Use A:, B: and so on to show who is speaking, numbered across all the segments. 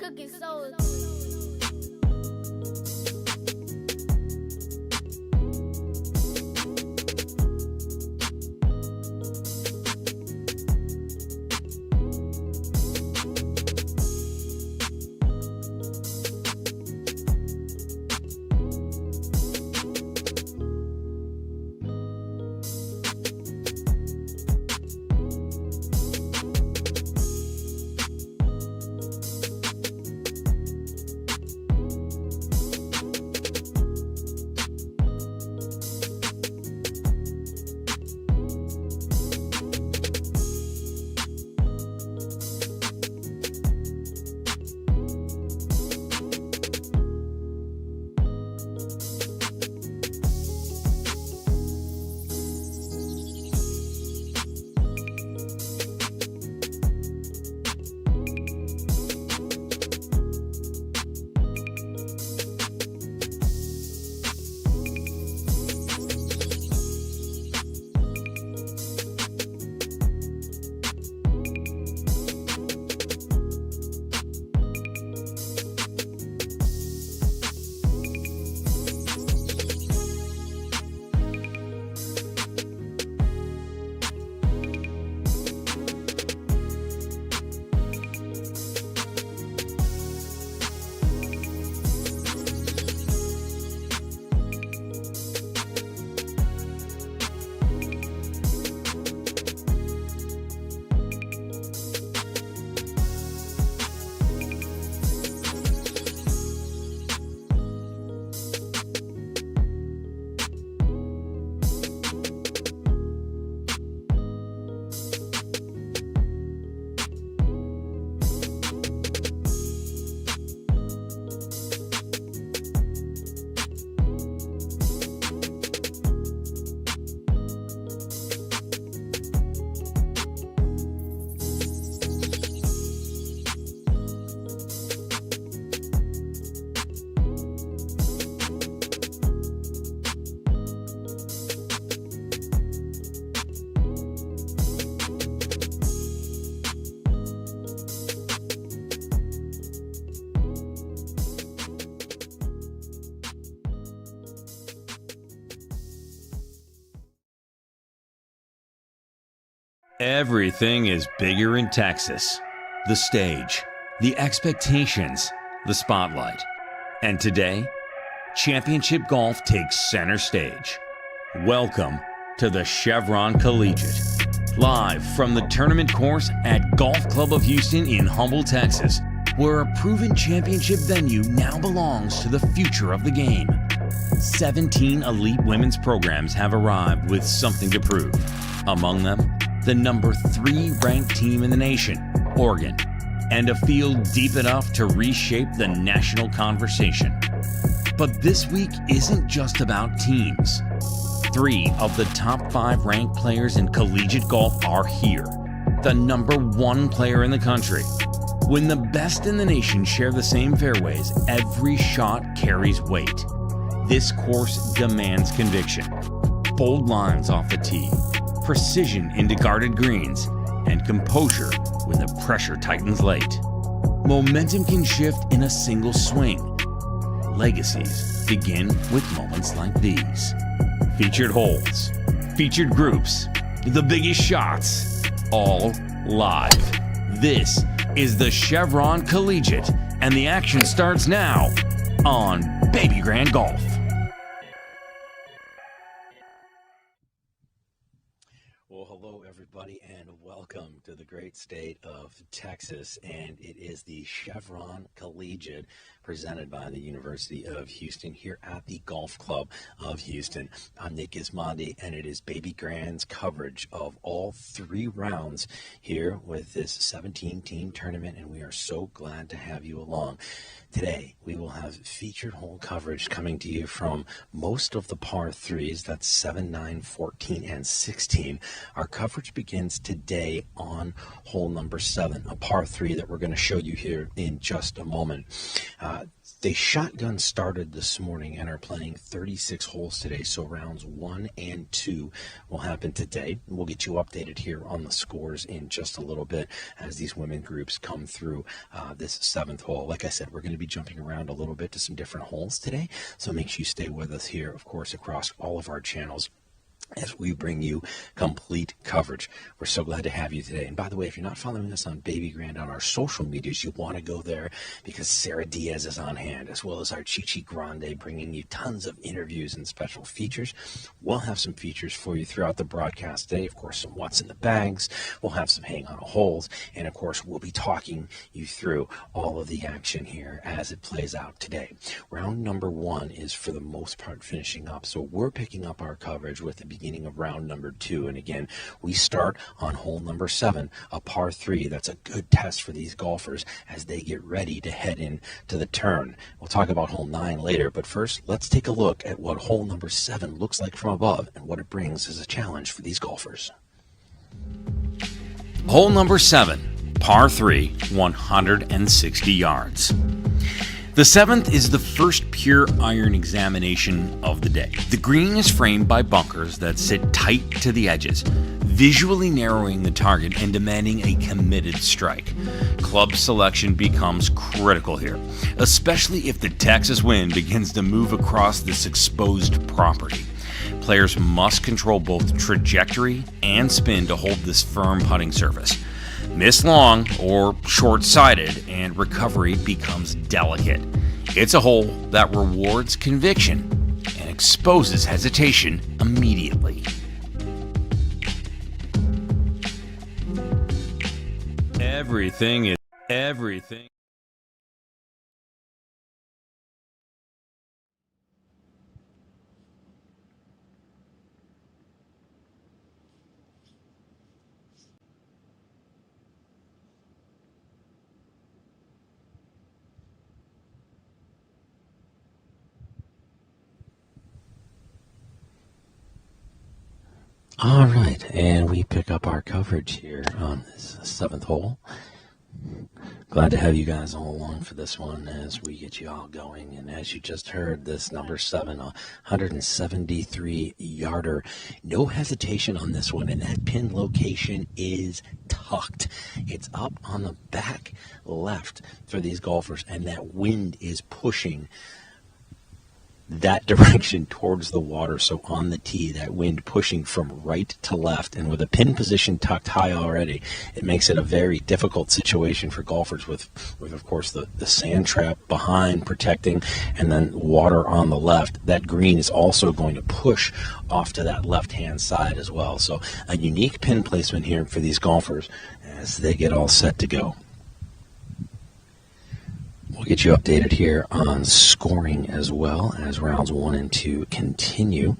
A: cooking soul.
B: Everything is bigger in Texas. The stage, the expectations, the spotlight. And today, championship golf takes center stage. Welcome to the Chevron Collegiate. Live from the tournament course at Golf Club of Houston in Humble, Texas, where a proven championship venue now belongs to the future of the game. 17 elite women's programs have arrived with something to prove. Among them, the number 3 ranked team in the nation, Oregon, and a field deep enough to reshape the national conversation. But this week isn't just about teams. 3 of the top 5 ranked players in collegiate golf are here, the number 1 player in the country. When the best in the nation share the same fairways, every shot carries weight. This course demands conviction. Bold lines off the tee, precision into guarded greens, and composure when the pressure tightens late. Momentum can shift in a single swing. Legacies begin with moments like these. Featured holes, featured groups, the biggest shots, all live. This is the Chevron Collegiate, and the action starts now on Babygrande Golf.
C: Well, hello, everybody, and welcome to the great state of Texas. And it is the Chevron Collegiate presented by the University of Houston here at the Golf Club of Houston. I'm Nick Gismondi, and it is Babygrande's coverage of all 3 rounds here with this 17-team tournament, and we are so glad to have you along. Today, we will have featured hole coverage coming to you from most of the par 3s, that's 7, 9, 14, and 16. Our coverage begins today on hole number 7, a par 3 that we're going to show you here in just a moment. They shotgun started this morning and are playing 36 holes today. So rounds 1 and 2 will happen today. We'll get you updated here on the scores in just a little bit as these women groups come through this 7th hole. Like I said, we're going to be jumping around a little bit to some different holes today. So make sure you stay with us here, of course, across all of our channels as we bring you complete coverage. We're so glad to have you today. And by the way, if you're not following us on Babygrande on our social medias, you want to go there because Sarah Diaz is on hand, as well as our Grande, bringing you tons of interviews and special features. We'll have some features for you throughout the broadcast today. Of course, some what's in the bags. We'll have some hang on holes. And of course, we'll be talking you through all of the action here as it plays out today. Round number 1 is for the most part finishing up. So we're picking up our coverage with the beginning of round number 2. And again, we start on hole number 7, a par 3. That's a good test for these golfers as they get ready to head in to the turn. We'll talk about hole 9 later, but first, let's take a look at what hole number 7 looks like from above and what it brings as a challenge for these golfers.
B: Hole number 7, par 3, 160 yards. The 7th is the first pure iron examination of the day. The green is framed by bunkers that sit tight to the edges, visually narrowing the target and demanding a committed strike. Club selection becomes critical here, especially if the Texas wind begins to move across this exposed property. Players must control both trajectory and spin to hold this firm putting surface. Miss long or short-sighted and recovery becomes delicate. It's a hole that rewards conviction and exposes hesitation immediately. Everything is everything.
C: All right, and we pick up our coverage here on this 7th hole. Glad to have you guys all along for this one as we get you all going. And as you just heard, this number 7, 173 yarder. No hesitation on this one, and that pin location is tucked. It's up on the back left for these golfers, and that wind is pushing that direction towards the water. So on the tee, that wind pushing from right to left, and with a pin position tucked high already, it makes it a very difficult situation for golfers with of course the sand trap behind protecting, and then water on the left. That green is also going to push off to that left hand side as well. So a unique pin placement here for these golfers as they get all set to go. We'll get you updated here on scoring as well as rounds 1 and 2 continue.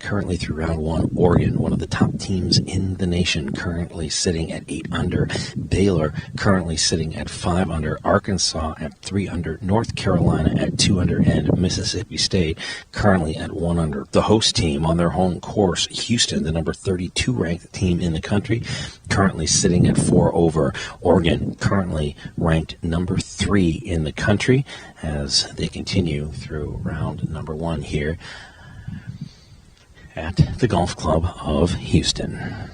C: Currently through round 1, Oregon, one of the top teams in the nation, currently sitting at 8 under. Baylor currently sitting at 5 under. Arkansas at 3 under. North Carolina at 2 under. And Mississippi State currently at 1 under. The host team on their home course, Houston, the number 32 ranked team in the country, currently sitting at 4 over. Oregon currently ranked number 3 in the country as they continue through round number 1 here at the Golf Club of Houston.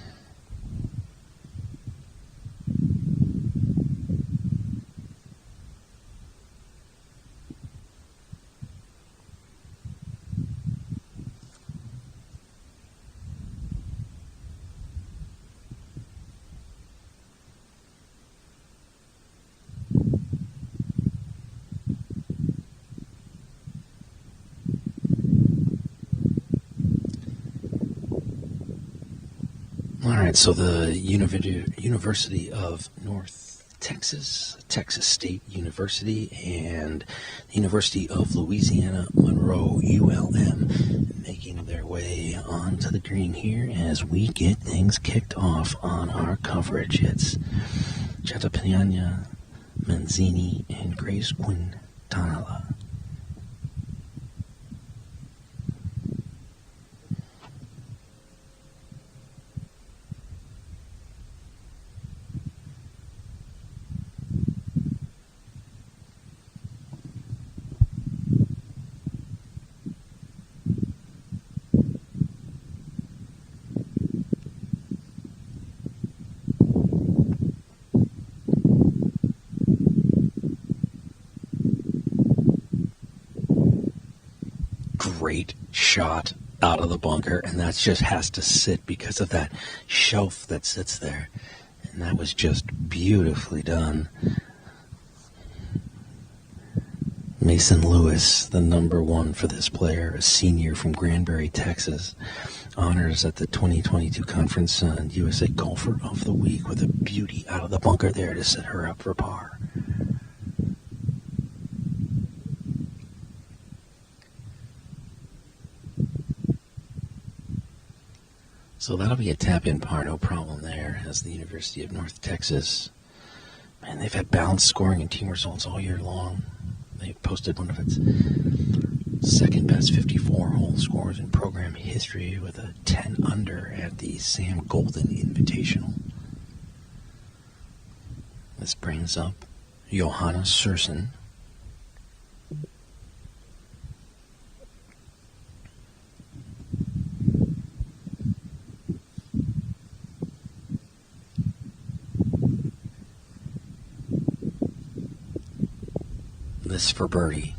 C: All right, so the University of North Texas, Texas State University, and the University of Louisiana Monroe, ULM, making their way onto the green here as we get things kicked off on our coverage. It's Chatapanyanya, Manzini, and Grace Quintanilla. great shot out of the bunker, and that just has to sit because of that shelf that sits there. And that was just beautifully done. Mason Lewis, the number one for this player, a senior from Granbury, Texas, honors at the 2022 Conference USA Golfer of the Week with a beauty out of the bunker there to set her up for par. So that'll be a tap-in par, no problem there, as the University of North Texas. Man, they've had balanced scoring and team results all year long. They posted one of its second best 54-hole scores in program history with a 10 under at the Sam Golden Invitational. This brings up Johanna Sursen. This for birdie.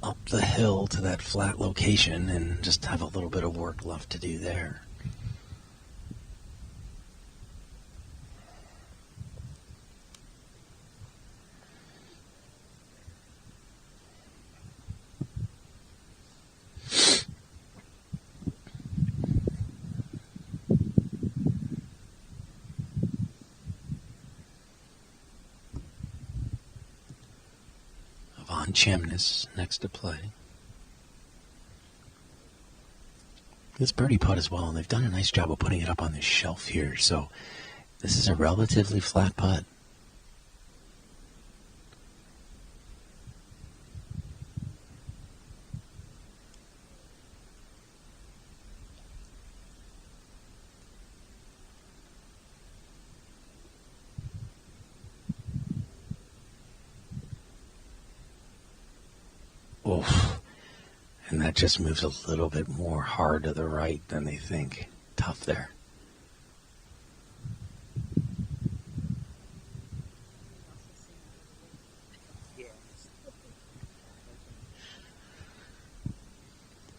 C: Up the hill to that flat location and just have a little bit of work left to do there. Chamness next to play. This birdie putt as well, and they've done a nice job of putting it up on this shelf here, so this is a relatively flat putt. Oof. And that just moves a little bit more hard to the right than they think. Tough there.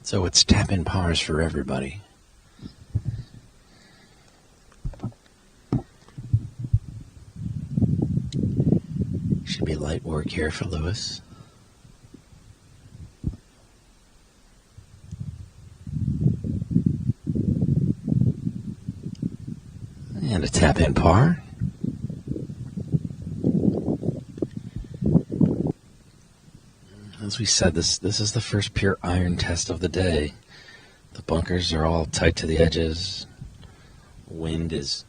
C: So it's tap-in pars for everybody. Should be light work here for Lewis. And a tap-in par. As we said, this is the first pure iron test of the day. The bunkers are all tight to the edges. Wind is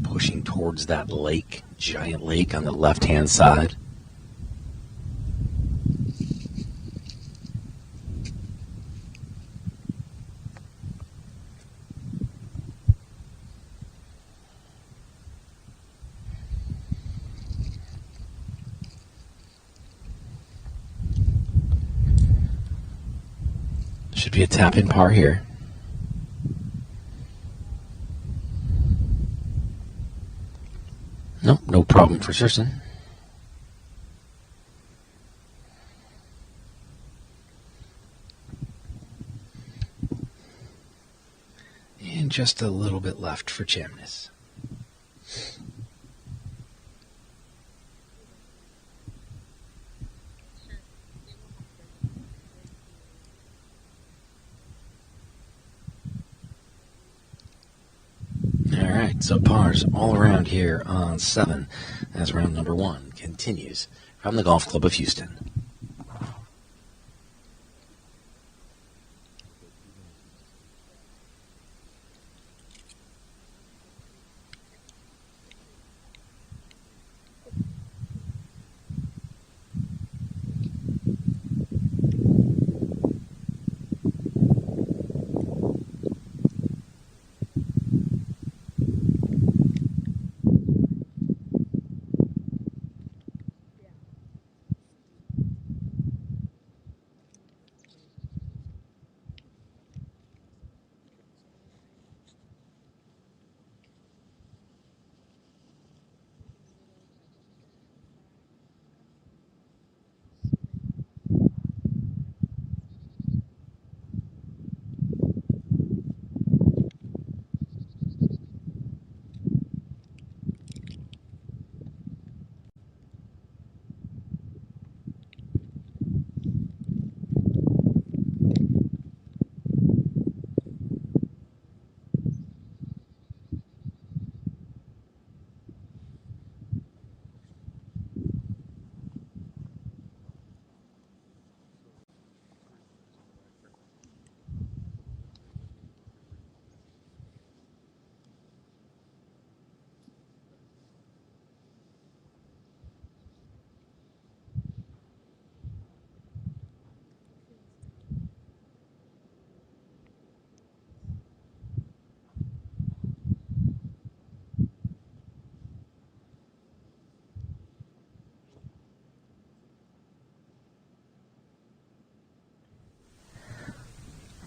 C: pushing towards that lake, giant lake on the left-hand side. Should be a tap-in par here. Nope, no problem for Sursen. And just a little bit left for Chamness. So pars all around here on 7 as round number 1 continues from the Golf Club of Houston.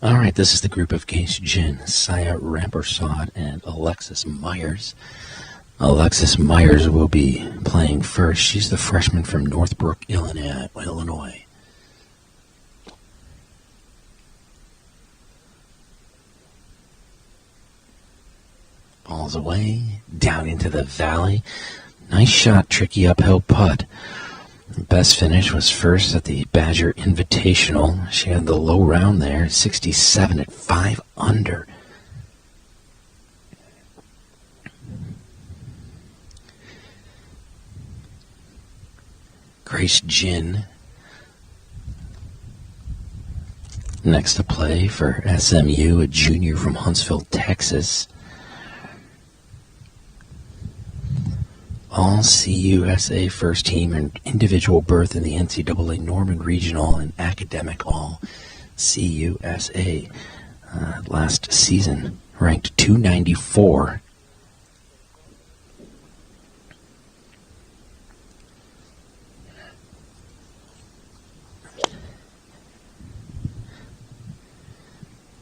C: All right, this is the group of Grace Jin, Saya Rampersad, and Alexis Myers. Alexis Myers will be playing first. She's the freshman from Northbrook, Illinois. Ball's away, down into the valley. Nice shot, tricky uphill putt. Best finish was first at the Badger Invitational. She had the low round there, 67 at 5 under. Grace Jin next to play for SMU, a junior from Huntsville, Texas. All CUSA first team and individual berth in the NCAA Norman Regional and academic all CUSA. Last season ranked 294.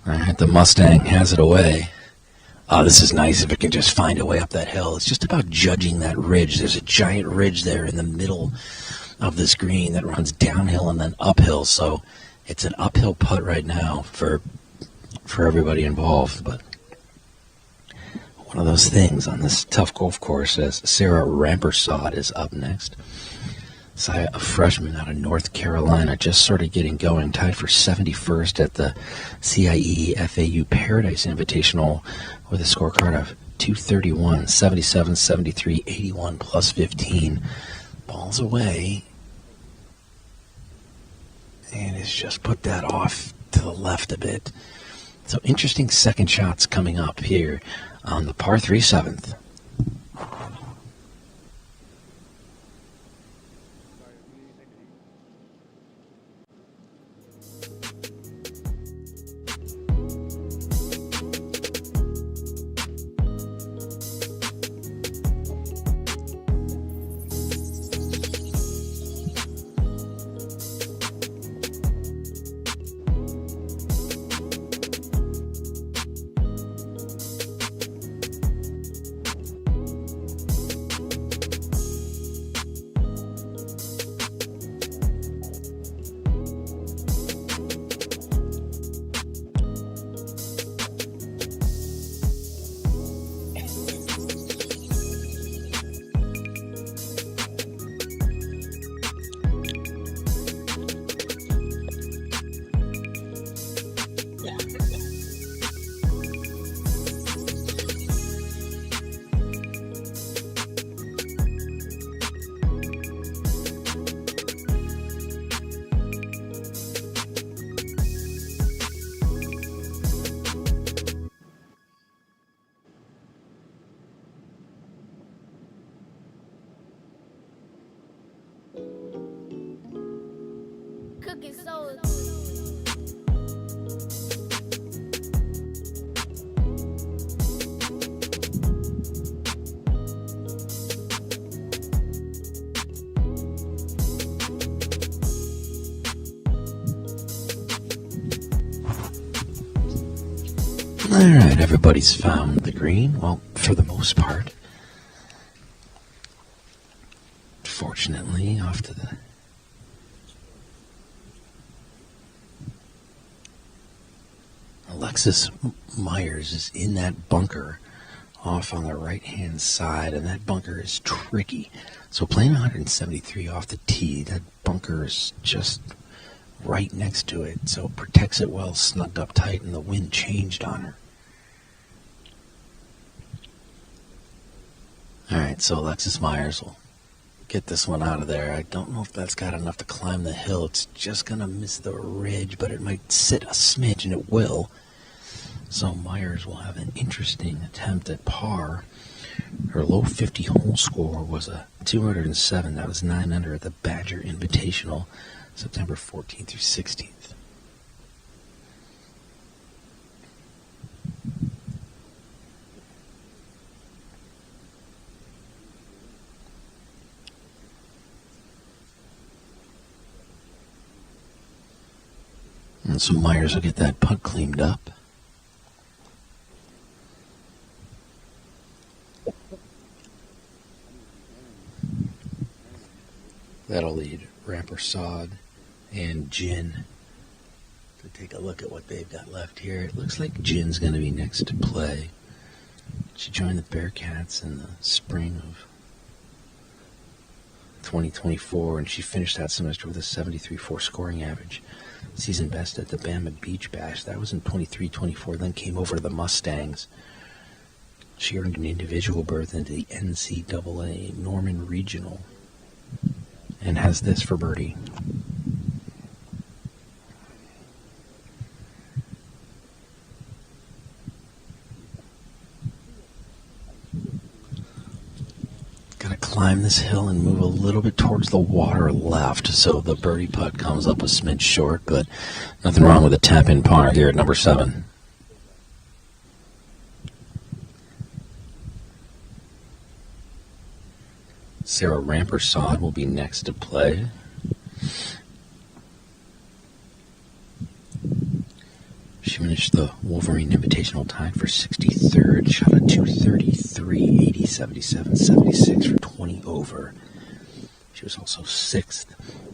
C: All right, the Mustang has it away. Oh, this is nice if it can just find a way up that hill. It's just about judging that ridge. There's a giant ridge there in the middle of this green that runs downhill and then uphill. So it's an uphill putt right now for everybody involved. But one of those things on this tough golf course, as Sarah Rampersad is up next. Saya, a freshman out of North Carolina, just sort of getting going, tied for 71st at the CIE FAU Paradise Invitational with a scorecard of 231, 77, 73, 81, plus 15. Ball's away. And it's just put that off to the left a bit. So interesting second shots coming up here on the par 3 7th.
A: Cooking soul.
C: All right, everybody's found the green. Well, for the most part. Fortunately, off to the Alexis Myers is in that bunker off on the right-hand side, and that bunker is tricky. So playing 173 off the tee, that bunker is just right next to it, so it protects it well, snugged up tight, and the wind changed on her. All right, so Alexis Myers will get this one out of there. I don't know if that's got enough to climb the hill. It's just going to miss the ridge, but it might sit a smidge, and it will. So Myers will have an interesting attempt at par. Her low 50 hole score was a 207. That was 9 under at the Badger Invitational, September 14th through 16th. so Myers will get that putt cleaned up. That'll lead Rampersad and Jin to take a look at what they've got left here. It looks like Jin's going to be next to play. She joined the Bearcats in the spring of 2024, and she finished that semester with a 73.4 scoring average. Season best at the Bama Beach Bash. That was in 23-24, then came over to the Mustangs. She earned an individual berth into the NCAA Norman Regional and has this for birdie. Gotta climb this hill and move a little bit towards the water left, so the birdie putt comes up a smidge short, but nothing wrong with a tap-in par here at number 7. Sarah Rampersad will be next to play. She finished the Wolverine Invitational tied for 63rd, shot a 233, 80, 77, 76 for 20 over. She was also 6th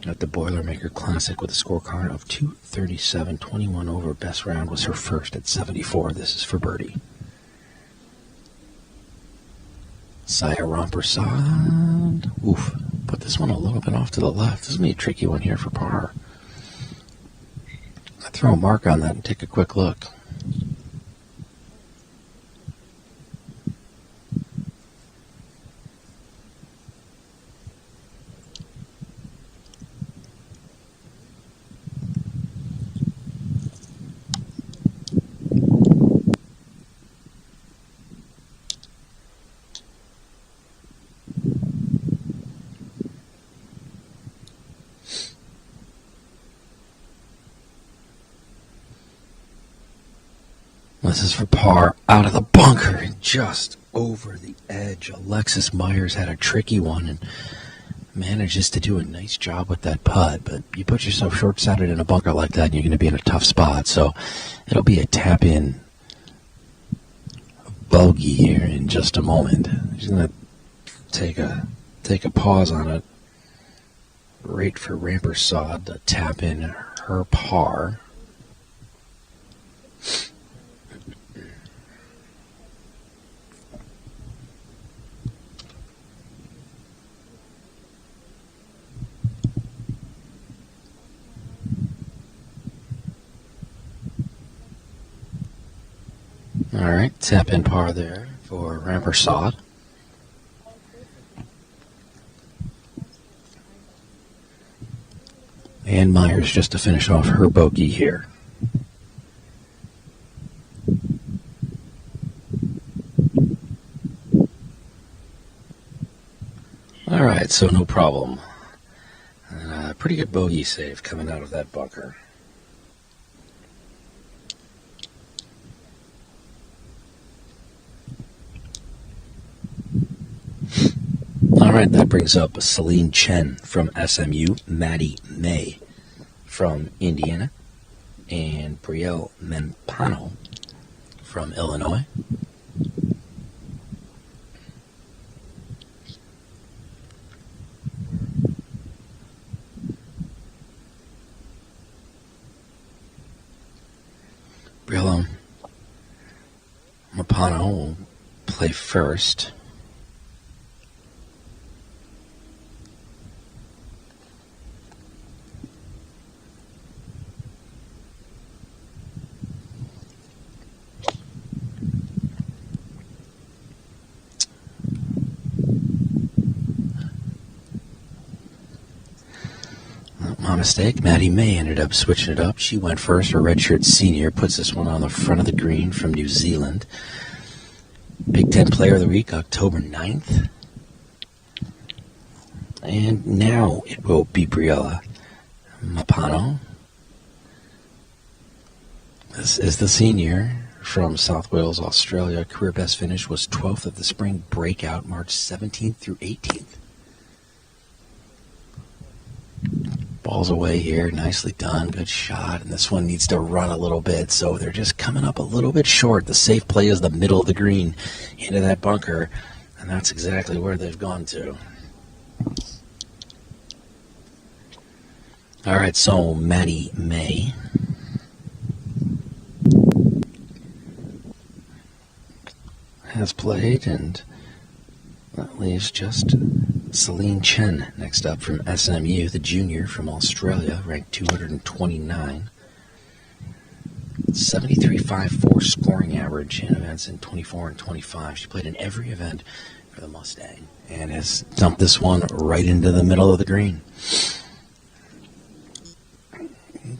C: at the Boilermaker Classic with a scorecard of 237, 21 over. Best round was her first at 74. This is for birdie. Saya Rampersad. Oof. Put this one a little bit off to the left. This is going to be a tricky one here for par. I'll throw a mark on that and take a quick look. This is for par, out of the bunker, just over the edge. Alexis Myers had a tricky one and manages to do a nice job with that putt, but you put yourself short-sighted in a bunker like that and you're going to be in a tough spot, so it'll be a tap-in bogey here in just a moment. She's going to take a pause on it, right for Rampersad to tap in her par. All right, tap in par there for Rampersad. And Myers just to finish off her bogey here. All right, so no problem. Pretty good bogey save coming out of that bunker. All right, that brings up Celine Chen from SMU, Maddie May from Indiana, and Brielle Menpano from Illinois. Brielle Menpano will play first. Mistake. Maddie May ended up switching it up. She went first. Her redshirt senior puts this one on the front of the green from New Zealand. Big Ten Player of the Week, October 9th. And now it will be Brielle Menpano. This is the senior from South Wales, Australia. Career best finish was 12th at the Spring Breakout, March 17th through 18th. Ball's away here. Nicely done. Good shot. And this one needs to run a little bit, so they're just coming up a little bit short. The safe play is the middle of the green into that bunker, and that's exactly where they've gone to. All right, so Maddie May has played, and that leaves just Celine Chen next up from SMU, the junior from Australia, ranked 229. 73.54 scoring average in events in 24 and 25. She played in every event for the Mustang and has dumped this one right into the middle of the green.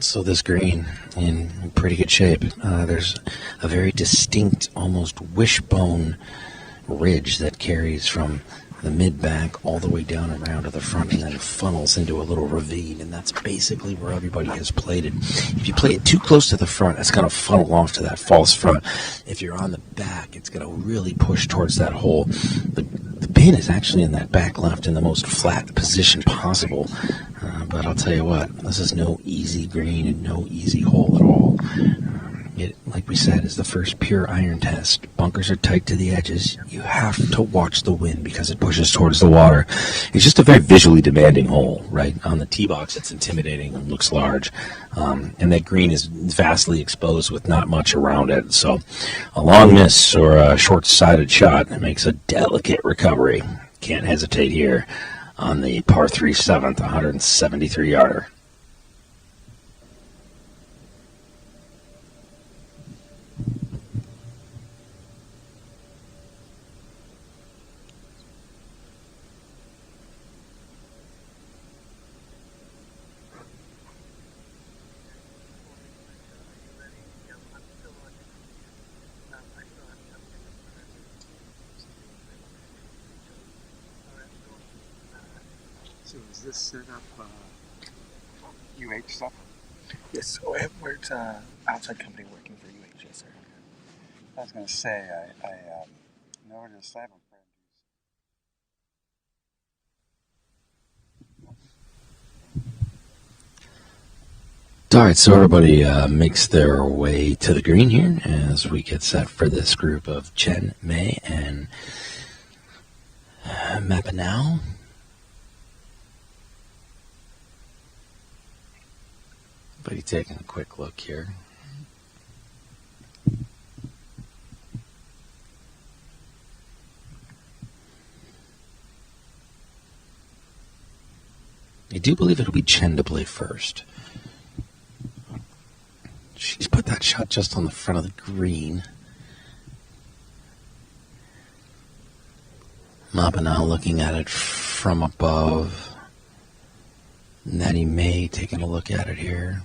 C: So this green in pretty good shape. There's a very distinct, almost wishbone ridge that carries from the mid-back all the way down around to the front and then funnels into a little ravine, and that's basically where everybody has played it. If you play it too close to the front, it's going to funnel off to that false front. If you're on the back, it's going to really push towards that hole. The pin is actually in that back left in the most flat position possible, but I'll tell you what, this is no easy green and no easy hole at all. It, like we said, is the first pure iron test. Bunkers are tight to the edges. You have to watch the wind because it pushes towards the water. It's just a very visually demanding hole, right? On the tee box, it's intimidating and looks large. And that green is vastly exposed with not much around it. So a long miss or a short-sided shot makes a delicate recovery. Can't hesitate here on the par 3 7th, 173-yarder.
A: So is this set up UH stuff? Yes, so I have worked outside company working for UH, yes, sir. I was going to say, I noticed I have a friend
C: All right, so everybody makes their way to the green here as we get set for this group of Chen, Mei, and Mapinau. Everybody taking a quick look here. I do believe it'll be Chen to play first. She's put that shot just on the front of the green. Mapinau looking at it from above. Maddie May taking a look at it here.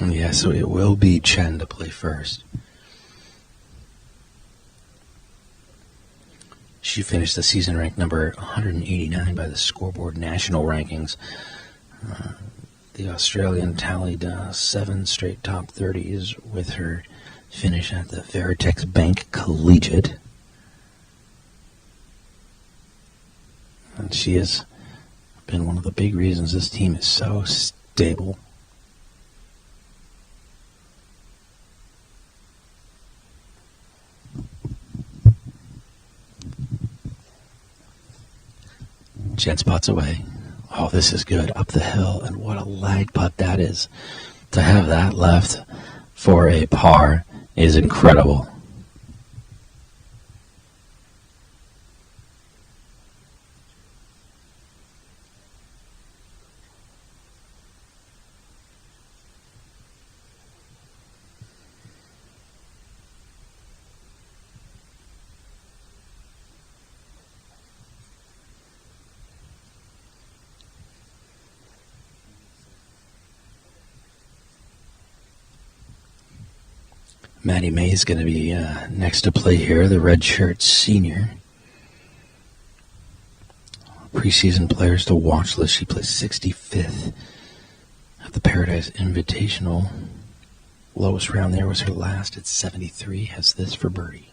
C: Yeah, so it will be Chen to play first. She finished the season ranked number 189 by the Scoreboard National Rankings. The Australian tallied 7 straight top 30s with her finish at the Veritex Bank Collegiate. And she has been one of the big reasons this team is so stable. Jet spots away. Oh, this is good. Up the hill, and what a lag putt that is. To have that left for a par is incredible. Maddie May is going to be next to play here, the redshirt senior. Preseason players to watch list. She plays 65th at the Paradise Invitational. Lowest round there was her last at 73. Has this for birdie.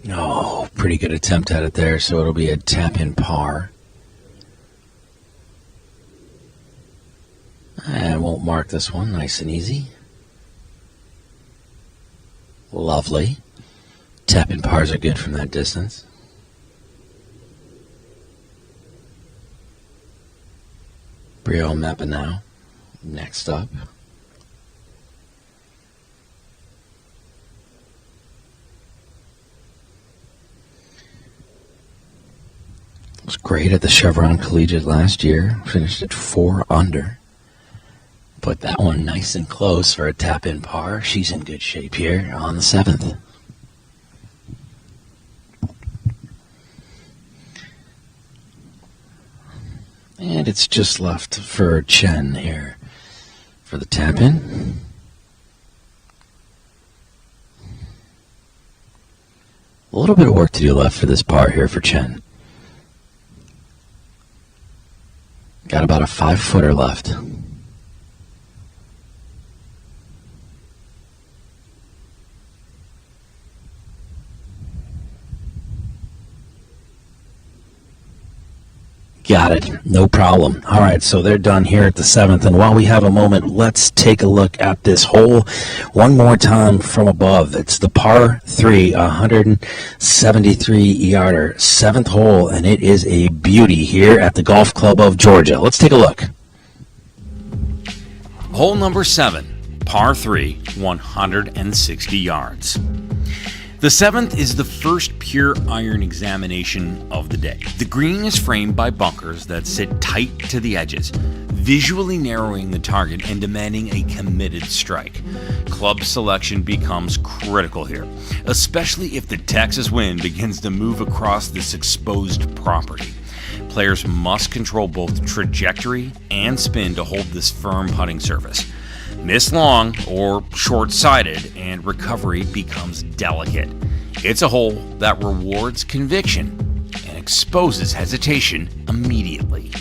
C: Oh, pretty good attempt at it there, so it'll be a tap-in par. And won't mark this one, nice and easy. Lovely. Tap-in pars are good from that distance. Brio Mappa now, next up. Was great at the Chevron Collegiate last year. Finished at 4 under. Put that one nice and close for a tap-in par. She's in good shape here on the 7th. And it's just left for Chen here for the tap-in. A little bit of work to do left for this par here for Chen. Got about a 5-footer left. Got it. No problem. All right, so they're done here at the 7th. And while we have a moment, let's take a look at this hole one more time from above. It's the par 3, 173-yarder, 7th hole, and it is a beauty here at the Golf Club of Georgia. Let's take a look.
B: Hole number 7, par 3, 160 yards. The 7th is the first pure iron examination of the day. The green is framed by bunkers that sit tight to the edges, visually narrowing the target and demanding a committed strike. Club selection becomes critical here, especially if the Texas wind begins to move across this exposed property. Players must control both trajectory and spin to hold this firm putting surface. Miss long or short-sighted and recovery becomes delicate. It's a hole that rewards conviction and exposes hesitation immediately.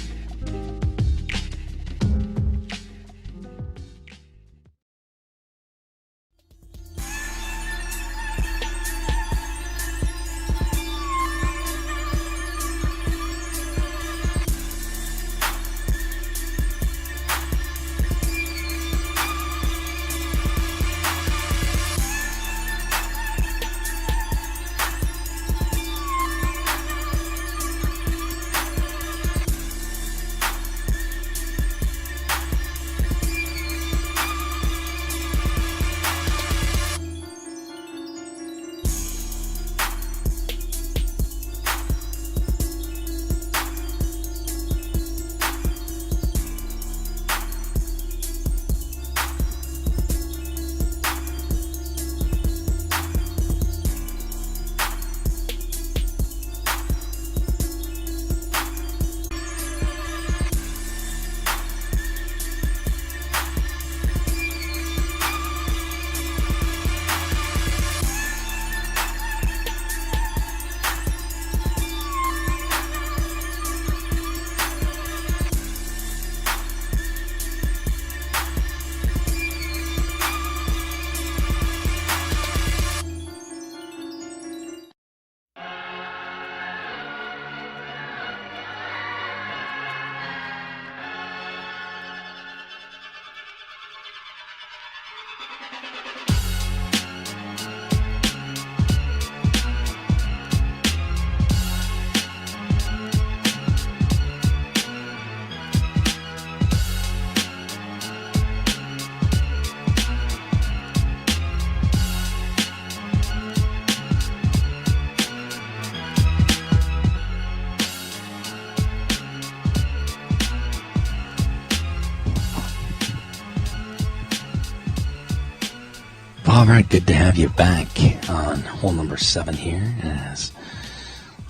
C: All right, good to have you back on hole number 7 here as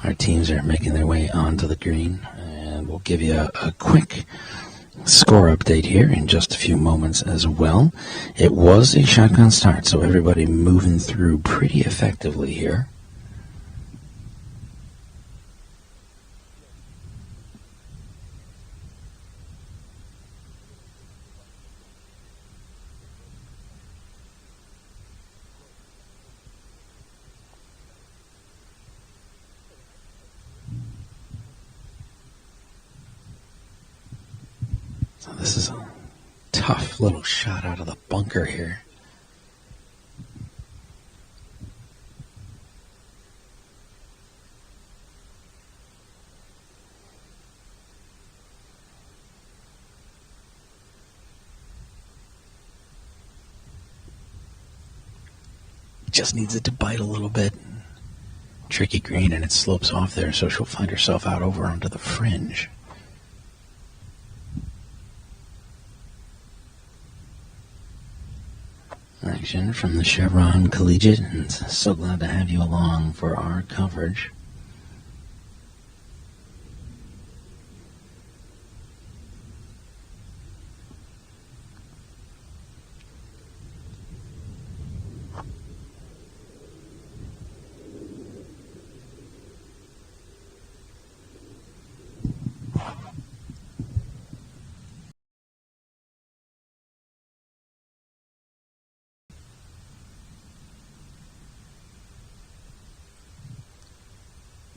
C: our teams are making their way onto the green. And we'll give you a quick score update here in just a few moments as well. It was a shotgun start, so everybody moving through pretty effectively here. So this is a tough little shot out of the bunker here. Just needs it to bite a little bit. Tricky green, and it slopes off there, so she'll find herself out over onto the fringe. Action from the Chevron Collegiate, and so glad to have you along for our coverage.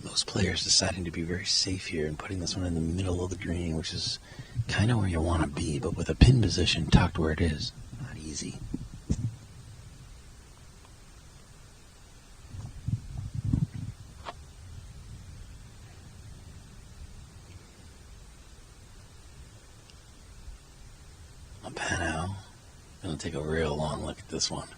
C: Most players deciding to be very safe here and putting this one in the middle of the green, which is kind of where you want to be, but with a pin position tucked where it is, not easy. A Pano. Gonna take a real long look at this one.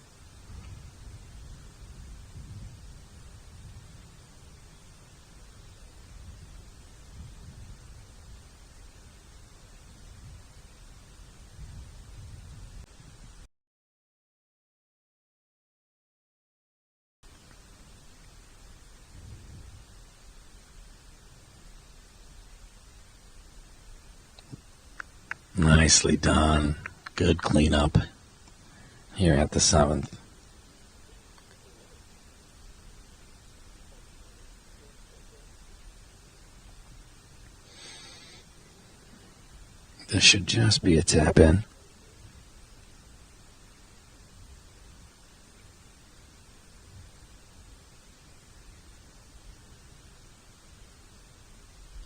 C: Nicely done. Good cleanup here at the 7th. This should just be a tap in.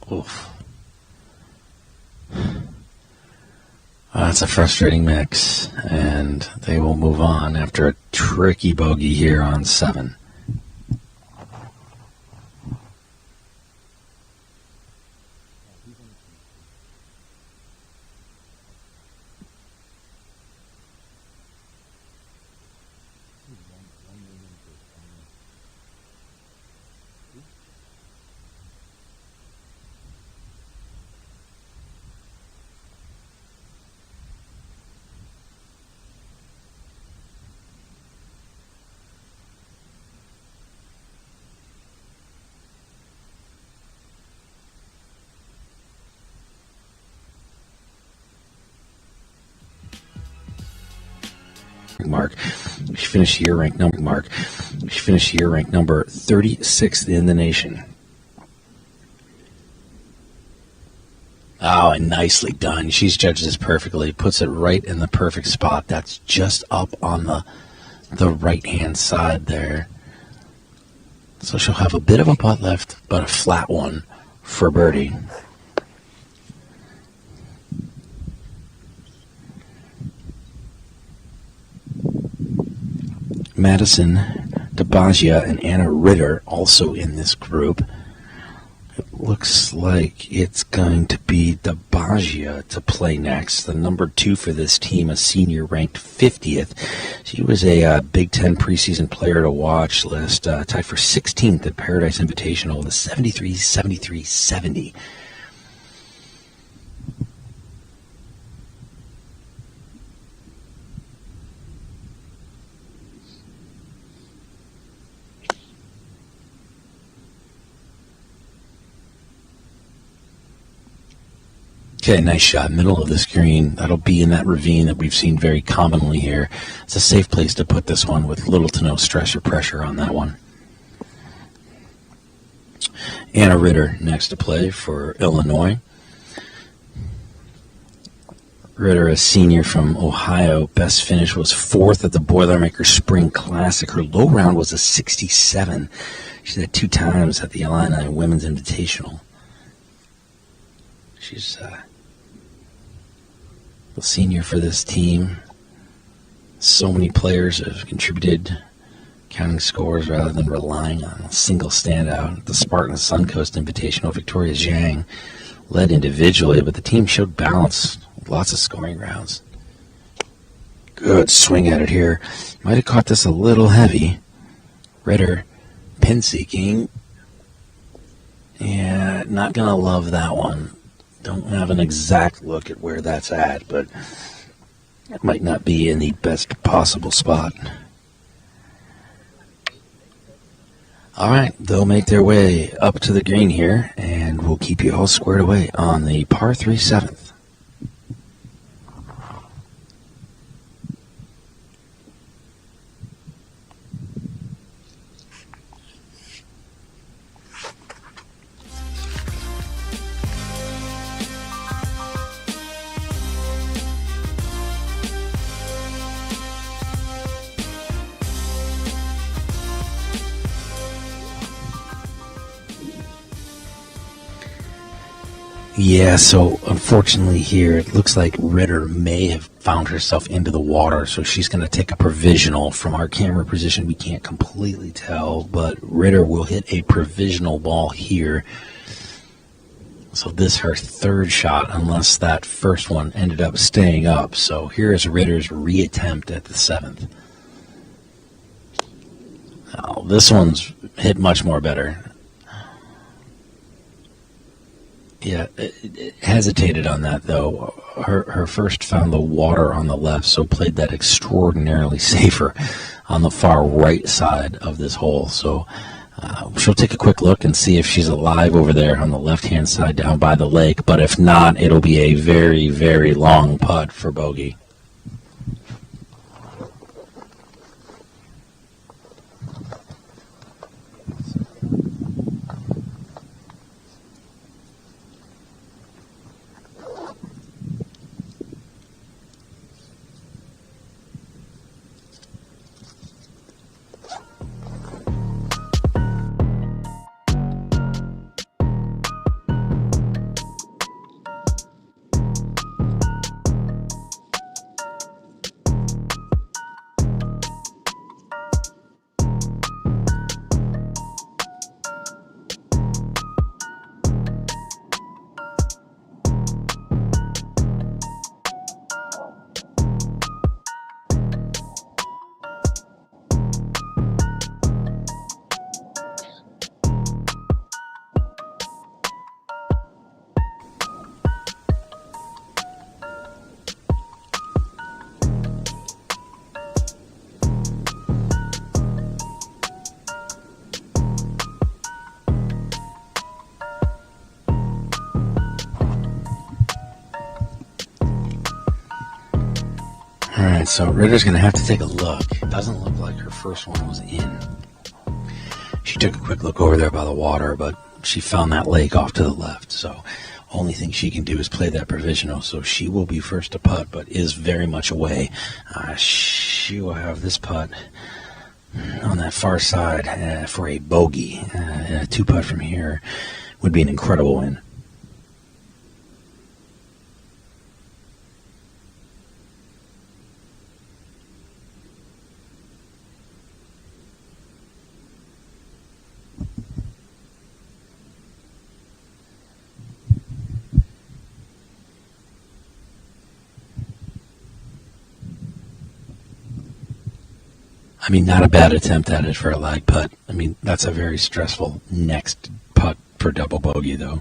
C: Oof. That's a frustrating mix, and they will move on after a tricky bogey here on 7. Mark. She finished year ranked number 36th in the nation. Oh, and nicely done. She's judged this perfectly. Puts it right in the perfect spot. That's just up on the right-hand side there. So she'll have a bit of a putt left, but a flat one for birdie. Madison DeBagia and Anna Ritter also in this group. It looks like it's going to be DeBagia to play next, the number 2 for this team, a senior ranked 50th. She was a Big Ten preseason player to watch list, tied for 16th at Paradise Invitational with a 73-73-70. Okay, nice shot. Middle of this green. That'll be in that ravine that we've seen very commonly here. It's a safe place to put this one with little to no stress or pressure on that one. Anna Ritter next to play for Illinois. Ritter, a senior from Ohio, best finish was 4th at the Boilermaker Spring Classic. Her low round was a 67. She's had 2 times at the Illini Women's Invitational. She's a senior for this team. So many players have contributed, counting scores rather than relying on a single standout. The Spartan Suncoast Invitational, Victoria Zhang led individually, but the team showed balance with lots of scoring rounds. Good swing at it here. Might have caught this a little heavy. Ritter pin seeking. Yeah, not going to love that one. Don't have an exact look at where that's at, but it might not be in the best possible spot. All right, they'll make their way up to the green here, and we'll keep you all squared away on the par 3 7th. Yeah, so unfortunately here, it looks like Ritter may have found herself into the water, so she's going to take a provisional. From our camera position, we can't completely tell, but Ritter will hit a provisional ball here. So this is her 3rd shot, unless that first one ended up staying up. So here is Ritter's reattempt at the 7th. Now, this one's hit much more better. Yeah, it hesitated on that, though. Her first found the water on the left, so played that extraordinarily safer on the far right side of this hole. So she'll take a quick look and see if she's alive over there on the left-hand side down by the lake. But if not, it'll be a very, very long putt for bogey. All right, so Ritter's going to have to take a look. It doesn't look like her first one was in. She took a quick look over there by the water, but she found that lake off to the left. So only thing she can do is play that provisional. So she will be first to putt, but is very much away. She will have this putt on that far side for a bogey. A 2-putt from here would be an incredible win. I mean, not a bad attempt at it for a lag putt. I mean, that's a very stressful next putt for double bogey, though.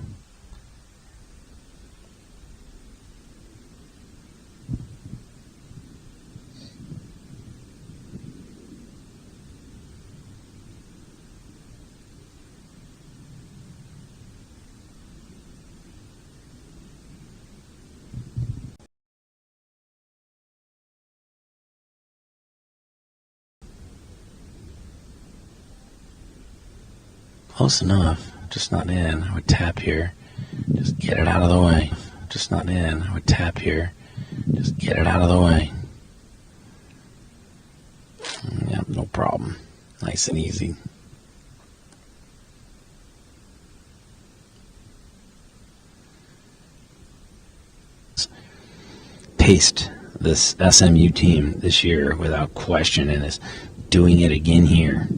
C: Close enough, just not in. I would tap here, just get it out of the way. Just not in. I would tap here, just get it out of the way. Yep, no problem. Nice and easy. Paced this SMU team this year without question, and is doing it again here.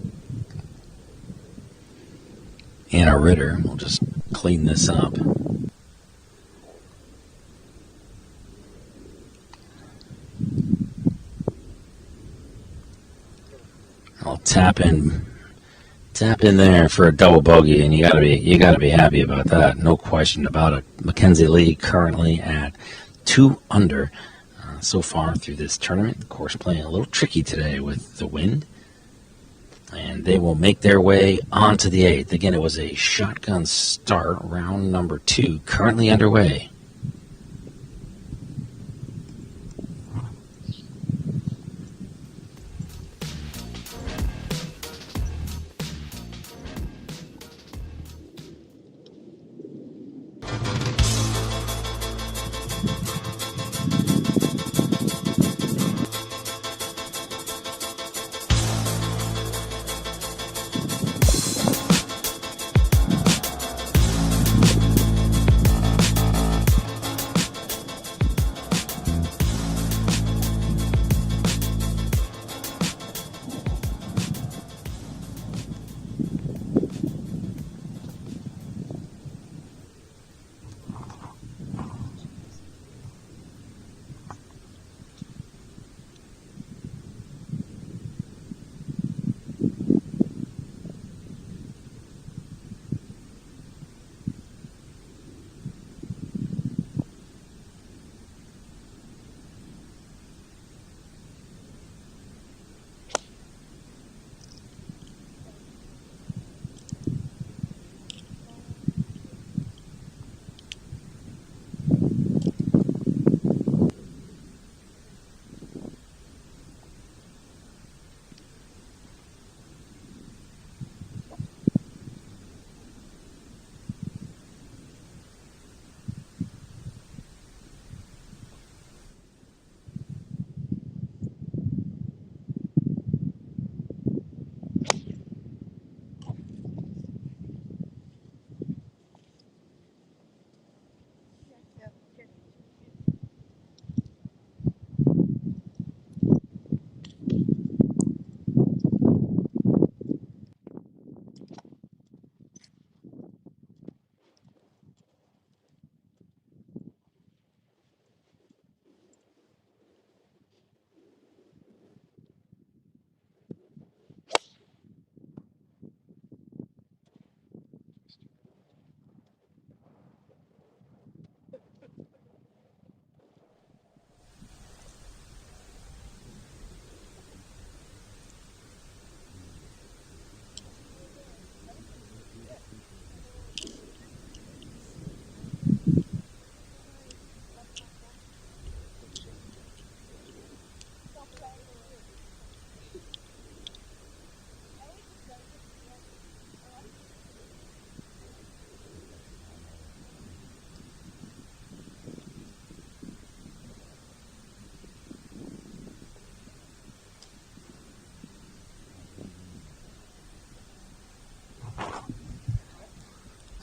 C: Anna Ritter will just clean this up. I'll tap in there for a double bogey, and you gotta be happy about that. No question about it. Mackenzie Lee currently at 2 under so far through this tournament. Of course, playing a little tricky today with the wind. And they will make their way onto the 8th. Again, it was a shotgun start, round number 2, currently underway.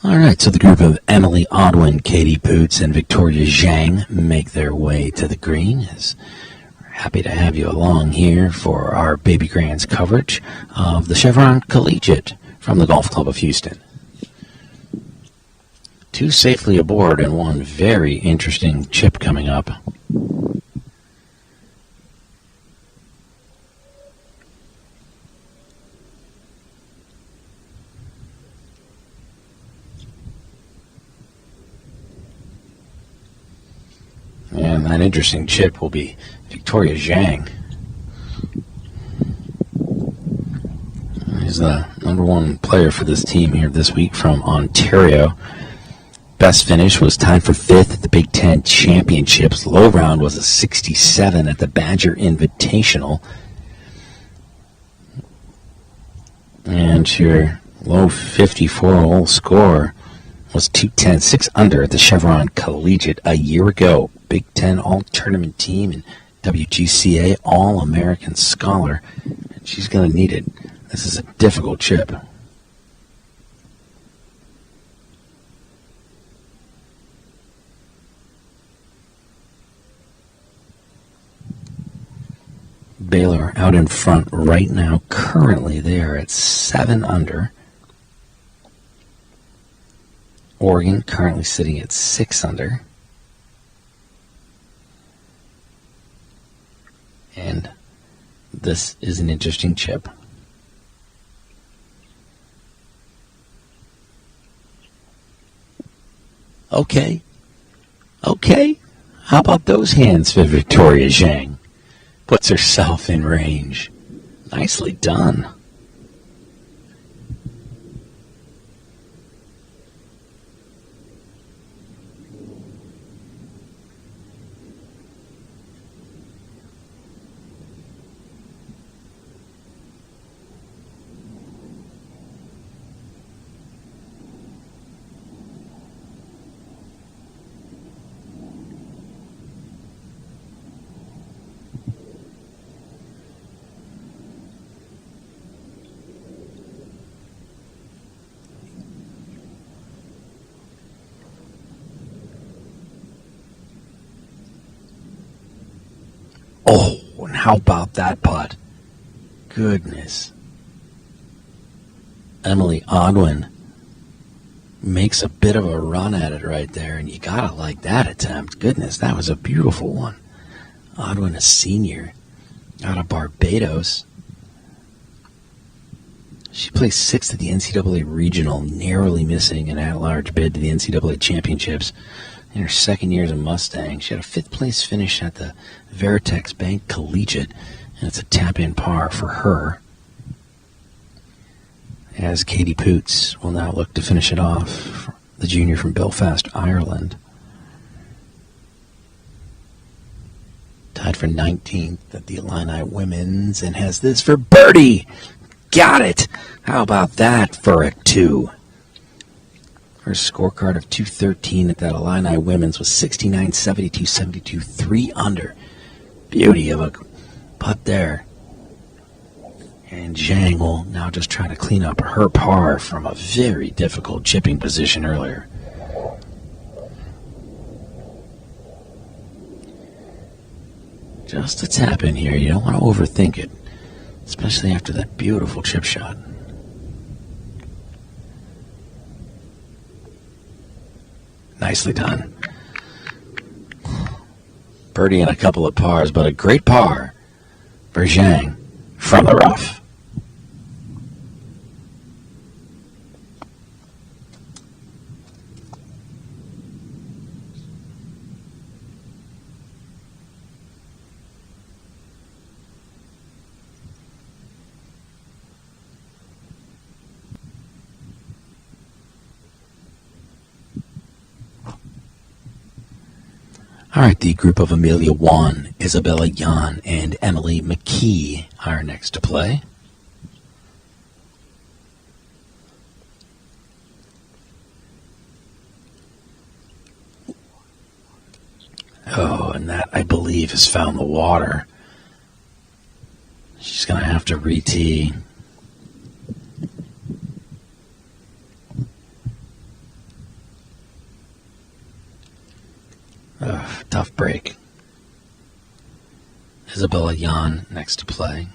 C: All right, so the group of Emily Odwin, Katie Poots, and Victoria Zhang make their way to the green. We're happy to have you along here for our Babygrande's coverage of the Chevron Collegiate from the Golf Club of Houston. 2 safely aboard and 1 very interesting chip coming up. And that interesting chip will be Victoria Zhang. He's the #1 player for this team here this week from Ontario. Best finish was tied for 5th at the Big Ten Championships. Low round was a 67 at the Badger Invitational. And your Low 54-hole score was 210, 6 under at the Chevron Collegiate a year ago. Big Ten All-Tournament team and WGCA All-American Scholar. And she's going to need it. This is a difficult chip. Baylor out in front right now. Currently, they are at 7 under. Oregon currently sitting at 6 under. And this is an interesting chip. Okay. How about those hands for Victoria Zhang? Puts herself in range. Nicely done. Oh, and how about that putt? Goodness. Emily Odwin makes a bit of a run at it right there, and you gotta like that attempt. Goodness, that was a beautiful one. Odwin, a senior out of Barbados. She placed 6th at the NCAA Regional, narrowly missing an at-large bid to the NCAA Championships. In her second year as a Mustang, she had a 5th place finish at the Veritex Bank Collegiate, and it's a tap-in par for her. As Katie Poots will now look to finish it off, the junior from Belfast, Ireland. Tied for 19th at the Illini Women's, and has this for birdie. Got it! How about that for a 2? Her scorecard of 213 at that Illini Women's was 69, 72, 72, 3 under. Beauty of a putt there. And Zhang will now just try to clean up her par from a very difficult chipping position earlier. Just a tap in here. You don't want to overthink it, especially after that beautiful chip shot. Nicely done. Birdie and a couple of pars, but a great par for Zhang from the rough. All right, the group of Amelia Wan, Isabella Yan, and Emily McKee are next to play. Oh, and that, I believe, has found the water. She's going to have to re-tee. Tough break. Isabella Yan next to play.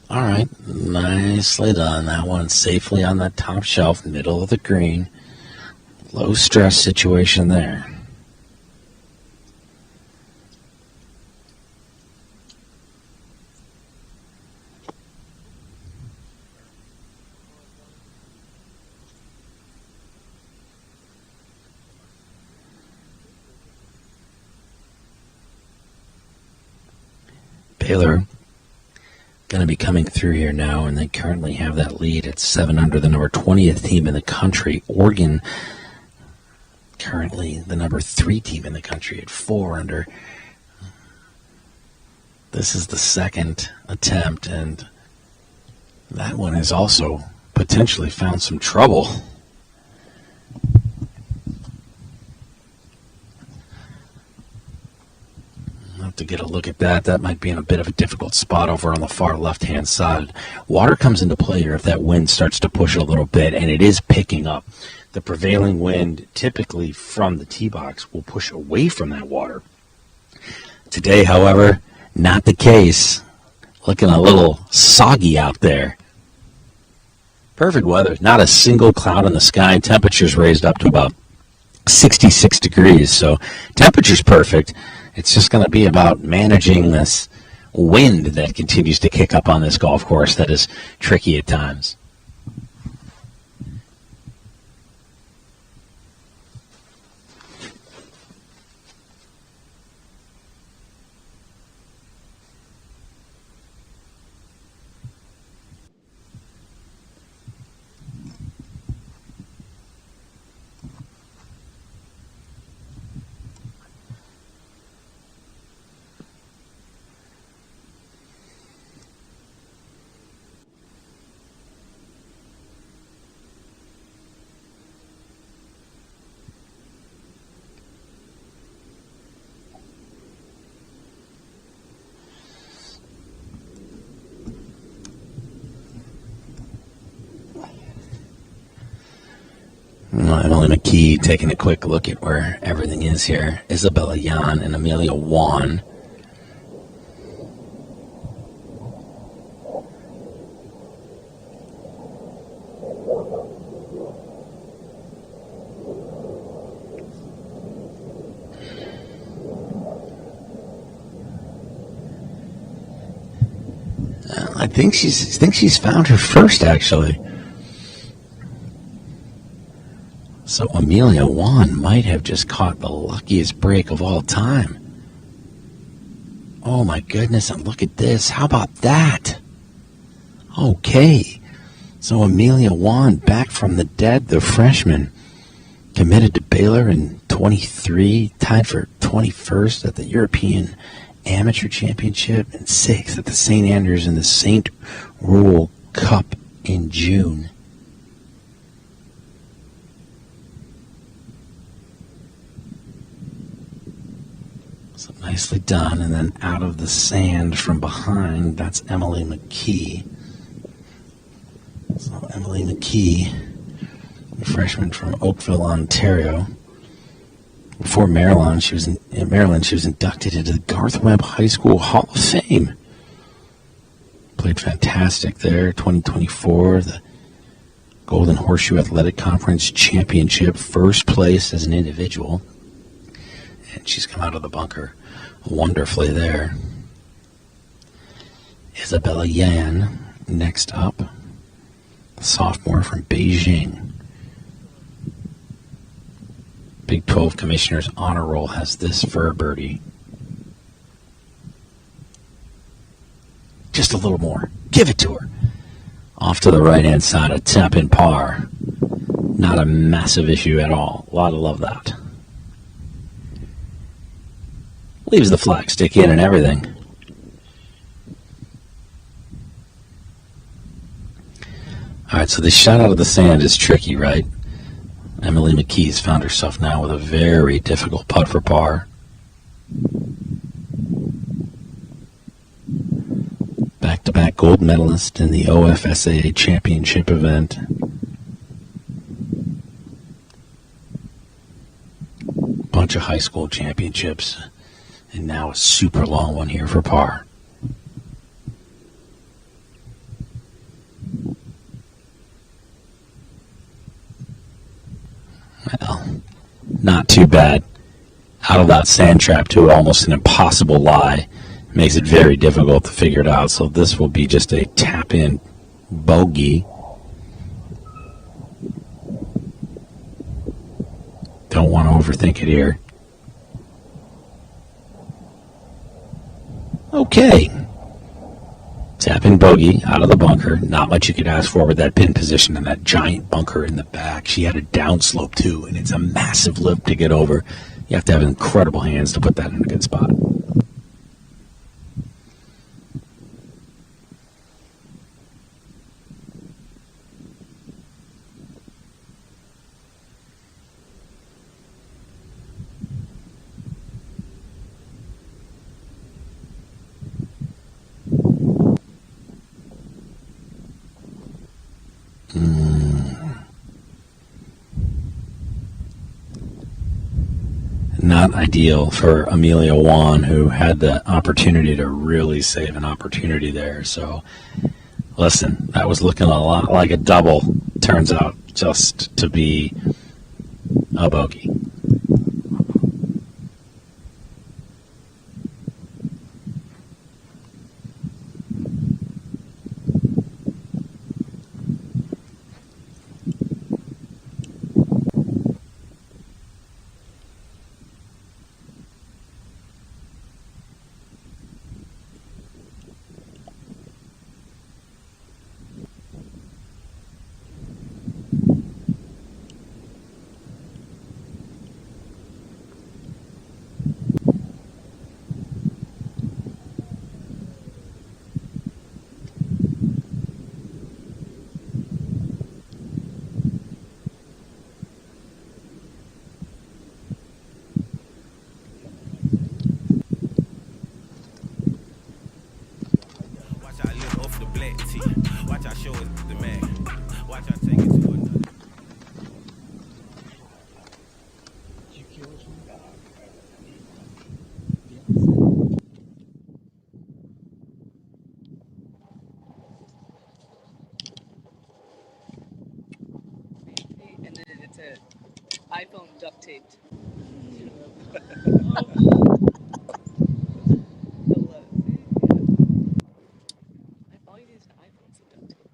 C: All right, nicely done. That one safely on that top shelf, middle of the green. Low stress situation there. Baylor going to be coming through here now, and they currently have that lead at 7 under, the number 20th team in the country. Oregon currently the number 3 team in the country at 4 under. This is the second attempt, and that one has also potentially found some trouble. I'll have to get a look at that. That might be in a bit of a difficult spot over on the far left-hand side. Water comes into play here if that wind starts to push a little bit, and it is picking up. The prevailing wind, typically from the tee box, will push away from that water. Today, however, not the case. Looking a little soggy out there. Perfect weather. Not a single cloud in the sky. Temperatures raised up to about 66 degrees. So temperature's perfect. It's just going to be about managing this wind that continues to kick up on this golf course that is tricky at times. Emily McKee taking a quick look at where everything is here. Isabella Yan and Amelia Wan. I think she's found her first, actually. So Amelia Wan might have just caught the luckiest break of all time. Oh my goodness, and look at this. How about that? Okay. So Amelia Wan, back from the dead, the freshman, committed to Baylor in 23, tied for 21st at the European Amateur Championship, and 6th at the St. Andrews in the St. Roule Cup in June. So nicely done, and then out of the sand from behind, that's Emily McKee. So Emily McKee, a freshman from Oakville, Ontario. Before Maryland, she was inducted into the Garth Webb High School Hall of Fame. Played fantastic there. 2024, the Golden Horseshoe Athletic Conference Championship, first place as an individual. And she's come out of the bunker wonderfully there. Isabella Yan, next up, the sophomore from Beijing. Big 12 Commissioner's Honor Roll has this for a birdie. Just a little more. Give it to her. Off to the right-hand side, a tap-in par. Not a massive issue at all. A lot of love that. Leaves the flag stick in and everything. All right, so this shot out of the sand is tricky, right? Emily McKee's found herself now with a very difficult putt for par. Back-to-back gold medalist in the OFSAA Championship event. Bunch of high school championships. And now a super long one here for par. Well, not too bad. Out of that sand trap to almost an impossible lie. Makes it very difficult to figure it out. So this will be just a tap-in bogey. Don't want to overthink it here. Okay. Tap in bogey out of the bunker. Not much you could ask for with that pin position and that giant bunker in the back. She had a downslope too, and it's a massive lift to get over. You have to have incredible hands to put that in a good spot. Not ideal for Amelia Wan, who had the opportunity to really save an opportunity there. So, listen, that was looking a lot like a double. Turns out just to be a bogey.
D: And then it's an iPhone duct taped. All you need is an iPhone to duct tape.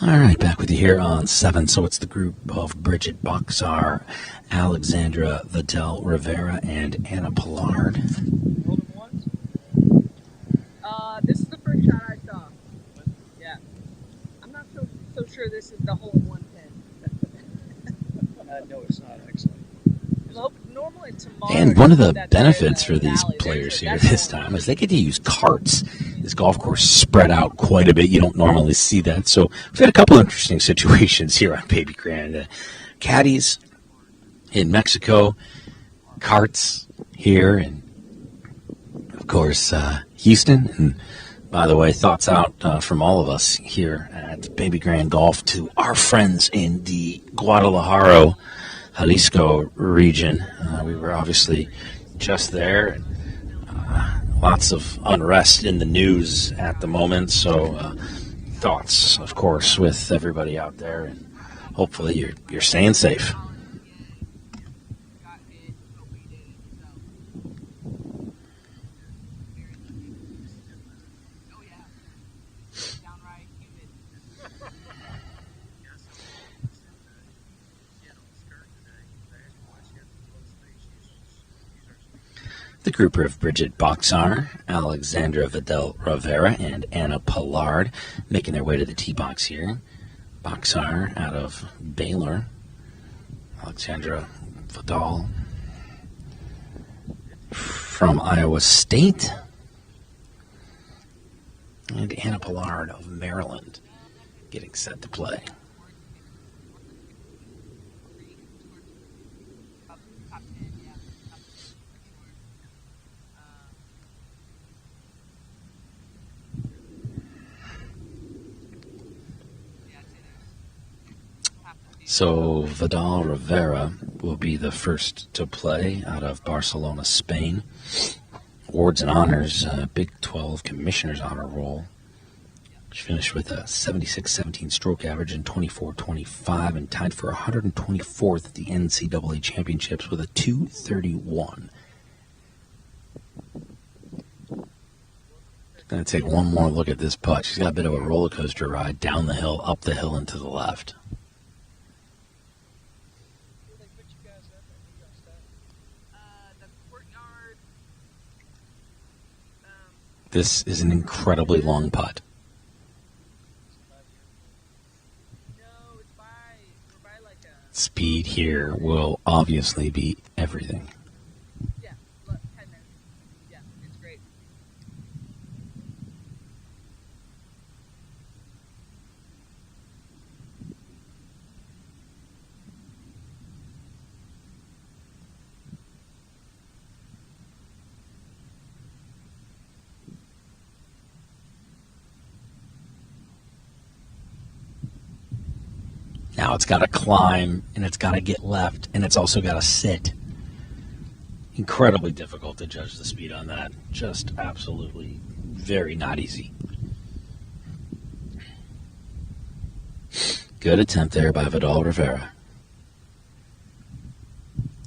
C: All right, back with you here on 7. So it's the group of Bridget Boxar, Alexandra Vidal Rivera, and Anna Pollard.
D: Golden ones? This is the first shot I saw. Yeah. I'm not so sure this is the hole-in-one pin.
A: No, it's not, actually.
D: Nope, normally tomorrow.
C: And one of the benefits for these players here this time is they get to use carts. This golf course is spread out quite a bit. You don't normally see that. So we've had a couple interesting situations here on Babygrande. Caddies in Mexico, carts here, and of course Houston. And by the way, thoughts out from all of us here at Babygrande Golf to our friends in the Guadalajara, Jalisco region. We were obviously just there. And, lots of unrest in the news at the moment. So thoughts, of course, with everybody out there. And hopefully you're staying safe. The group of Bridget Boxar, Alexandra Vidal Rivera, and Anna Pollard making their way to the tee box here. Boxar out of Baylor, Alexandra Vidal from Iowa State, and Anna Pollard of Maryland getting set to play. So Vidal Rivera will be the first to play out of Barcelona, Spain. Awards and honors, Big 12 Commissioner's Honor Roll. She finished with a 76-17 stroke average and 24-25 and tied for 124th at the NCAA Championships with a 231. Going to take one more look at this putt. She's got a bit of a roller coaster ride down the hill, up the hill, and to the left. This is an incredibly long putt. Speed here will obviously be everything.
D: Yeah, 10 minutes. Yeah, it's great.
C: Now it's got to climb, and it's got to get left, and it's also got to sit. Incredibly difficult to judge the speed on that. Just absolutely very not easy. Good attempt there by Vidal Rivera.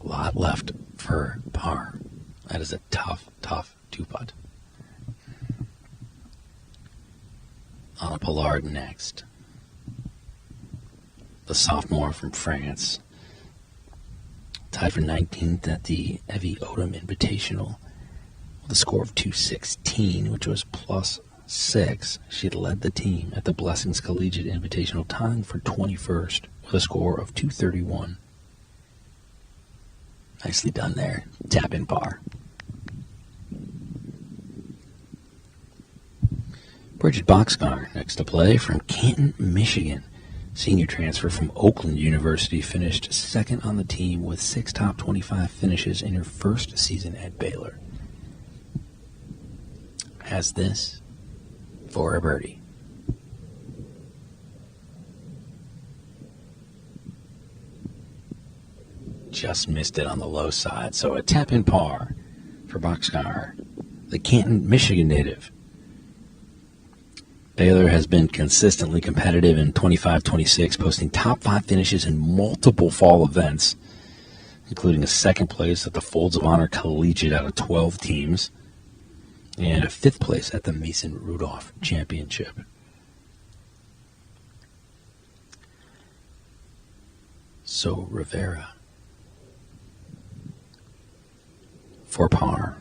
C: A lot left for par. That is a tough, tough two-putt. Anna Pollard next. The sophomore from France. Tied for 19th at the Evie Odom Invitational with a score of 216, which was plus 6. She had led the team at the Blessings Collegiate Invitational, tying for 21st with a score of 231. Nicely done there. Tap in par. Bridget Boxcar next to play from Canton, Michigan. Senior transfer from Oakland University, finished second on the team with 6 top 25 finishes in her first season at Baylor. Has this for a birdie. Just missed it on the low side, so a tap-in par for Boxcar, the Canton, Michigan native. Baylor has been consistently competitive in 25-26, posting top 5 finishes in multiple fall events, including a second place at the Folds of Honor Collegiate out of 12 teams, and a 5th place at the Mason Rudolph Championship. So Rivera for par.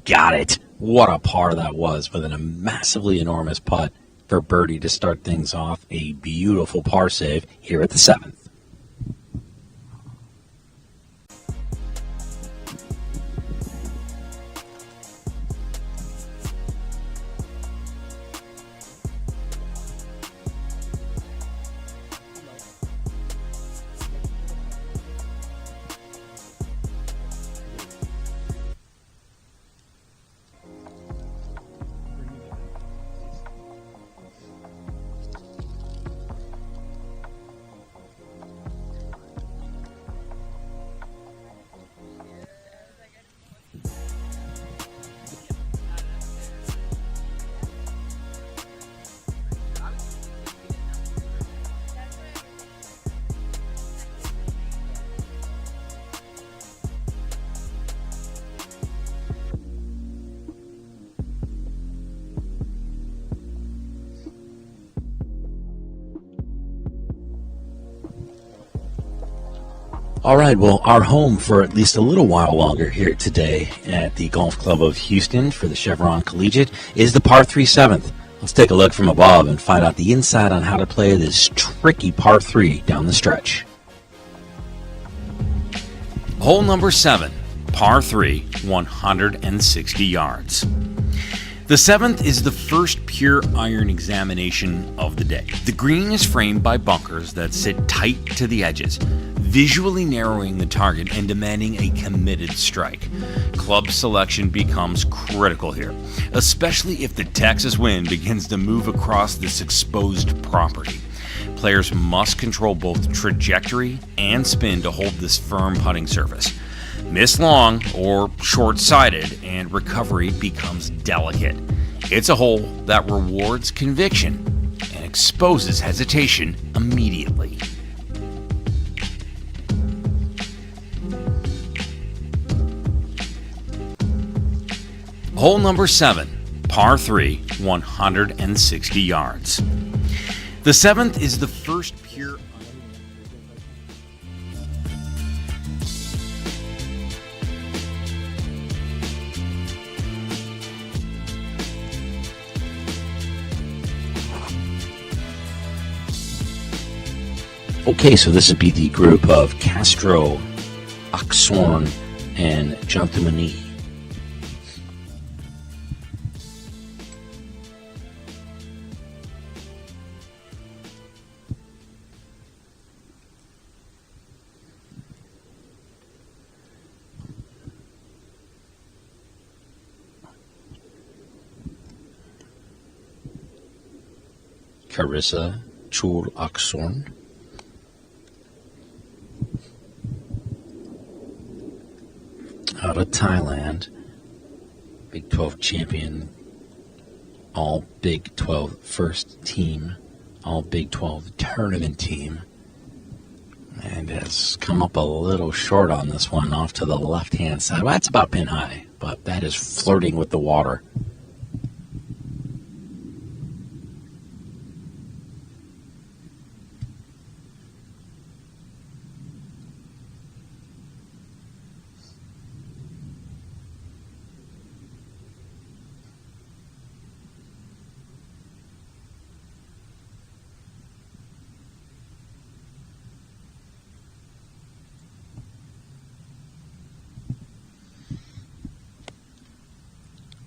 C: Got it. What a par that was, with a massively enormous putt for birdie to start things off. A beautiful par save here at the 7th. All right, well, our home for at least a little while longer here today at the Golf Club of Houston for the Chevron Collegiate is the par 3 7th. Let's take a look from above and find out the inside on how to play this tricky par 3 down the stretch.
B: Hole number 7, par 3, 160 yards. The 7th is the first pure iron examination of the day. The green is framed by bunkers that sit tight to the edges, visually narrowing the target and demanding a committed strike. Club selection becomes critical here, especially if the Texas wind begins to move across this exposed property. Players must control both trajectory and spin to hold this firm putting surface. Miss long or short-sighted and recovery becomes delicate. It's a hole that rewards conviction and exposes hesitation immediately. Hole number 7, par 3, 160 yards. The 7th is the first pure...
C: Okay, so this would be the group of Castro, Oxorn, and Gismondi. Carissa Chul Oxorn. Out of Thailand, Big 12 champion, all Big 12 first team, all Big 12 tournament team, and has come up a little short on this one off to the left-hand side. Well, that's about pin high, but that is flirting with the water.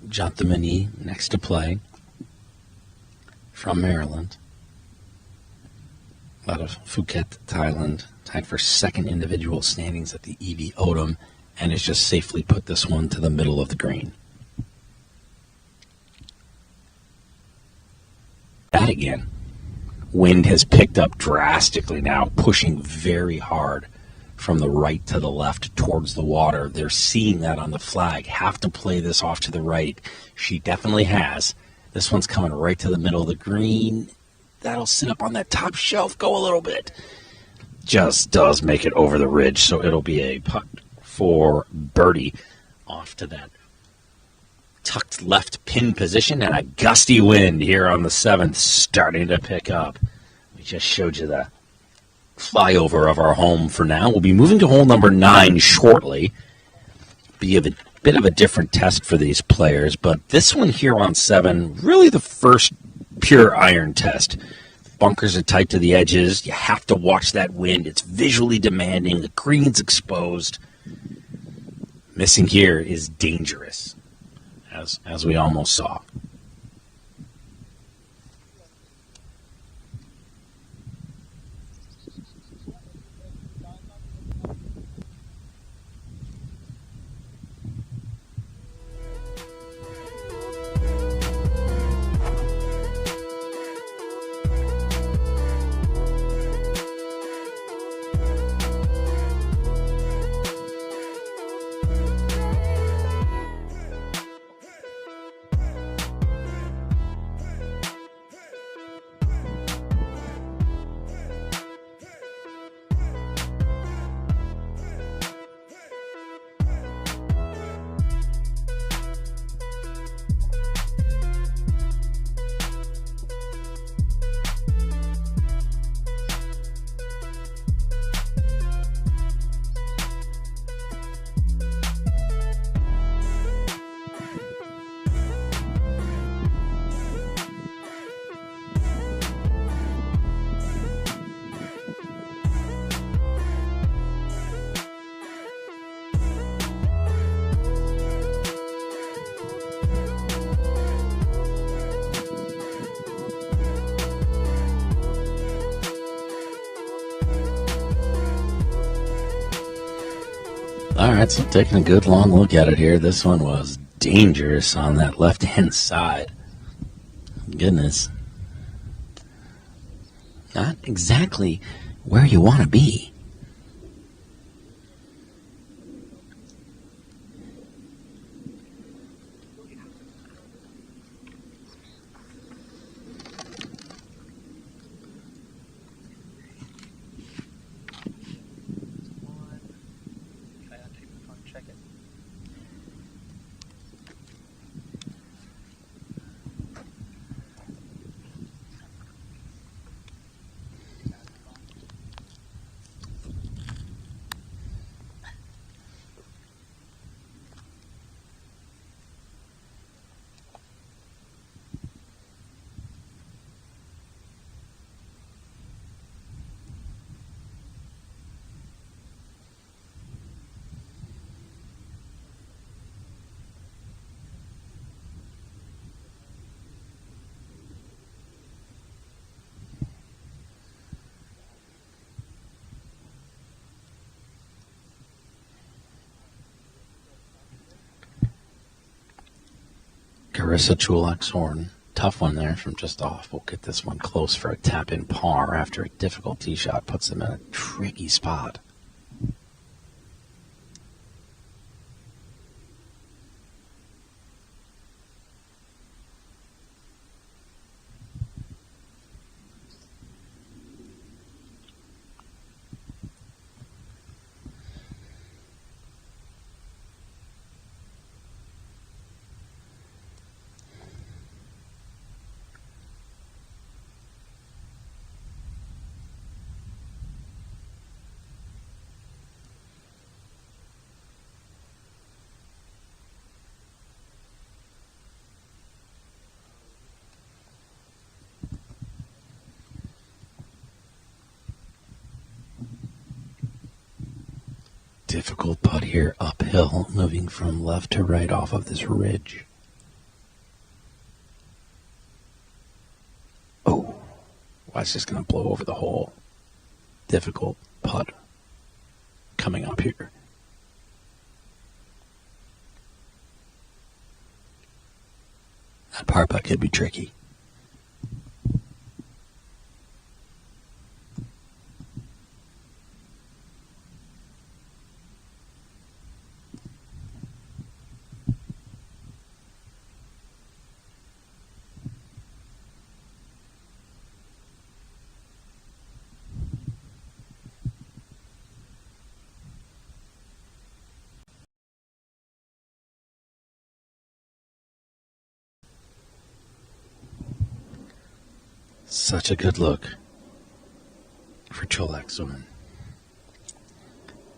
C: Gismondi next to play from Maryland. Out of Phuket, Thailand, tied for second individual standings at the EV Oldham, and has just safely put this one to the middle of the green. That again. Wind has picked up drastically now, pushing very hard from the right to the left towards the water. They're seeing that on the flag. Have to play this off to the right. She definitely has. This one's coming right to the middle of the green. That'll sit up on that top shelf, go a little bit. Just does make it over the ridge, so it'll be a putt for birdie off to that tucked left pin position, and a gusty wind here on the 7th starting to pick up. We just showed you the flyover of our home for now. We'll be moving to hole number 9 shortly. Be a bit of a different test for these players, but this one here on 7, really the first pure iron test. Bunkers are tight to the edges. You have to watch that wind. It's visually demanding. The green's exposed. Missing here is dangerous, as we almost saw. All right, so taking a good long look at it here. This one was dangerous on that left-hand side. Goodness. Not exactly where you want to be. Carissa Chulak's horn. Tough one there from just off. We'll get this one close for a tap-in par after a difficult tee shot puts them in a tricky spot. Difficult putt here uphill, moving from left to right off of this ridge. Oh, watch this going to blow over the hole. Difficult putt coming up here. That par putt could be tricky. Such a good look for Cholaxon.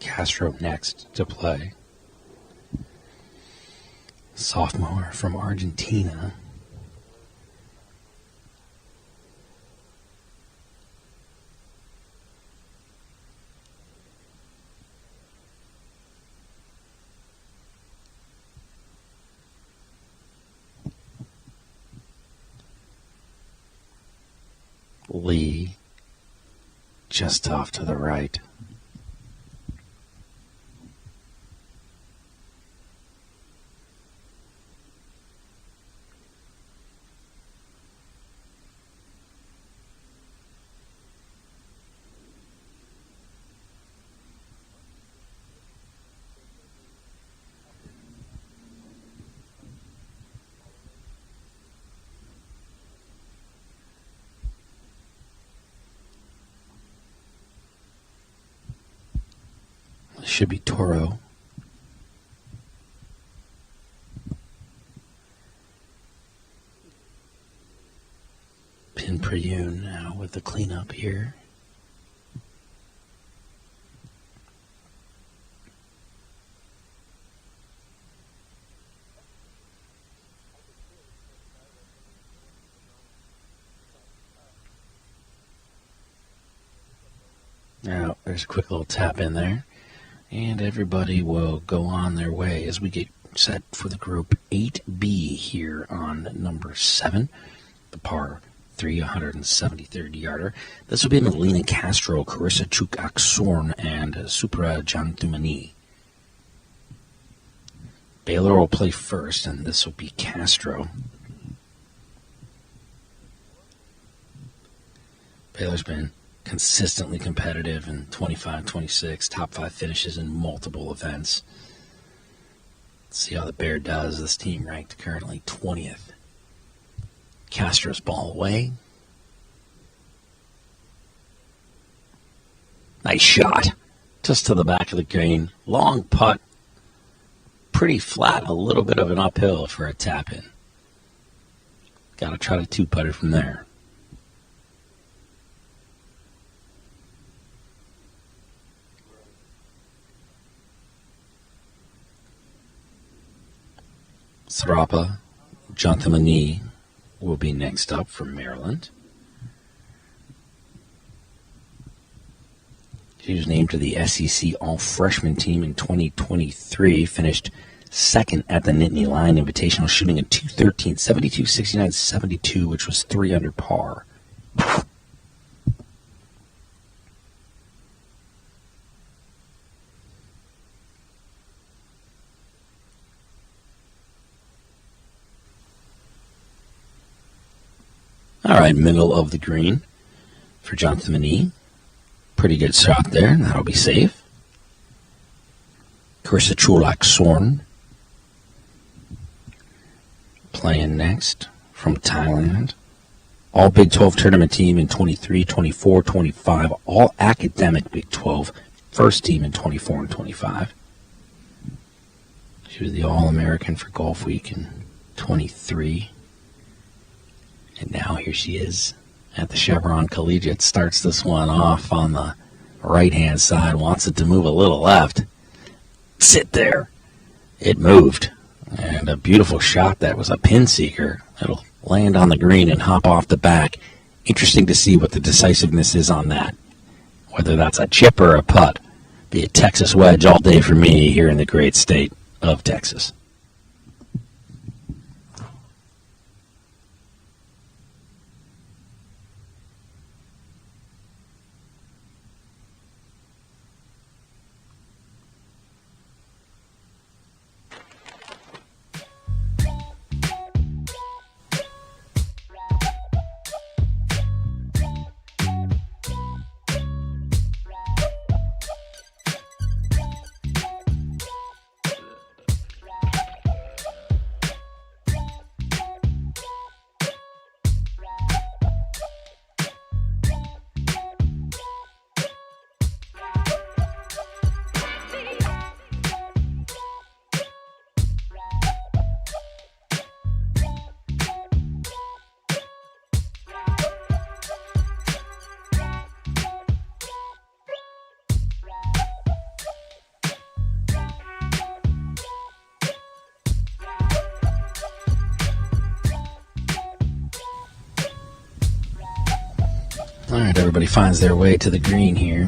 C: Castro next to play. Sophomore from Argentina. Lee just off to the right. Should be Toro. Pin Priyun now with the cleanup here. Now, there's a quick little tap in there. And everybody will go on their way as we get set for the Group 8B here on number 7, the par 3, 173rd yarder. This will be Melina Castro, Carissa Chuk-Aksorn, and Supra Jantumani. Baylor will play first, and this will be Castro. Baylor's been consistently competitive in 25-26, top 5 finishes in multiple events. Let's see how the Bear does. This team ranked currently 20th. Castro's ball away. Nice shot. Just to the back of the green. Long putt. Pretty flat. A little bit of an uphill for a tap in. Got to try to two-putt it from there. Thrapa Jantamani will be next up from Maryland. She was named to the SEC All-Freshman team in 2023, finished second at the Nittany Lion Invitational, shooting a .213, 72, 69, 72, which was 3 under par. All right, middle of the green for Jonathan Manee. Pretty good shot there. That'll be safe. Carissa Chuk-Aksorn playing next from Thailand. All Big 12 tournament team in 23, 24, 25. All academic Big 12 first team in 24 and 25. She was the All-American for Golf Week in 23. And now here she is at the Chevron Collegiate. Starts this one off on the right-hand side. Wants it to move a little left. Sit there. It moved. And a beautiful shot that was a pin seeker. It'll land on the green and hop off the back. Interesting to see what the decisiveness is on that. Whether that's a chip or a putt. Be a Texas wedge all day for me here in the great state of Texas. All right, everybody finds their way to the green here.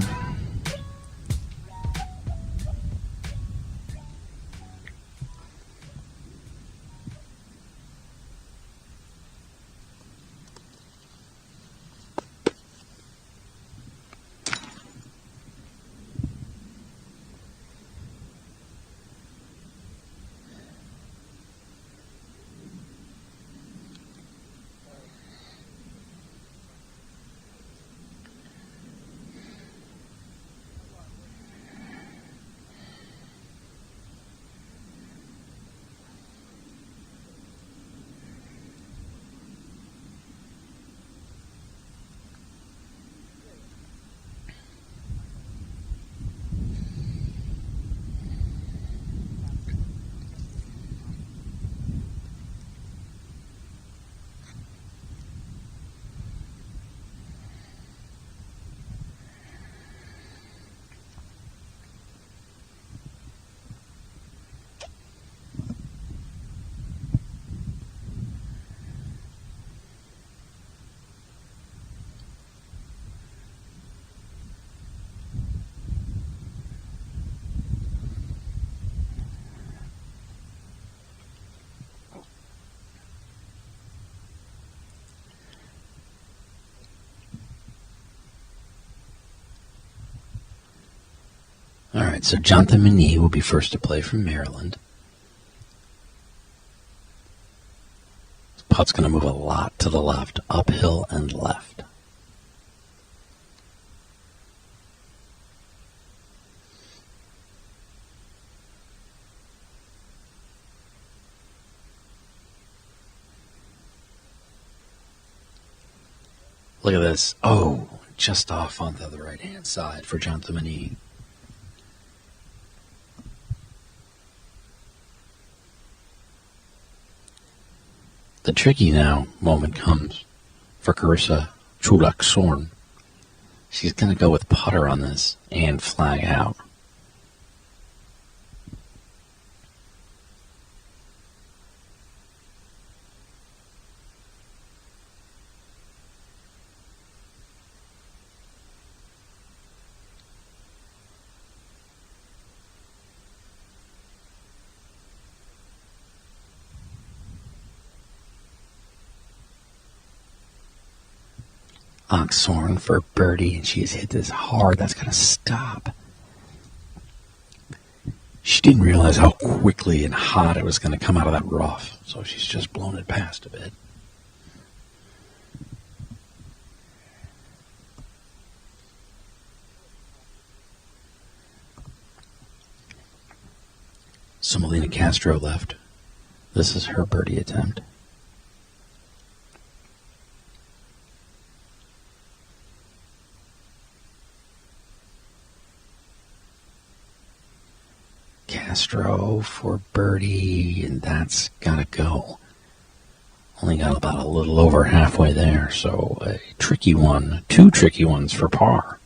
C: All right, so Jonathan Mani will be first to play from Maryland. This putt's going to move a lot to the left, uphill and left. Look at this. Oh, just off onto the right-hand side for Jonathan Mani. The tricky now moment comes for Carissa Chulak-Sorn. She's going to go with putter on this and flag out. Sorn for birdie, and she's hit this hard. That's going to stop. She didn't realize how quickly and hot it was going to come out of that rough, so she's just blown it past a bit. So Melina Castro left. This is her birdie attempt. Castro for birdie, and that's gotta go. Only got about a little over halfway there, so a tricky one, two tricky ones for par.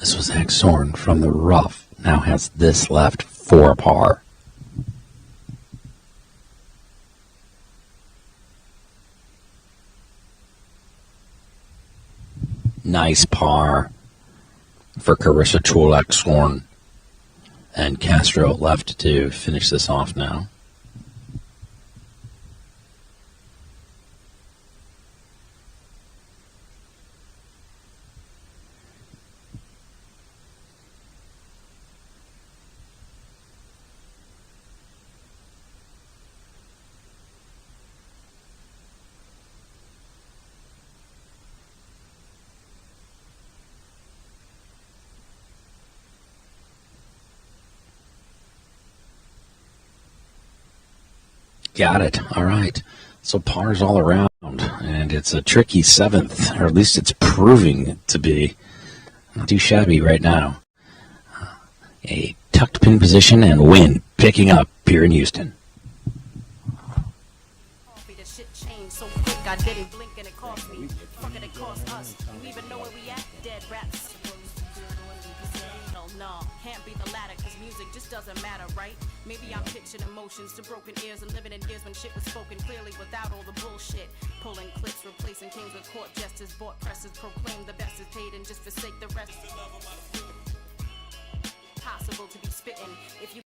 C: This was Sorn from the rough. Now has this left for par. Nice par for Carissa Chulak-Sorn. And Castro left to finish this off now. Got it. All right. So pars all around, and it's a tricky seventh, or at least it's proving to be. Not too shabby right now. A tucked pin position and wind picking up here in Houston.
E: The shit changed so quick I didn't blink and it cost me. Fuck it cost us. You even know where we at? Dead rats. Hell no, can't be the latter, cause music just doesn't matter, right? Maybe I'm pitching emotions to broken ears and living in years when shit was spoken clearly without all the bullshit. Pulling clips, replacing kings with court jesters, bought presses, proclaim the best is paid and just forsake the rest. Possible to be spitting if you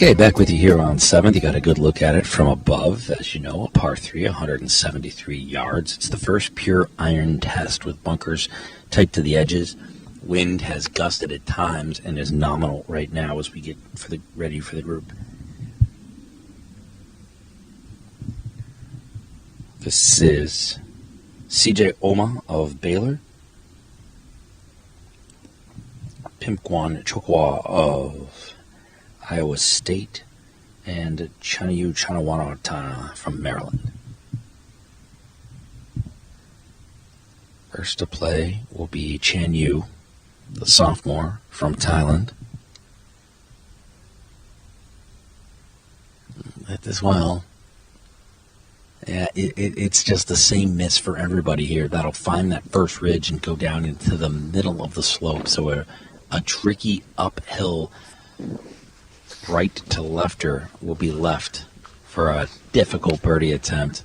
C: Okay, back with you here on 7th. You got a good look at it from above. As you know, a par 3, 173 yards. It's the first pure iron test with bunkers tight to the edges. Wind has gusted at times and is nominal right now as we get ready for the group. This is CJ Oma of Baylor, Pimpkwan Chokwa of Iowa State, and Chanayu Chanawanatana from Maryland. First to play will be Chan Yu, the sophomore from Thailand. As well, yeah, it's just the same miss for everybody here. That'll find that first ridge and go down into the middle of the slope. So a tricky uphill right to lefter will be left for a difficult birdie attempt.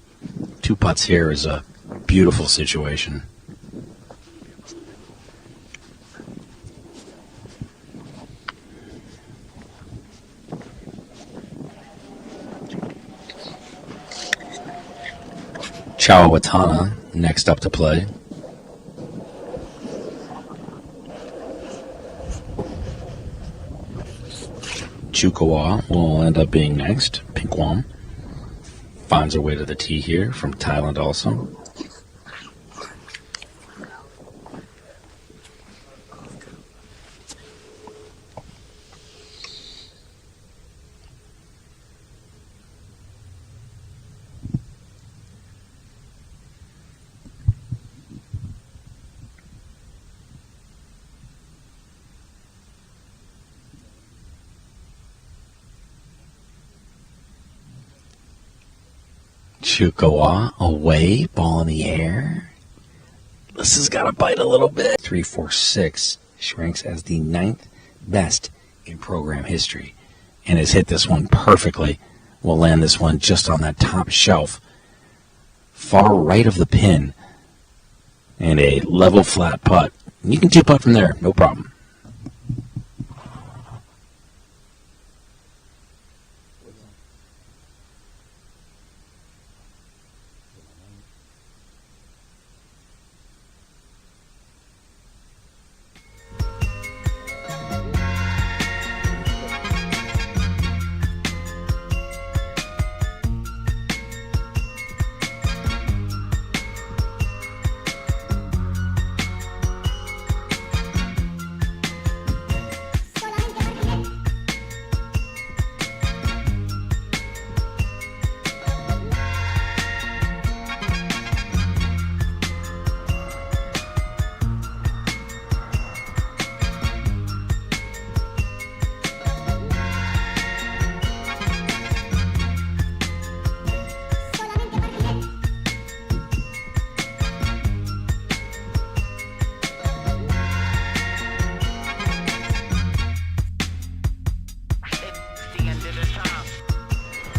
C: 2 putts here is a beautiful situation. Chawatana next up to play. Chukawa will end up being next. Pinkwam finds her way to the tee here from Thailand also. Chukawa away, ball in the air. This has got to bite a little bit. 3-4-6. She ranks as the 9th best in program history and has hit this one perfectly. Will land this one just on that top shelf, far right of the pin, and a level flat putt. And you can 2-putt from there, no problem.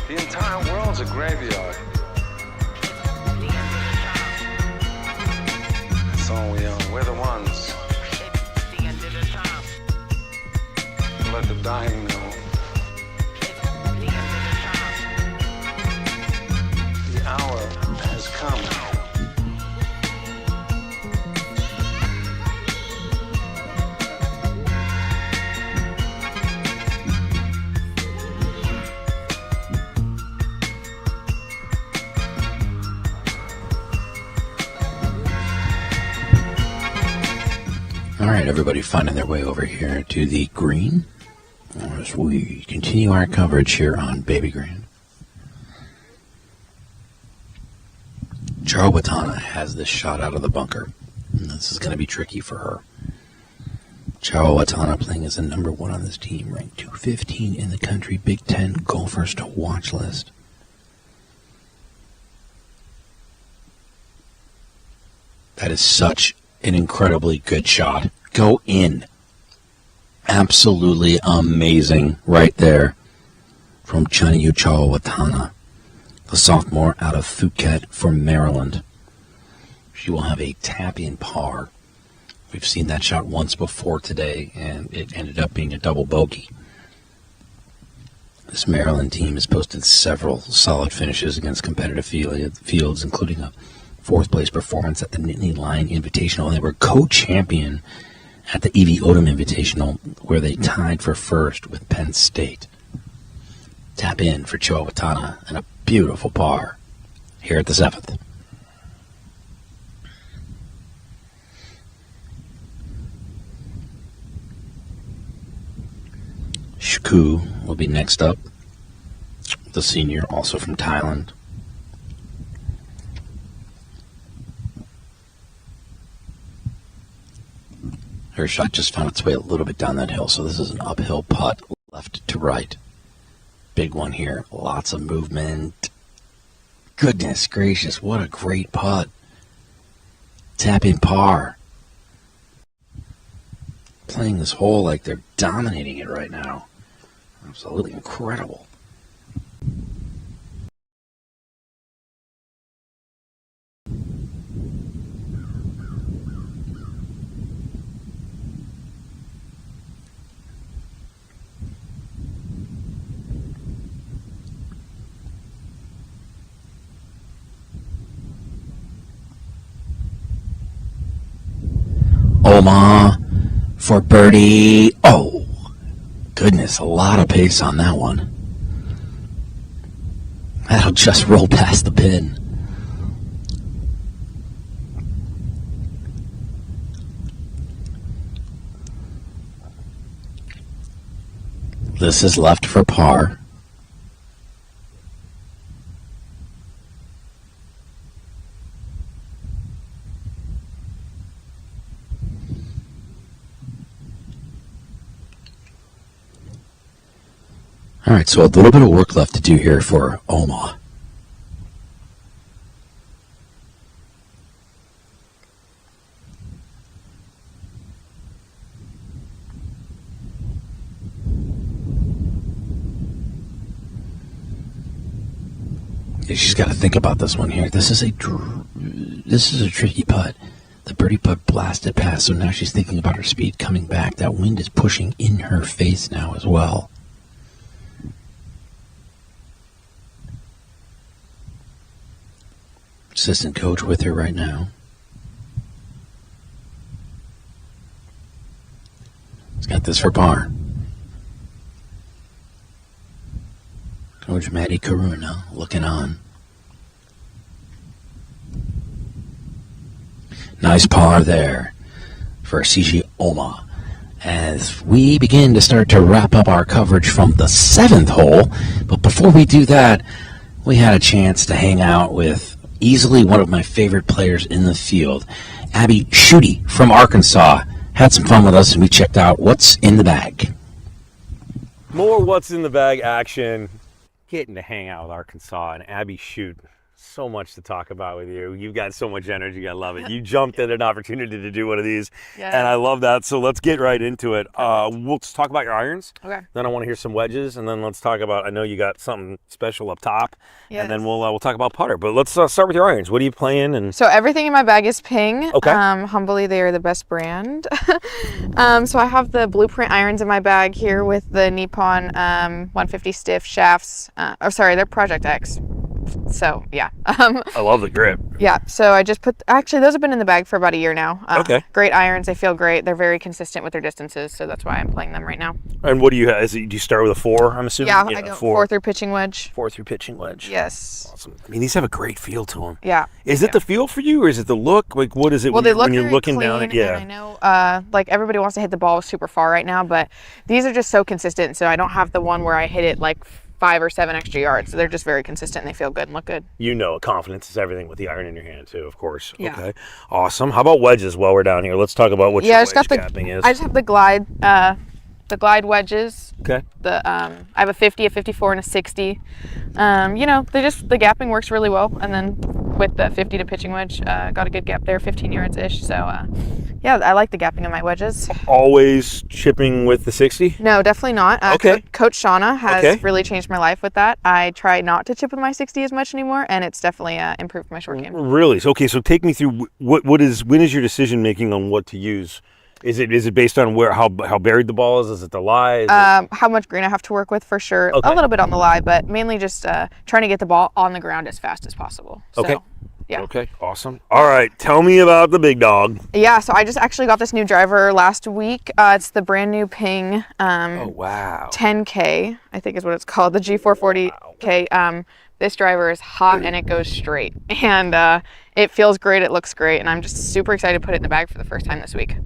F: The entire world's a graveyard. That's all we own. We're the ones. Let the dying know. The hour has come.
C: All right, everybody finding their way over here to the green as we continue our coverage here on Babygrande. Charo has this shot out of the bunker. And this is going to be tricky for her. Charo playing as a number 1 on this team, ranked 215 in the country Big Ten golfers to watch list. That is such an incredibly good shot. Go in. Absolutely amazing right there from Chaniyu Charo, the sophomore out of Phuket from Maryland. She will have a tap-in par. We've seen that shot once before today, and it ended up being a double bogey. This Maryland team has posted several solid finishes against competitive fields, including a 4th-place performance at the Nittany Lion Invitational. They were co-champion at the E.V. Odom Invitational, where they tied for 1st with Penn State. Tap in for Charo and a beautiful par here at the 7th. Shku will be next up, the senior, also from Thailand. Her shot just found its way a little bit down that hill, so this is an uphill putt, left to right. Big one here, lots of movement. Goodness gracious, what a great putt. Tap in par. Playing this hole like they're dominating it right now. Absolutely incredible. Oma for birdie. Oh, goodness, a lot of pace on that one. That'll just roll past the pin. This is left for par. All right, so a little bit of work left to do here for Oma. Yeah, she's got to think about this one here. This is a tricky putt. The birdie putt blasted past, so now she's thinking about her speed coming back. That wind is pushing in her face now as well. Assistant coach with her right now. He's got this for par. Coach Maddie Karuna looking on. Nice par there for CG Oma. As we begin to start to wrap up our coverage from the 7th hole. But before we do that, we had a chance to hang out with easily one of my favorite players in the field, Abby Schutte from Arkansas. Had some fun with us, and we checked out what's in the bag.
G: More what's in the bag action. Getting to hang out with Arkansas and Abby Schutte.
C: So much to talk about with you. You've got so much energy. I love it. You jumped at an opportunity to do one of these, and I love that. So let's get right into it. We'll just talk about your irons.
G: Okay.
C: Then I want to hear some wedges, and then let's talk about. I know you got something special up top, and then we'll talk about putter. But let's start with your irons. What are you playing? And
G: so everything in my bag is Ping.
C: Okay.
G: Humbly, they are the best brand. So I have the Blueprint irons in my bag here with the Nippon 150 stiff shafts. They're Project X. So yeah.
C: I love the grip.
G: Yeah. So I just actually those have been in the bag for about a year now.
C: Okay.
G: Great irons. They feel great. They're very consistent with their distances. So that's why I'm playing them right now.
C: And what do you have? Do you start with a 4? I'm assuming.
G: Yeah, I go 4 through pitching wedge.
C: 4 through pitching wedge.
G: Yes.
C: Awesome. I mean, these have a great feel to them.
G: Yeah.
C: Is it the feel for you, or is it the look? Like, what is it
G: Well,
C: when you're looking
G: clean,
C: down at? Yeah.
G: And I know, like everybody wants to hit the ball super far right now, but these are just so consistent. So I don't have the one where I hit it like 5 or 7 extra yards. So they're just very consistent and they feel good and look good.
C: Confidence is everything with the iron in your hand too, of course.
G: Yeah.
C: Okay. Awesome. How about wedges while we're down here? Let's talk about what your wedge capping is.
G: I just have the glide wedges.
C: Okay.
G: I have a 50, a 54, and a 60. The gapping works really well. And then with the 50 to pitching wedge, got a good gap there, 15 yards ish. So I like the gapping of my wedges.
C: Always chipping with the 60?
G: No, definitely not.
C: Okay.
G: Coach Shauna has really changed my life with that. I try not to chip with my 60 as much anymore, and it's definitely improved my short game.
C: Really? So take me through when is your decision making on what to use? Is it based on how buried the ball is? Is it the lie?
G: How much green I have to work with for sure.
C: Okay.
G: A little bit on the lie, but mainly just trying to get the ball on the ground as fast as possible.
C: Okay.
G: So, yeah.
C: Okay. Awesome. All right. Tell me about the big dog.
G: Yeah. So I just actually got this new driver last week. It's the brand new Ping.
C: Oh wow.
G: 10K, I think is what it's called. The G440K. This driver is hot and it goes straight, and it feels great. It looks great, and I'm just super excited to put it in the bag for the first time this week.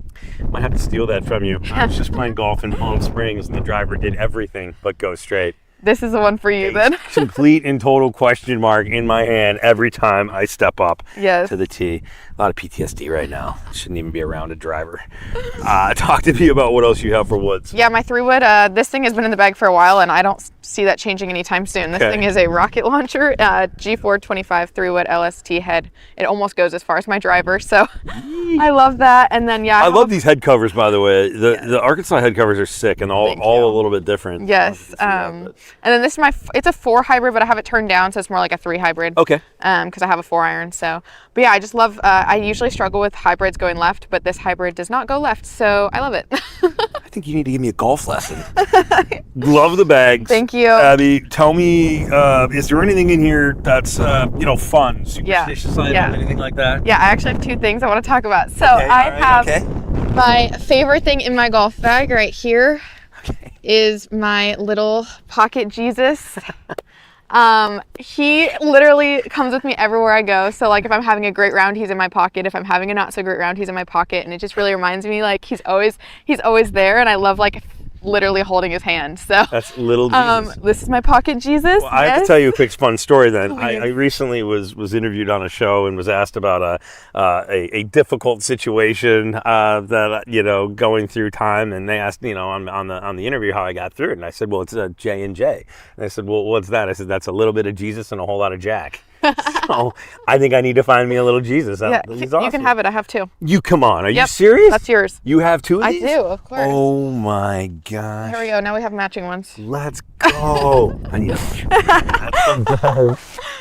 C: Might have to steal that from you. I was just playing golf in Palm Springs, and the driver did everything but go straight.
G: This is the one for you then.
C: Complete and total question mark in my hand every time I step up to the tee. A lot of PTSD right now. Shouldn't even be around a driver. Talk to me about what else you have for woods.
G: Yeah, my 3-wood. This thing has been in the bag for a while, and I don't see that changing anytime soon. This thing is a rocket launcher, G425 3-wood LST head. It almost goes as far as my driver, so I love that. And then I
C: love these head covers, by the way. The Arkansas head covers are sick and all a little bit different.
G: Yes. And then this is it's a 4 hybrid, but I have it turned down, so it's more like a 3 hybrid.
C: Okay.
G: Because I have a 4 iron. So, but yeah, I just love. I usually struggle with hybrids going left, but this hybrid does not go left, so I love it.
C: I think you need to give me a golf lesson. Love the bags.
G: Thank you,
C: Abby. Tell me, is there anything in here that's fun, superstitious item, anything like that?
G: Yeah, I actually have 2 things I want to talk about. So I have my favorite thing in my golf bag right here. Is my little pocket Jesus. He literally comes with me everywhere I go. So like if I'm having a great round, he's in my pocket. If I'm having a not so great round, he's in my pocket. And it just really reminds me like he's always there, and I love like literally holding his hand. So
C: that's little Jesus.
G: This is my pocket Jesus.
C: Well, I have to tell you a quick fun story then. I recently was interviewed on a show and was asked about a difficult situation that going through time, and they asked on the interview how I got through it, and I said, well, it's a J&J. And they said, well, what's that? I said, that's a little bit of Jesus and a whole lot of Jack. So I think I need to find me a little Jesus. He's awesome.
G: You can have it. I have 2.
C: You come on. Are you serious?
G: That's yours.
C: You have 2 of these?
G: I do, of course.
C: Oh my gosh.
G: Here we go. Now we have matching ones.
C: Let's go. I need to.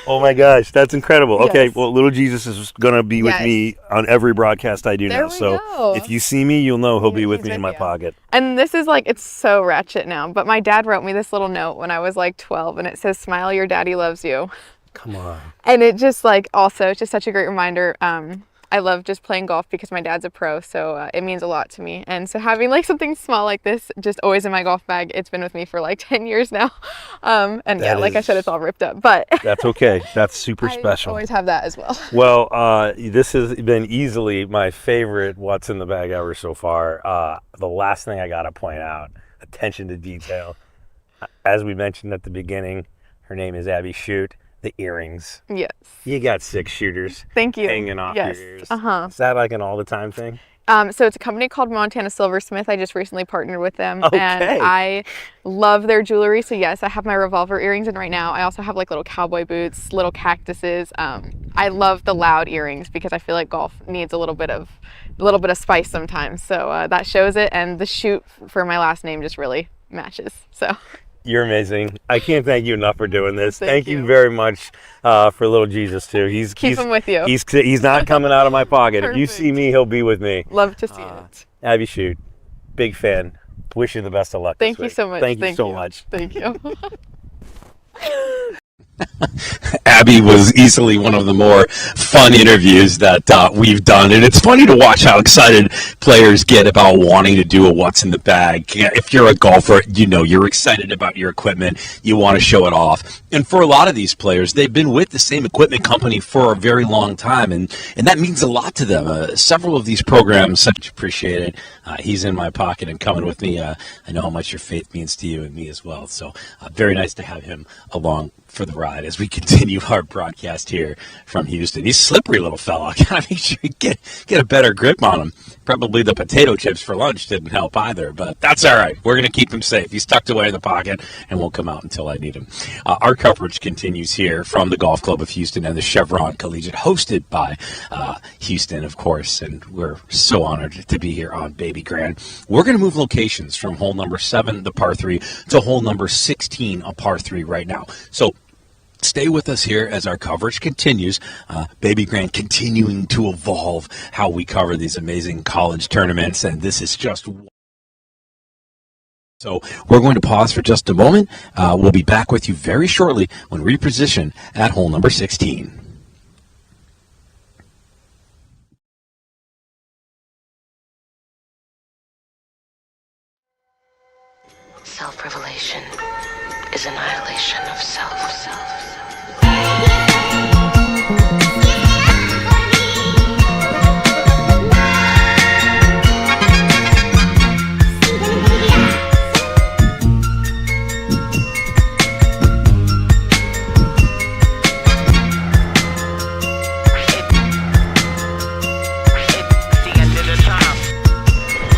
C: Oh my gosh, that's incredible.
G: Yes.
C: Okay, well, little Jesus is going to be with me on every broadcast I do now.
G: So
C: if you see me, you'll know he'll be with me in my pocket.
G: And this is like, it's so ratchet now, but my dad wrote me this little note when I was like 12, and it says, "Smile, your daddy loves you."
C: Come on.
G: And it just like, also, it's just such a great reminder. I love just playing golf because my dad's a pro, so it means a lot to me. And so having like something small like this just always in my golf bag, it's been with me for like 10 years now. Like I said, it's all ripped up, but
C: that's okay. That's super special.
G: I always have that as well.
C: Well, this has been easily my favorite what's in the bag ever so far. The last thing I got to point out, attention to detail. As we mentioned at the beginning, her name is Abby Shoot. The earrings.
G: Yes.
C: You got 6 shooters.
G: Thank you.
C: Hanging off your ears.
G: Uh-huh.
C: Is that like an all the time thing?
G: So it's a company called Montana Silversmith. I just recently partnered with them,
H: Okay.
G: and I love their jewelry. So yes, I have my revolver earrings in right now. I also have like little cowboy boots, little cactuses. I love the loud earrings because I feel like golf needs a little bit of spice sometimes. So that shows it, and the shoot for my last name just really matches. So.
H: You're amazing. I can't thank you enough for doing this.
G: Thank
H: you
G: you.
H: very much for little Jesus too.
G: Keep him with you.
H: He's not coming out of my pocket. If you
G: Perfect.
H: see me, he'll be with me.
G: Love to see it.
H: Abby Shoot, big fan. Wish you the best of luck.
G: Thank
H: this
G: you
H: week.
G: so much.
H: Thank you so much.
G: Thank you.
C: Abby was easily one of the more fun interviews that we've done, and it's funny to watch how excited players get about wanting to do a what's in the bag. If you're a golfer, you know you're excited about your equipment, you want to show it off. And for a lot of these players, they've been with the same equipment company for a very long time, and that means a lot to them. Several of these programs, such appreciate it. He's in my pocket and coming with me. I know how much your faith means to you and me as well. So very nice to have him along for the ride as we continue our broadcast here from Houston. He's a slippery little fella. Gotta make sure you get a better grip on him. Probably the potato chips for lunch didn't help either, but that's all right. We're going to keep him safe. He's tucked away in the pocket and won't come out until I need him. Our coverage continues here from the Golf Club of Houston and the Chevron Collegiate, hosted by Houston, of course, and we're so honored to be here on Babygrande. We're going to move locations from hole number 7, the par 3, to hole number 16, a par 3 right now. So stay with us here as our coverage continues. Babygrande continuing to evolve how we cover these amazing college tournaments, and this is just... So we're going to pause for just a moment. We'll be back with you very shortly when we reposition at hole number 16.
I: Self-revelation is annihilation of self.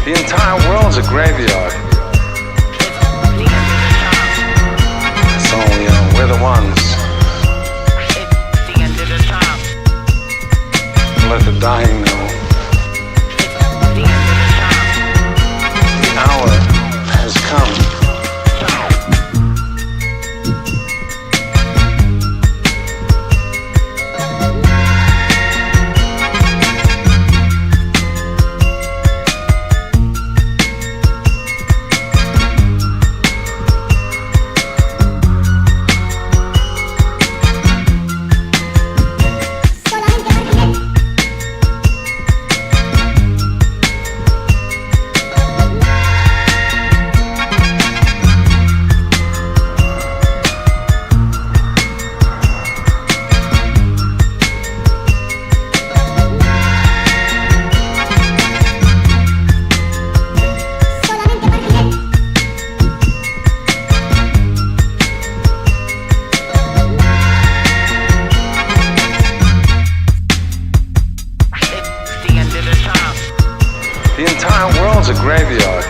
F: The entire world's a graveyard. It's only we're the ones. Let the dying know. The hour has come. The entire world's a graveyard.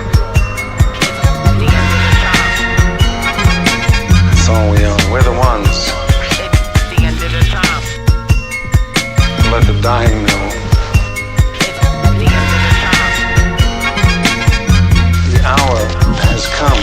F: It's only we're the ones. Let the dying know. The hour has come.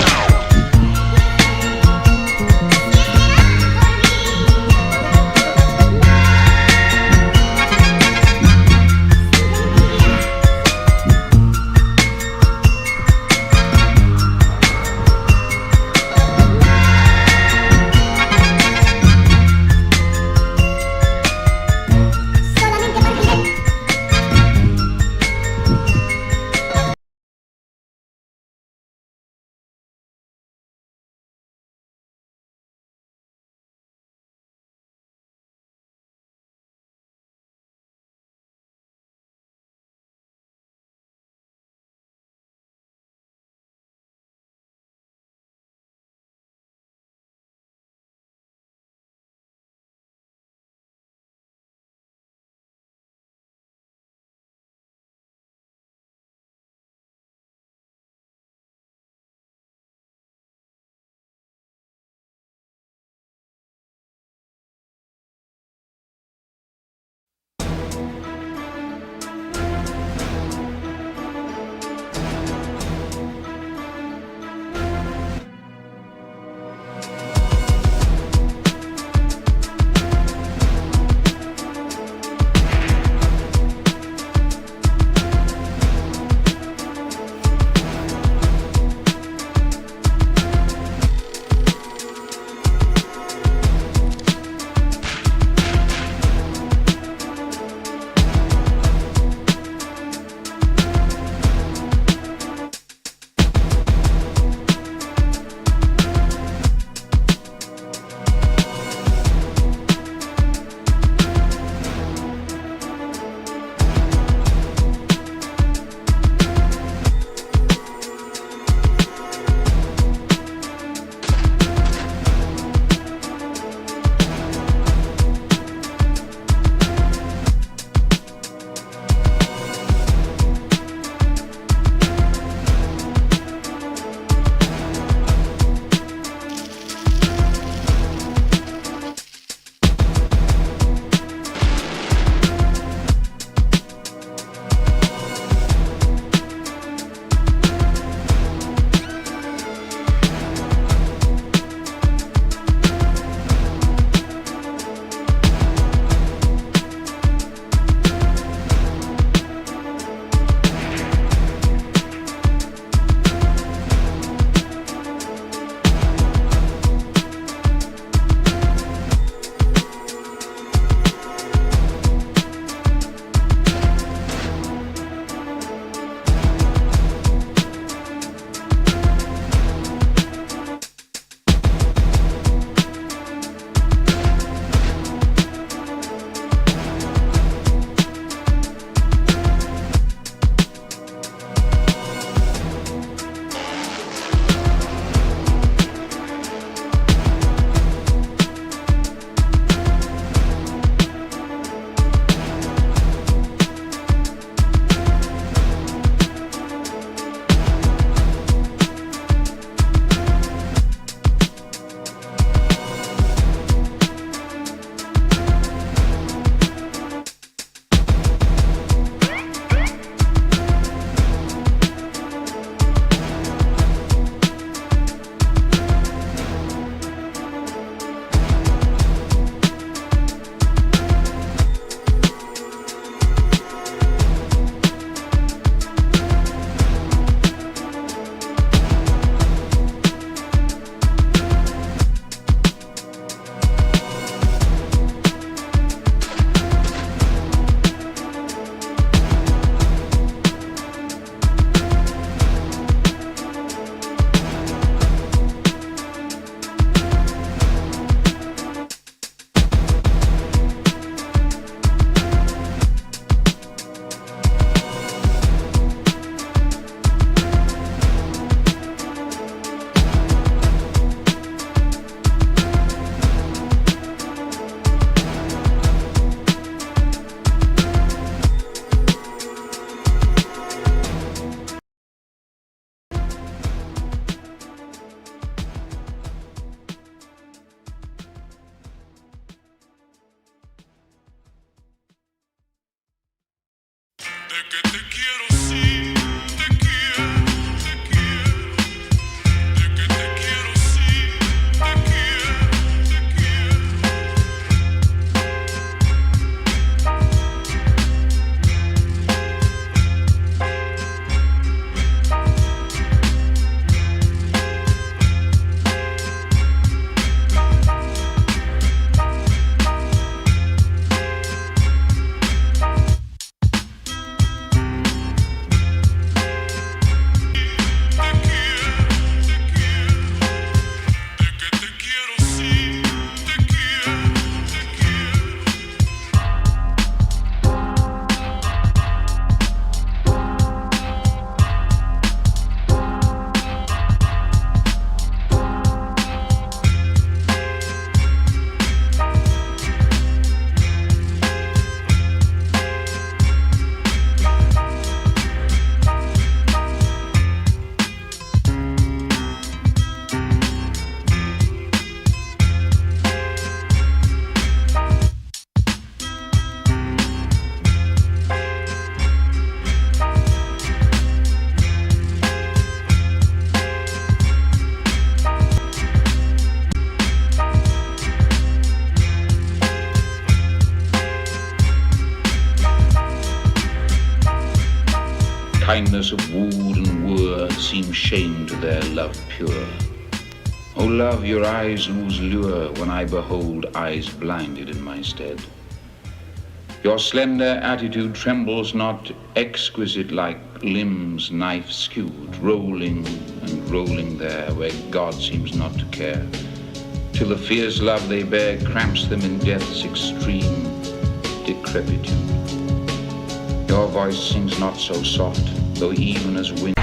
J: Kindness of wood and wooer seems shame to their love pure. O love, your eyes lose lure when I behold eyes blinded in my stead. Your slender attitude trembles not, exquisite like limbs knife skewed, rolling and rolling there where God seems not to care, till the fierce love they bear cramps them in death's extreme decrepitude. Your voice sings not so soft, though even as wind.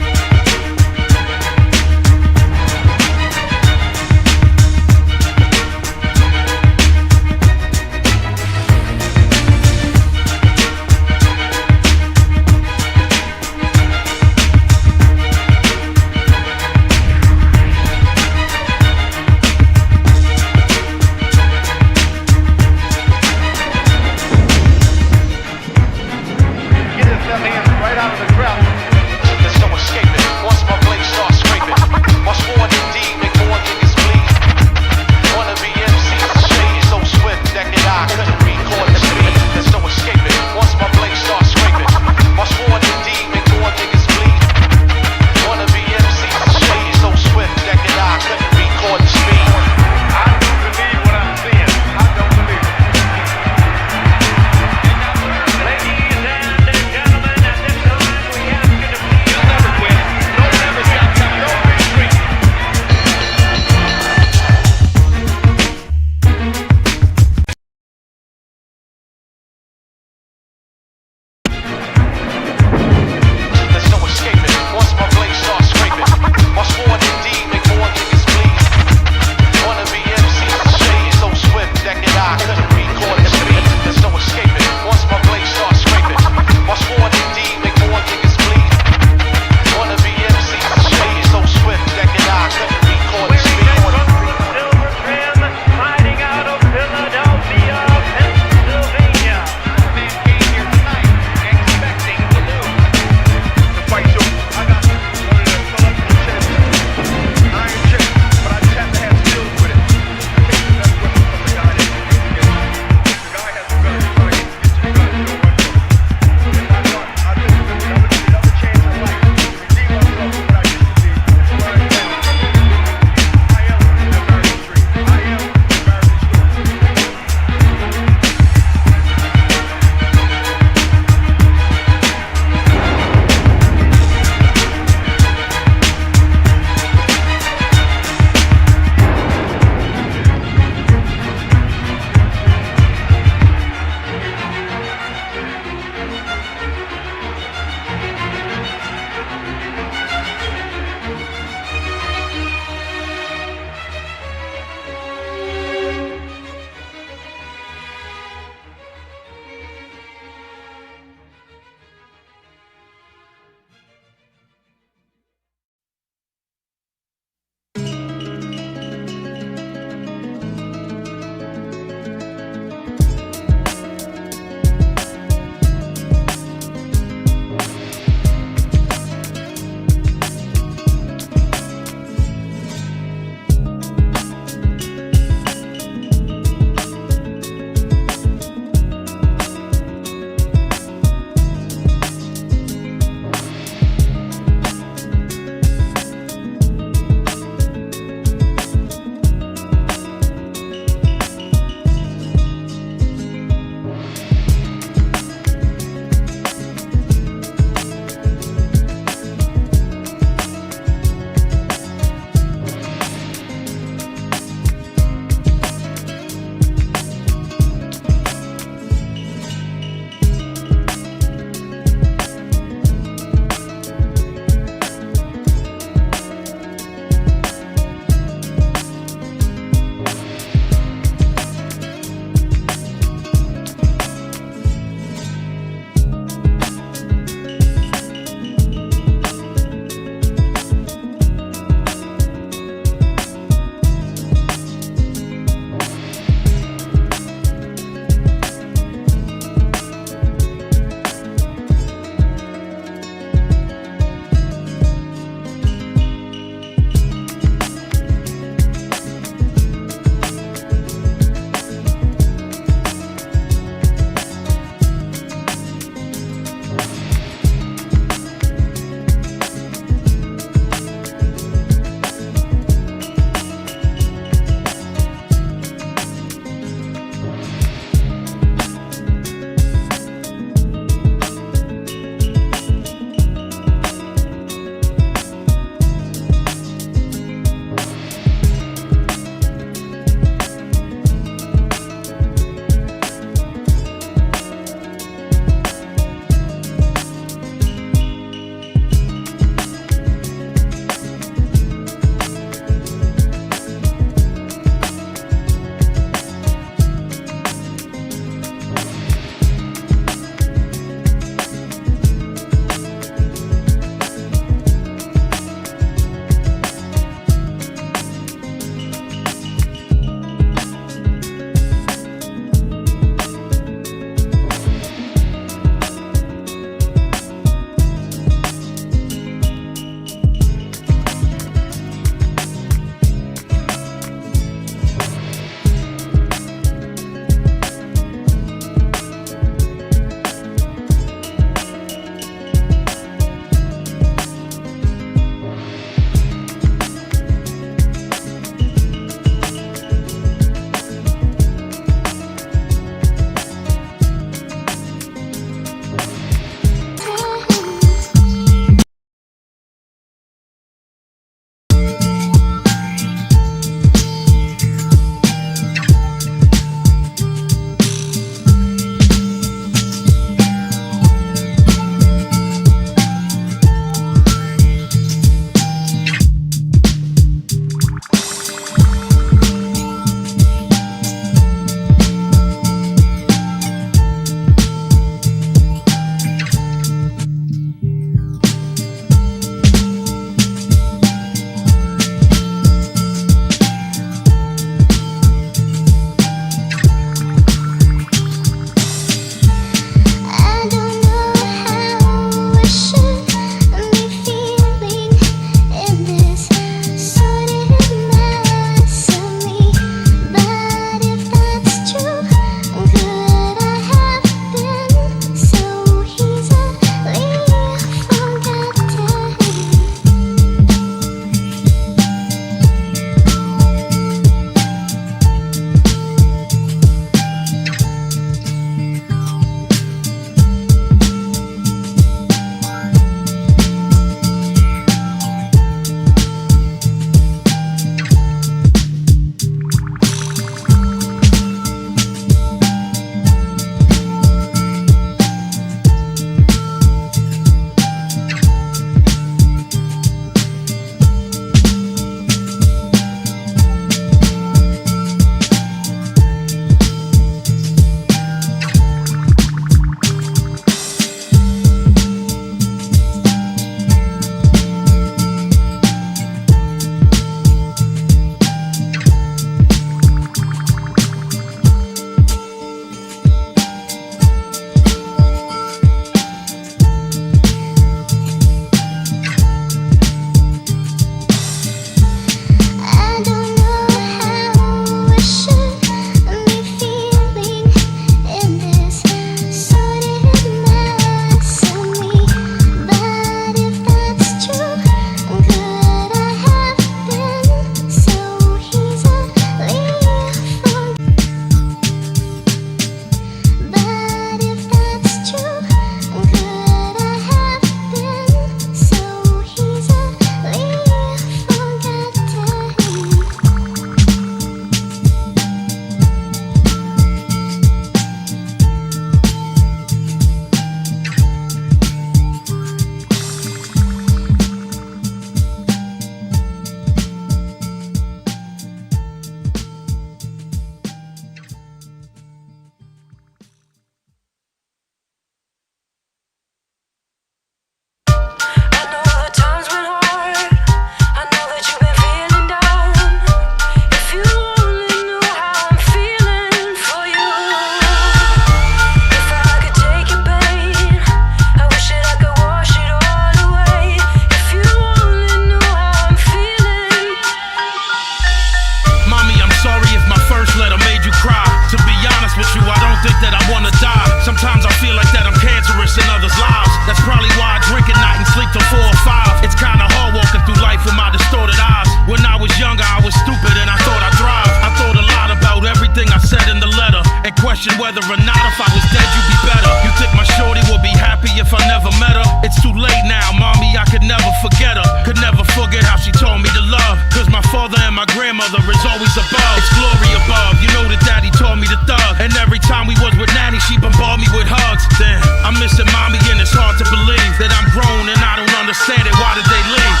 K: whether or not if I was dead you'd be better. You think my shorty would be happy if I never met her? It's too late now, mommy, I could never forget her. Could never forget how she taught me to love. Cause my father and my grandmother is always above. It's glory above, you know that daddy taught me to thug. And every time we was with nanny, she bombarded me with hugs. Damn, I'm missing mommy and it's hard to believe that I'm grown and I don't understand it. Why did they leave?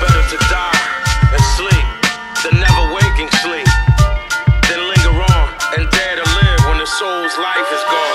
K: Better to die and sleep than never waking sleep. Then linger on and dare to live when the soul's life is gone.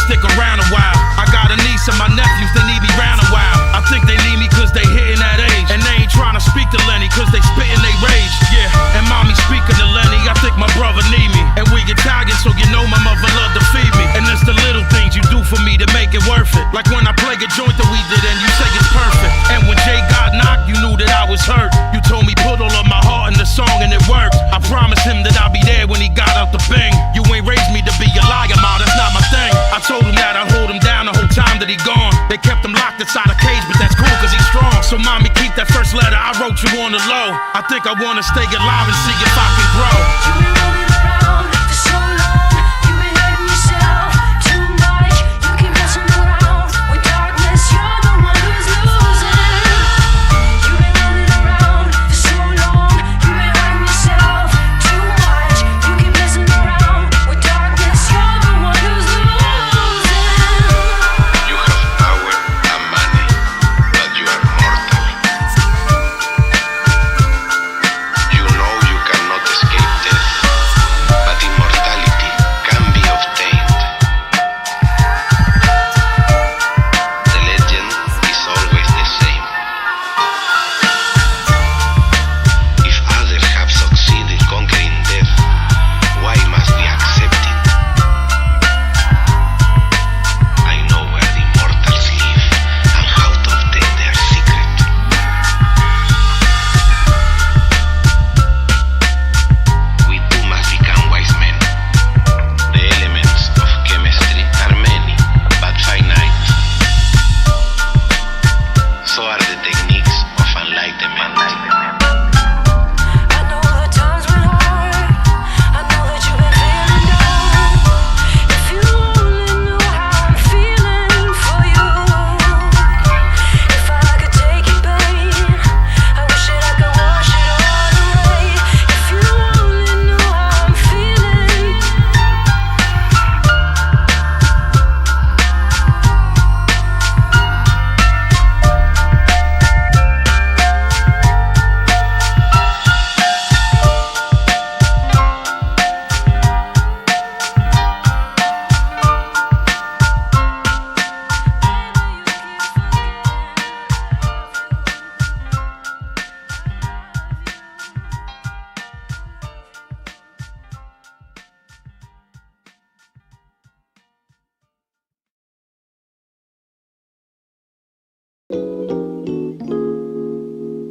K: Stick around a while. I got a niece and my nephews, they need me round a while. I think they need me cause they hitting that age. And they ain't trying to speak to Lenny cause they spitting they rage. Yeah, and mommy speaking to Lenny, I think my brother need me. And we Italian, so you know my mother love to feed me. And it's the little things you do for me to make it worth it. Like when I play a joint that we did and you say it's perfect. And when Jay got knocked, you knew that I was hurt. You told me put all of my heart in the song and it worked. I promised him that I'll be there when he got out the bing. You ain't raised me to be a liar, ma, that's not my thing. I told him that I'd hold him down the whole time that he gone. They kept him locked inside a cage, but that's cool cause he's strong. So mommy, keep that first letter I wrote you on the low. I think I wanna stay alive and see if I can grow.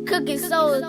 L: Cooking soul.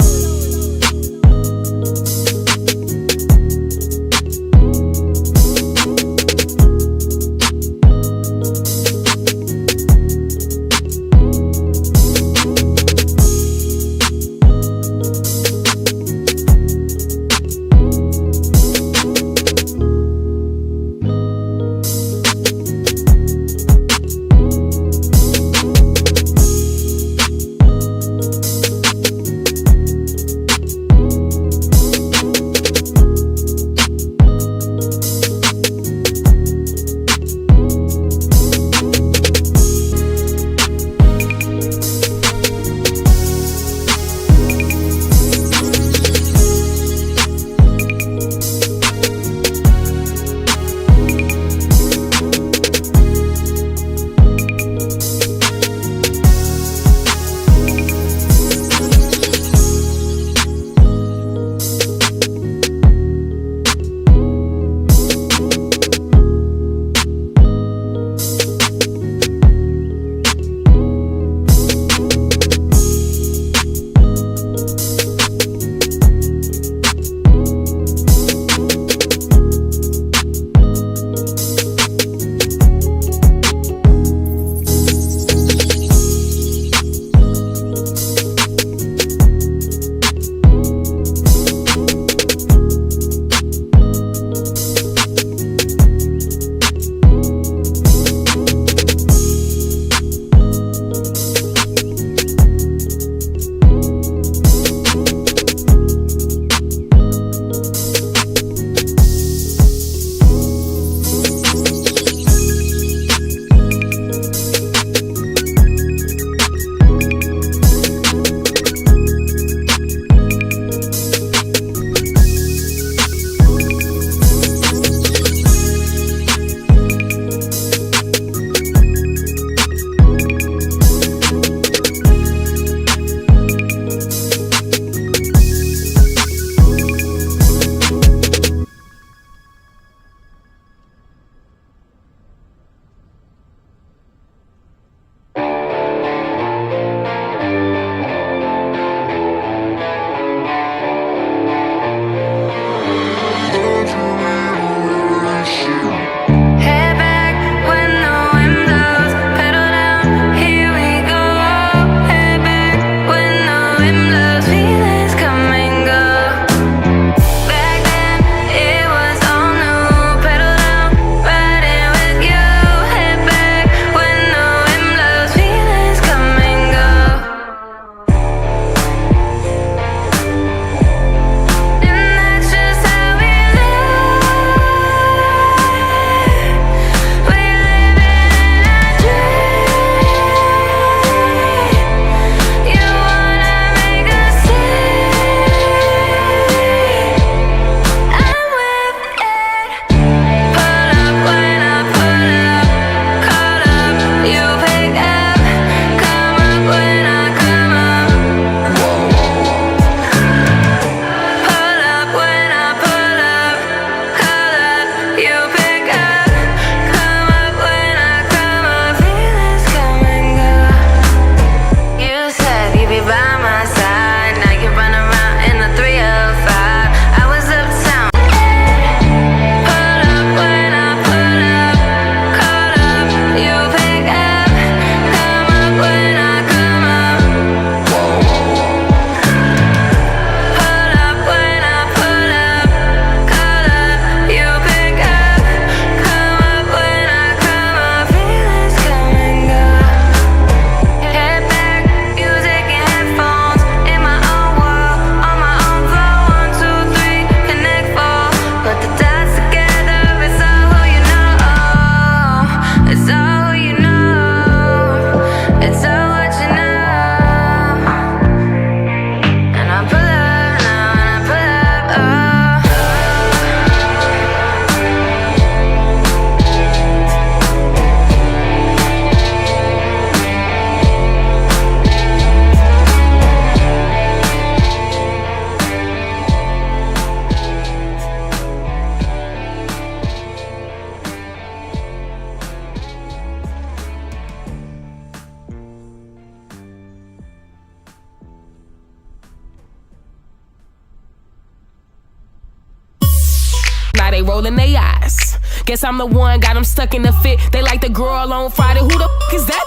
M: rolling their eyes. Guess I'm the one, got them stuck in the fit. They like the girl on Friday. Who the f is that?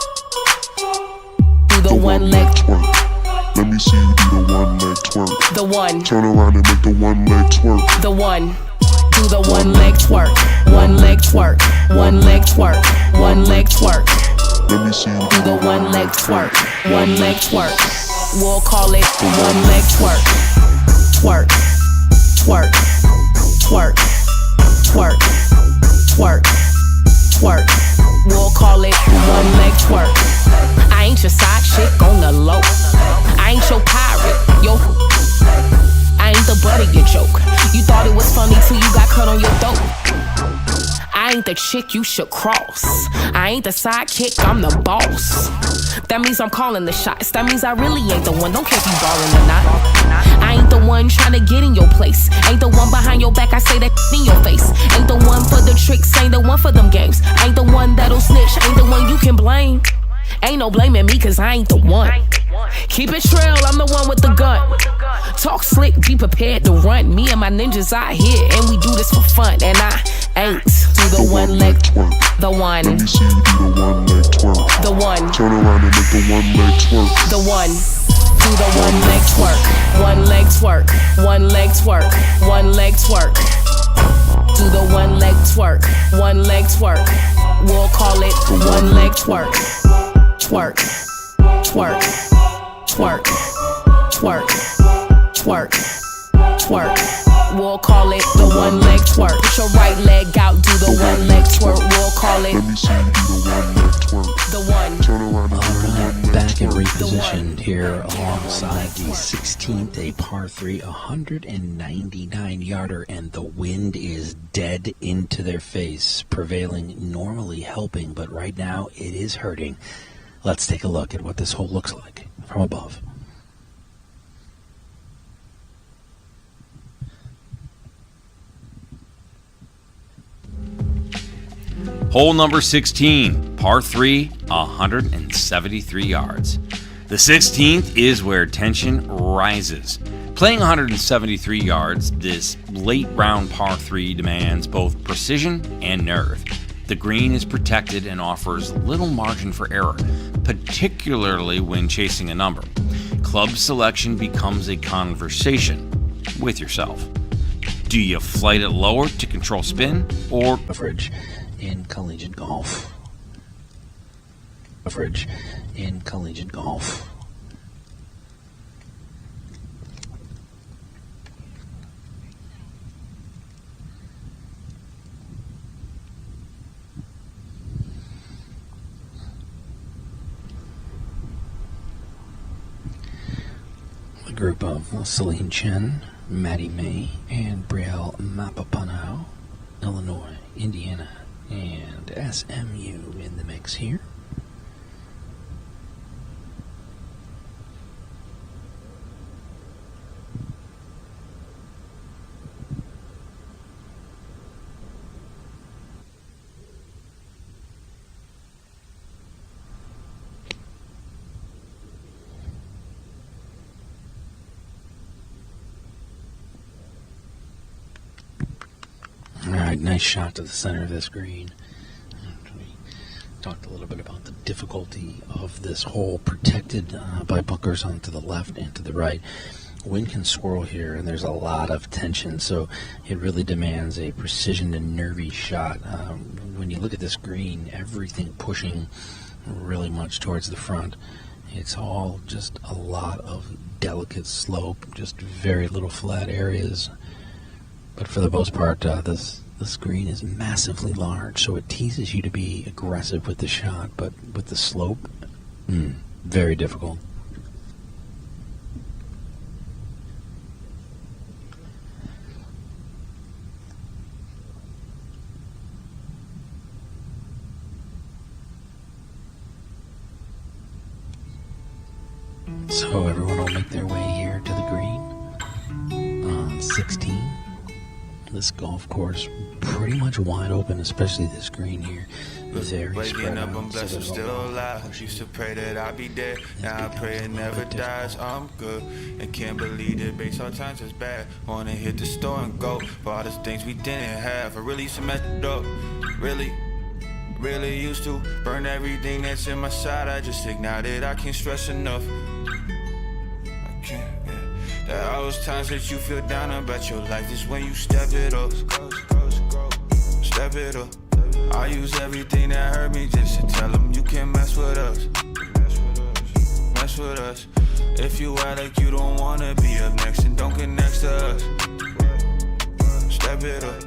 M: Do the one leg twerk.
N: Let me see you do the one leg twerk.
M: The one.
N: Turn around and make the one leg twerk.
M: The one. Do the one leg twerk. One leg twerk. One leg twerk. One leg twerk.
N: Let me see you
M: do the one leg twerk. One leg twerk. We'll call it the one leg twerk. Twerk. Twerk. Twerk. Twerk. Twerk. Twerk. We'll call it the one leg twerk. I ain't your side chick on the low. I ain't your pirate, yo. I ain't the butt of your joke. You thought it was funny till you got cut on your throat. I ain't the chick you should cross. I ain't the sidekick, I'm the boss. That means I'm calling the shots. That means I really ain't the one. Don't care if you ballin' or not. I ain't the one trying to get in your place. Ain't the one behind your back, I say that in your face. Ain't the one for the tricks, ain't the one for them games. Ain't the one that'll snitch, ain't the one you can blame. Ain't no blaming me cause I ain't the one. Keep it trail, I'm the one with the gun. Talk slick, be prepared to run. Me and my ninjas out here and we do this for fun. And I ain't do the one leg twerk. The one.
N: Let me see you do the one leg twerk.
M: The one.
N: Turn around and make the one leg twerk.
M: The one. Do the one leg twerk. One leg twerk. One leg twerk. One leg twerk. Do the one leg twerk. One leg twerk. We'll call it the one leg twerk. Twerk. Twerk. Twerk. Twerk. Twerk. Twerk. We'll call it the one leg twerk. Put your right leg out, do the one leg twerk. We'll call it.
N: Let me see you do the one leg twerk.
M: The one.
N: Turn around and do the one leg
C: Back and repositioned here alongside the 16th, a par 3, 199 yarder, and the wind is dead into their face, prevailing, normally helping, but right now it is hurting. Let's take a look at what this hole looks like from above.
B: Hole number 16, par 3, 173 yards. The 16th is where tension rises. Playing 173 yards, this late round par 3 demands both precision and nerve. The green is protected and offers little margin for error, particularly when chasing a number. Club selection becomes a conversation with yourself. Do you flight it lower to control spin, or
C: coverage in collegiate golf? Coverage in collegiate golf. A group of Celine Chen, Maddie May, and Brielle Mapapanao, Illinois, Indiana, and SMU in the mix here. Alright, nice shot to the center of this green. We talked a little bit about the difficulty of this hole, protected by bunkers on to the left and to the right. Wind can swirl here, and there's a lot of tension, so it really demands a precision and nervy shot. When you look at this green, everything pushing really much towards the front. It's all just a lot of delicate slope, just very little flat areas. But for the most part, this green is massively large, so it teases you to be aggressive with the shot, but with the slope, very difficult. So everyone will make their way here to the green on 16. this golf course pretty much wide open, especially this green here. Very
O: Waking up, I'm blessed, I'm still alive. Used to pray that I'd be dead. Now I pray it never dies. I'm good and can't believe it. Base all times is bad. Wanna hit the store and go for all the things we didn't have. I really used to mess it up. Really used to burn everything that's in my side. I just ignited. I can't stress enough. I can't. Yeah. There are those times that you feel down about your life. Is when you step it up. Step it up. I use everything that hurt me just to tell them you can't mess with us. Mess with us. If you act like you don't wanna be up next, and don't get next to us. Step it up.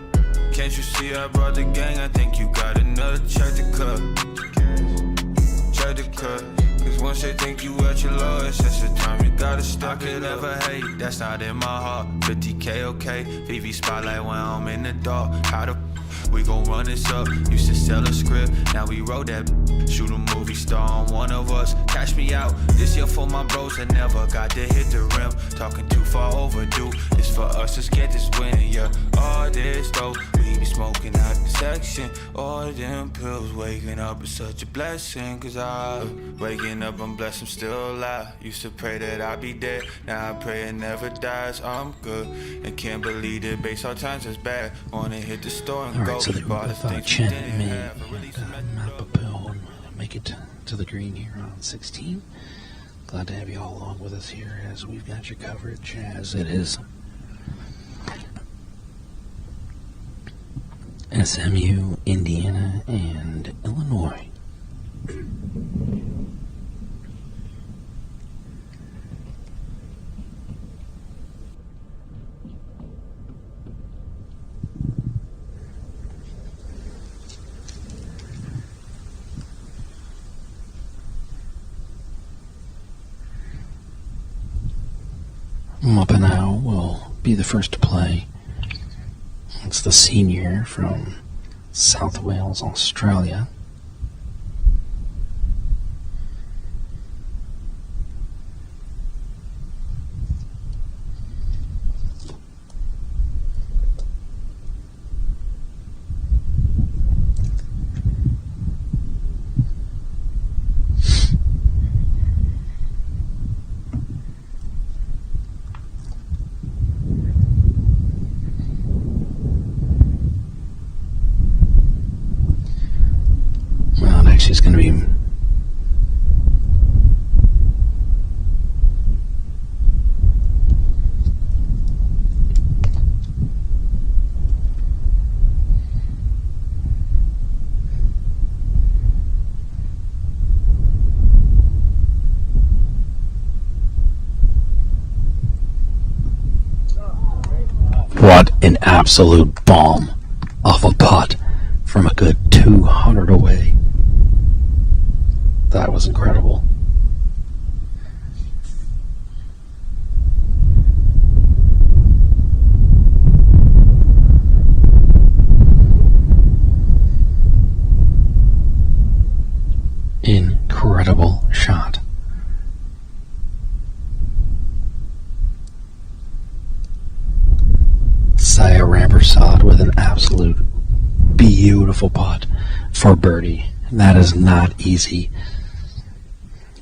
O: Can't you see I brought the gang? I think you got another check to cut. Check to cut. Cause once they think you at your lowest, that's the time you gotta stop it. Never hate, that's not in my heart. 50K okay, VV spotlight when I'm in the dark. How the we gon' run this up? Used to sell a script, now we wrote that. Shoot a movie star on one of us. Cash me out, this year for my bros that never got to hit the rim. Talking too far overdue, it's for us, let's get this win, yeah. All this though, we be smoking out the section. All them pills, waking up is such a blessing. Cause waking up, I'm blessed, I'm still alive. Used to pray that I'd be dead, now I pray it never dies. I'm good, and can't believe it, base all times is bad. Wanna hit the store and go.
C: Alright, so they were both Chen and May and Matt Papel make it to the green here on 16. Glad to have you all along with us here as we've got your coverage as it is SMU, Indiana, and Illinois. Mopanow will be the first to play. It's the senior from South Wales, Australia. She's going to be what an absolute bomb of a putt from a good 200 away. That was incredible. Incredible shot. Saya Rampersad with an absolute beautiful putt for birdie. That is not easy.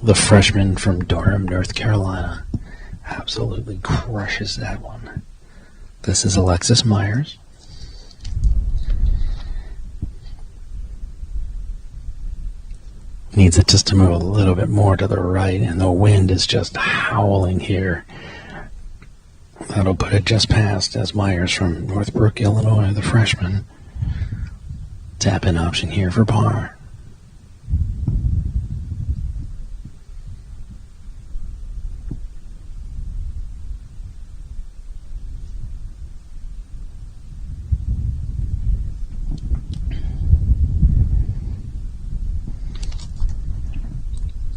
C: The freshman from Durham, North Carolina, absolutely crushes that one. This is Alexis Myers. Needs it just to move a little bit more to the right, and the wind is just howling here. That'll put it just past as Myers from Northbrook, Illinois, the freshman. Tap-in option here for par.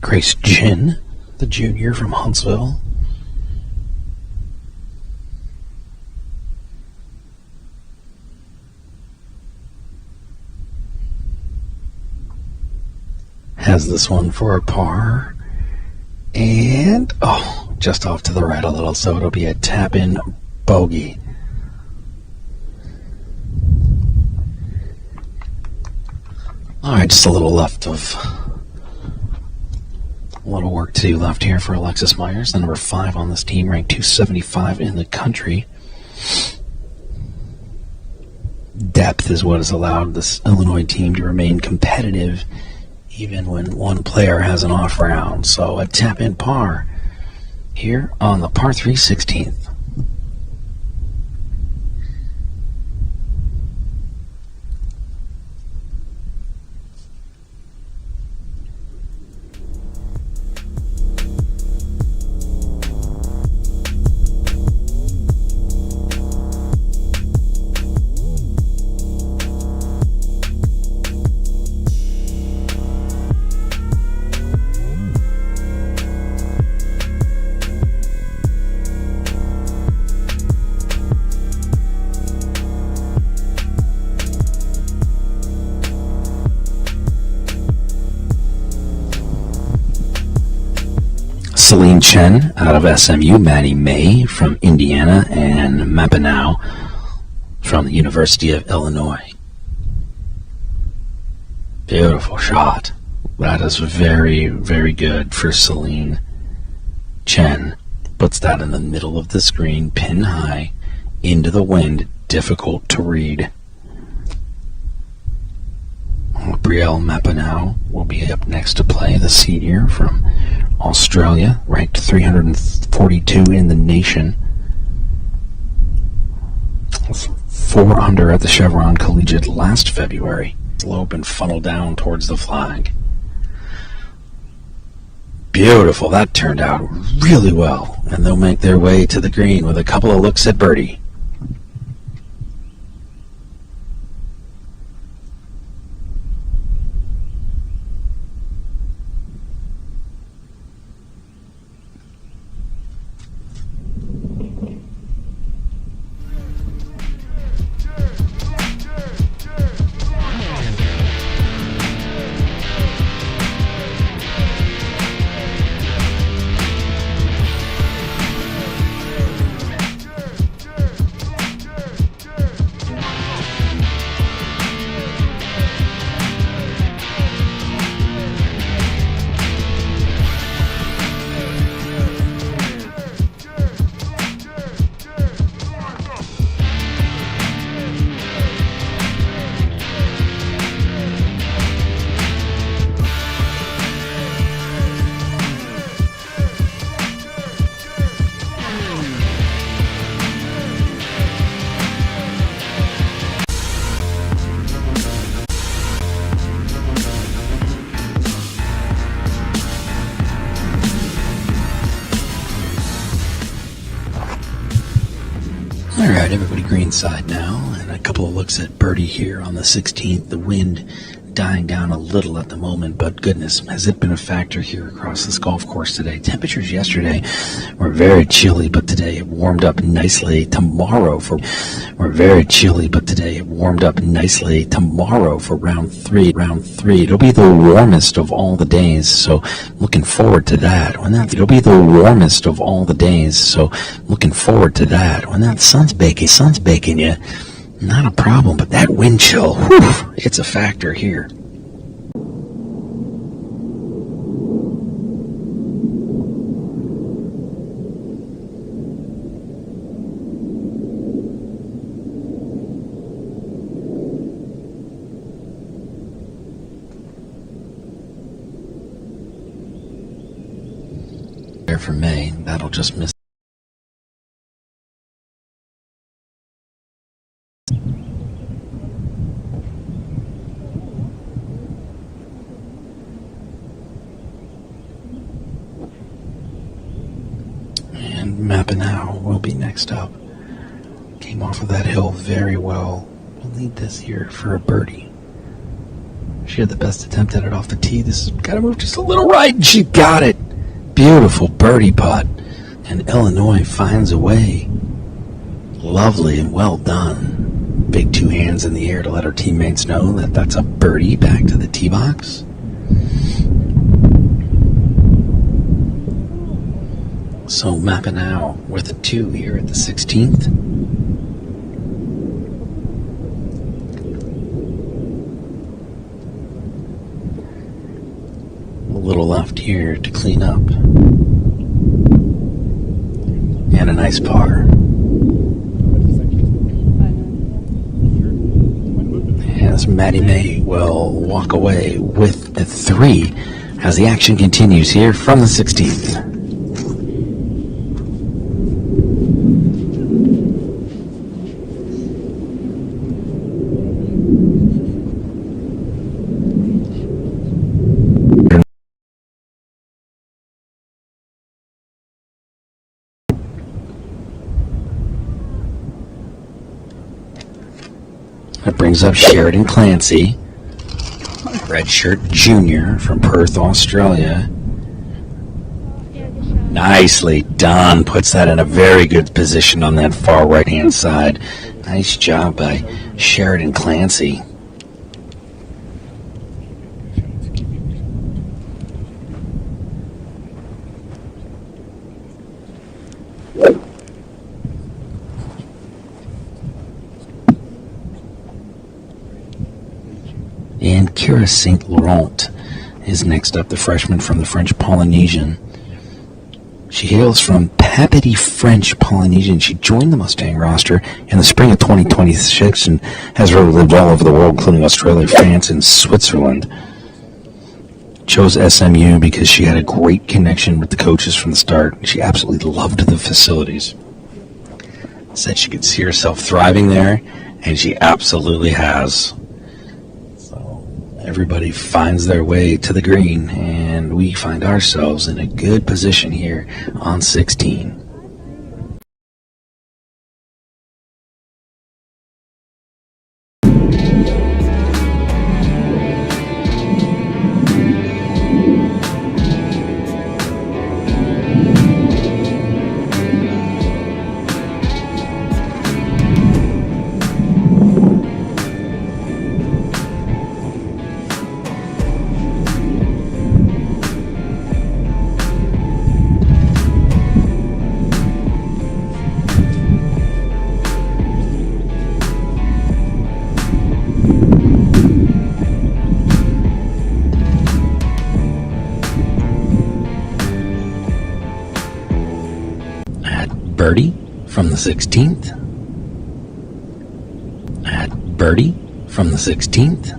C: Grace Jin, the junior from Huntsville. Has this one for a par. And, just off to the right a little, so it'll be a tap-in bogey. All right, just a little work to do left here for Alexis Myers, the number 5 on this team, ranked 275 in the country. Depth is what has allowed this Illinois team to remain competitive even when one player has an off round. So a tap-in par here on the par 3 16th. Celine Chen out of SMU, Maddie May from Indiana, and Mapinow from the University of Illinois. Beautiful shot. That is very, very good for Celine Chen. Puts that in the middle of the screen, pin high, into the wind, difficult to read. Brielle Mapinow will be up next to play, the senior from Australia, ranked 342 in the nation. 4 under at the Chevron Collegiate last February. Slope and funnel down towards the flag. Beautiful. That turned out really well. And they'll make their way to the green with a couple of looks at birdie. Alright, everybody greenside now, and a couple of looks at birdie here on the 16th. The wind dying down a little at the moment, but goodness, has it been a factor here across this golf course today. Temperatures yesterday were very chilly, but today it warmed up nicely. Tomorrow for round three. It'll be the warmest of all the days, so looking forward to that. When that sun's baking you, not a problem, but that wind chill, whew, it's a factor here. There for May, that'll just miss. Mapinow will be next up. Came off of that hill very well. We'll lead this here for a birdie. She had the best attempt at it off the tee. This has got to move just a little right, and she got it. Beautiful birdie putt. And Illinois finds a way. Lovely and well done. Big two hands in the air to let her teammates know that that's a birdie back to the tee box. So Mapinow with a 2 here at the 16th. little left here to clean up. And a nice par. As Maddie May will walk away with a 3 as the action continues here from the 16th. That brings up Sheridan Clancy, redshirt junior from Perth, Australia. Nicely done. Puts that in a very good position on that far right-hand side. Nice job by Sheridan Clancy. And Kira St. Laurent is next up, the freshman from the French Polynesian. She hails from Papiti, French Polynesian. She joined the Mustang roster in the spring of 2026 and has lived all over the world, including Australia, France, and Switzerland. Chose SMU because she had a great connection with the coaches from the start. She absolutely loved the facilities. Said she could see herself thriving there, and she absolutely has. Everybody finds their way to the green, and we find ourselves in a good position here on 16. Birdie from the 16th. At birdie from the 16th.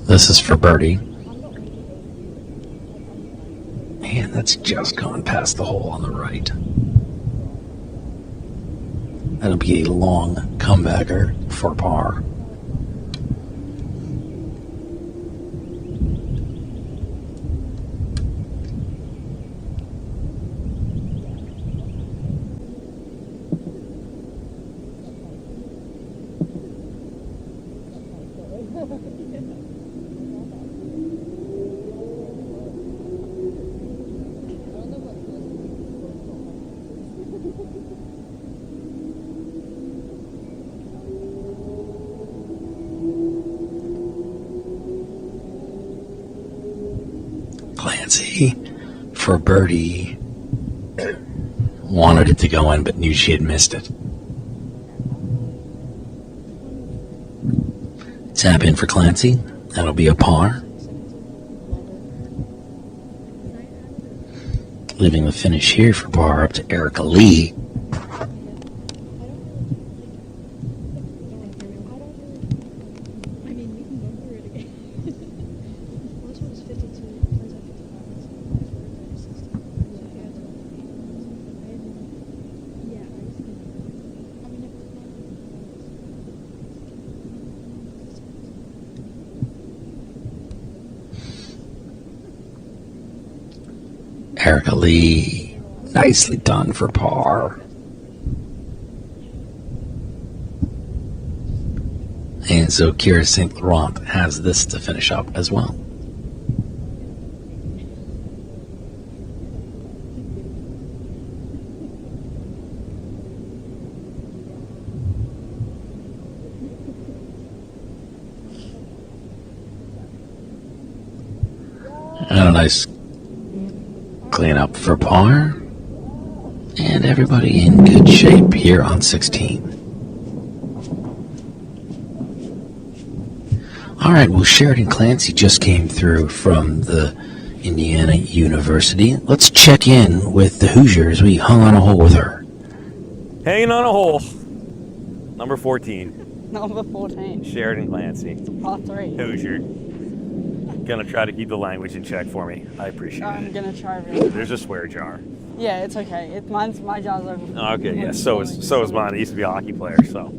C: This is for birdie. And that's just gone past the hole on the right. That'll be a long comebacker for par. Clancy for birdie. Wanted it to go in, but knew she had missed it. Tap in for Clancy. That'll be a par. Leaving the finish here for par up to Erica Lee. Erica Lee, nicely done for par. And so Kira St. Laurent has this to finish up as well. And a nice clean up for par. And everybody in good shape here on 16. All right, well, Sheridan Clancy just came through from the Indiana University. Let's check in with the Hoosiers. We hung on a hole with her.
H: Hanging on a hole. Number 14.
P: Number 14.
H: Sheridan Clancy.
P: It's a par 3.
H: Hoosier. Gonna try to keep the language in check for me. I appreciate it.
P: I'm gonna try really.
H: There's a swear jar.
P: Yeah, it's okay. My jar's over.
H: Okay, yeah, so is mine. I used to be a hockey player, so.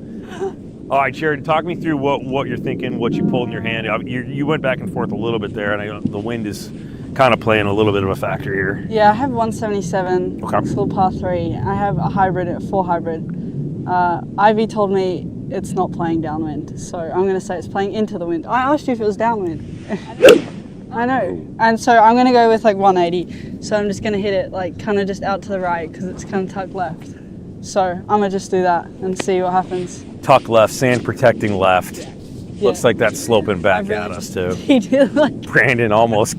H: All right, Sheridan, talk me through what you're thinking, what you pulled in your hand. You went back and forth a little bit there, and the wind is kind of playing a little bit of a factor here.
P: Yeah, I have 177.
H: Okay.
P: Still par 3. I have a hybrid, a 4 hybrid. Ivy told me it's not playing downwind, so I'm going to say it's playing into the wind. I asked you if it was downwind. I know. And so I'm going to go with like 180. So I'm just going to hit it like kind of just out to the right because it's kind of tucked left. So I'm going to just do that and see what happens.
H: Tuck left, sand protecting left. Yeah. Looks like that's sloping back at us too.
P: He did like
H: Brandon almost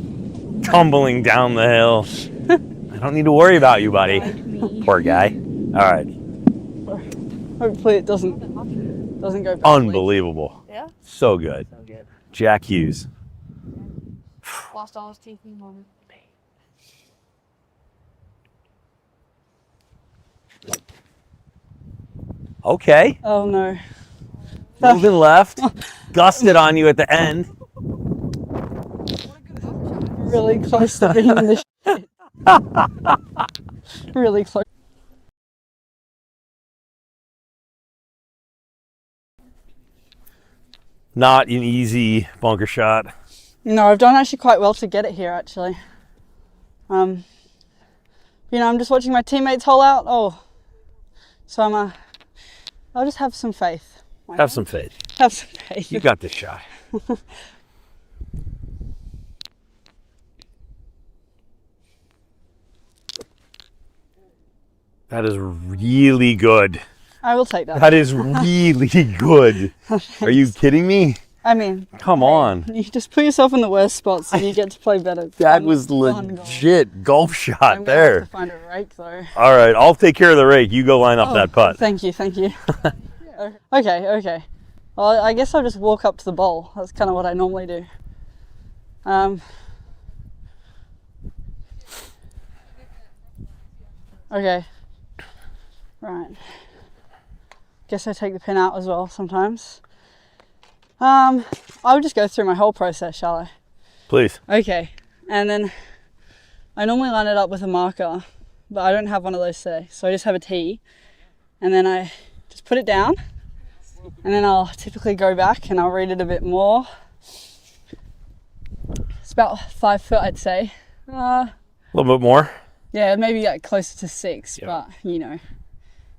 H: tumbling down the hill. I don't need to worry about you, buddy. Poor guy. All right.
P: Hopefully it doesn't go badly.
H: Unbelievable.
P: Yeah?
H: So good.
P: So good.
H: Jack Hughes.
P: Lost all his teeth in the moment.
H: Okay.
P: Oh no.
H: Moving left. Gusted on you at the end.
P: Really close to being the shit. Really close.
H: Not an easy bunker shot.
P: No, I've done actually quite well to get it here actually. I'm just watching my teammates hole out. Oh. So I'll just have some faith.
H: Have some faith.
P: Have some faith.
H: You got this shot. That is really good.
P: I will take that.
H: That is really good. Are you kidding me?
P: I mean,
H: come on.
P: You just put yourself in the worst spots and you get to play better.
H: That was legit golf shot
P: I'm
H: there.
P: Have to find a rake though.
H: All right, I'll take care of the rake. You go line up that putt.
P: Thank you. Okay. Well, I guess I'll just walk up to the bowl. That's kind of what I normally do. Okay. Right. Guess I take the pin out as well sometimes. I'll just go through my whole process, shall I?
H: Please.
P: Okay. And then I normally line it up with a marker, but I don't have one of those today. So I just have a tee. And then I just put it down. And then I'll typically go back and I'll read it a bit more. It's about 5 foot, I'd say.
H: A little bit more?
P: Yeah, maybe like closer to 6, but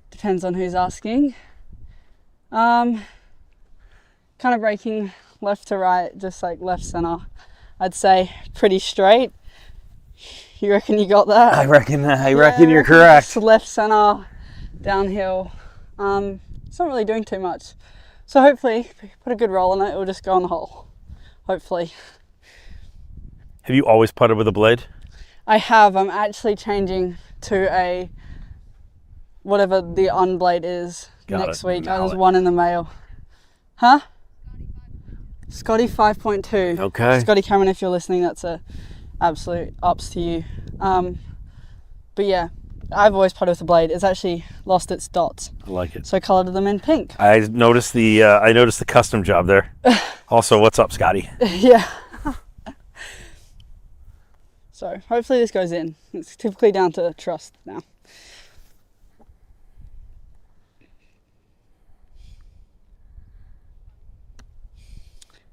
P: depends on who's asking. Kind of breaking left to right, just like left center. I'd say pretty straight. You reckon you got that?
H: I reckon you're correct.
P: Just left center, downhill. It's not really doing too much. So hopefully, if you put a good roll on it, it'll just go on the hole. Hopefully.
H: Have you always putted with a blade?
P: I have. I'm actually changing to a whatever the unblade is next week. I was one in the mail. Huh? Scotty 5.2.
H: Okay.
P: Scotty Cameron, if you're listening, that's a absolute ups to you. But yeah, I've always putted with a blade. It's actually lost its dots.
H: I like it.
P: So I coloured them in pink.
H: I noticed the custom job there. Also, what's up, Scotty?
P: Yeah. So hopefully this goes in. It's typically down to trust now.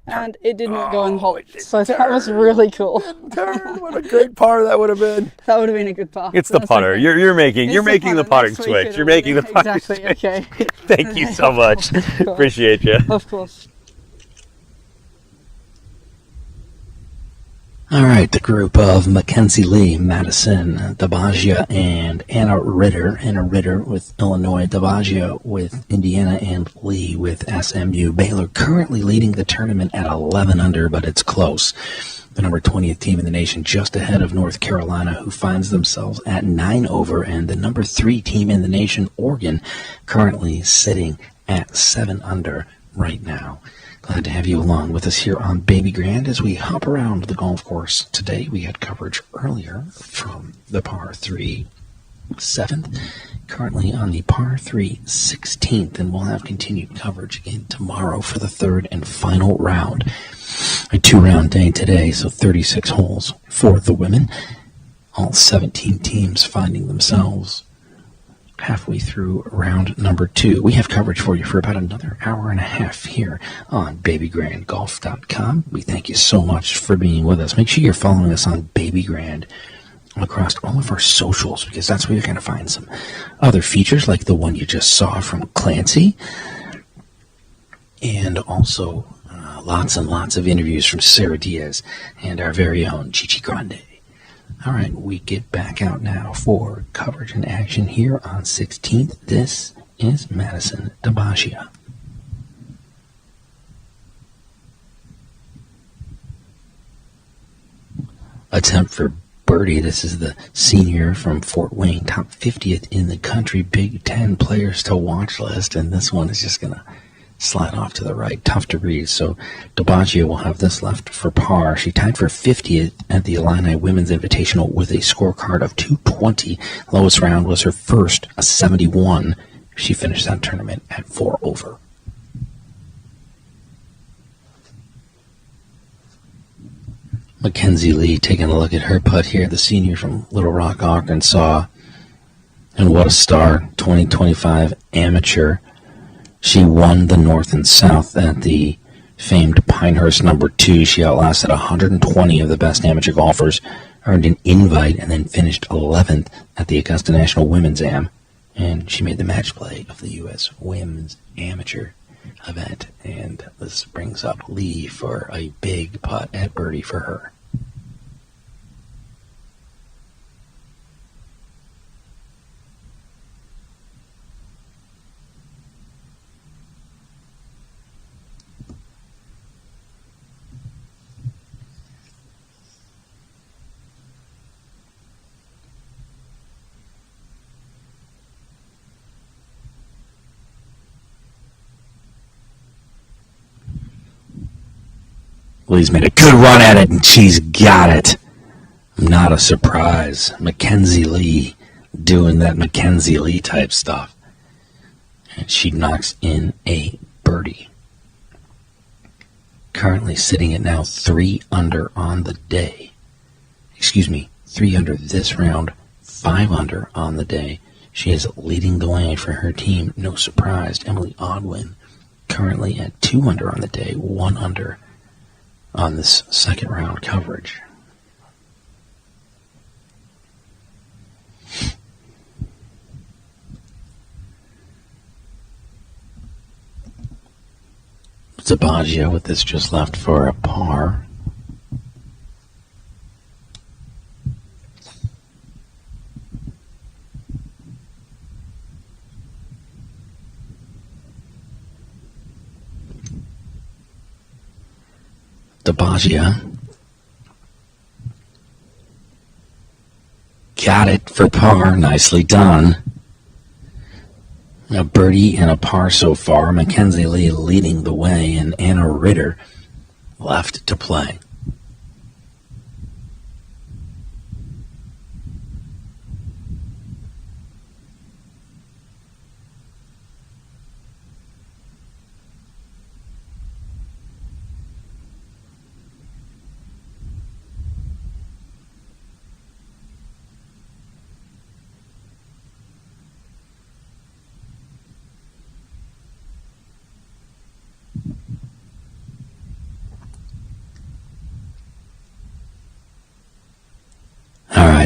P: And it did not go in the hole. So that was really cool.
H: Turn. What a great par that would have been.
P: That would have been a good par.
H: It's the putter.
P: Okay.
H: You're making the putting
P: Next week
H: switch.
P: it'll
H: You're
P: be
H: making the
P: there.
H: putting
P: Exactly.
H: switch.
P: Okay.
H: Thank you so much.
P: Of course.
H: Appreciate you.
P: Of course.
C: All right, the group of Mackenzie Lee, Madison DeBaggio, and Anna Ritter. Anna Ritter with Illinois, DeBaggio with Indiana, and Lee with SMU. Baylor currently leading the tournament at 11 under, but it's close. The number 20th team in the nation, just ahead of North Carolina, who finds themselves at 9 over, and the number 3 team in the nation, Oregon, currently sitting at 7 under right now. Glad to have you along with us here on Babygrande as we hop around the golf course. Today we had coverage earlier from the par 3 7th, currently on the par 3 16th, and we'll have continued coverage again tomorrow for the third and final round. A 2-round day today, so 36 holes for the women. All 17 teams finding themselves halfway through round number 2. We have coverage for you for about another hour and a half here on BabyGrandeGolf.com. We thank you so much for being with us. Make sure you're following us on Babygrande across all of our socials, because that's where you're going to find some other features like the one you just saw from Clancy, and also lots and lots of interviews from Sarah Diaz and our very own Gismondi. All right, we get back out now for coverage and action here on 16th. This is Madison DeBaggio. Attempt for birdie. This is the senior from Fort Wayne, top 50th in the country, Big Ten players to watch list, and this one is just going to slide off to the right. Tough to read. So DeBaggio will have this left for par. She tied for 50th at the Illini Women's Invitational with a scorecard of 220. Lowest round was her first, a 71. She finished that tournament at 4 over. Mackenzie Lee taking a look at her putt here, the senior from Little Rock, Arkansas. And what a star, 2025 amateur. She won the North and South at the famed Pinehurst number 2. She outlasted 120 of the best amateur golfers, earned an invite, and then finished 11th at the Augusta National Women's Am. And she made the match play of the U.S. Women's Amateur event. And this brings up Lee for a big putt at birdie for her. Lee's made a good run at it, and she's got it. Not a surprise. Mackenzie Lee doing that Mackenzie Lee type stuff. And she knocks in a birdie. Currently sitting at now 3 under on the day. 3 under this round, 5 under on the day. She is leading the way for her team. No surprise. Emily Odwin currently at 2 under on the day, 1 under on this second round coverage. DeBaggio with this just left for a par. DeBaggio got it for par. Nicely done. A birdie and a par so far. Mackenzie Lee leading the way, and Anna Ritter left to play.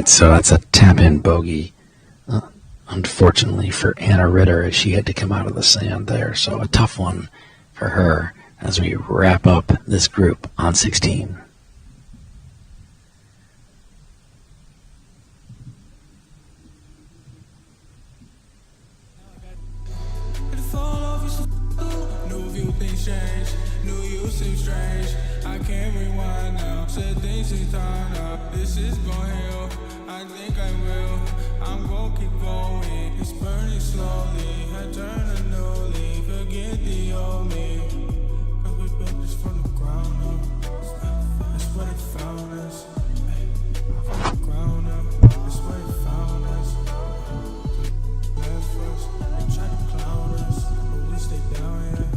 C: right, so that's a tap-in bogey. Unfortunately for Anna Ritter, she had to come out of the sand there, so a tough one for her as we wrap up this group on 16.
O: Knew you seem strange. I can't rewind now. Said things in time now. This is gonna heal. I think I will. I'm gonna keep going. It's burning slowly. I turn a new leaf. Forget the old me. Cause we built this from the ground up. That's where they found us. From the ground up. That's where they found us. Left us. They tried to clown us. But we stay down here.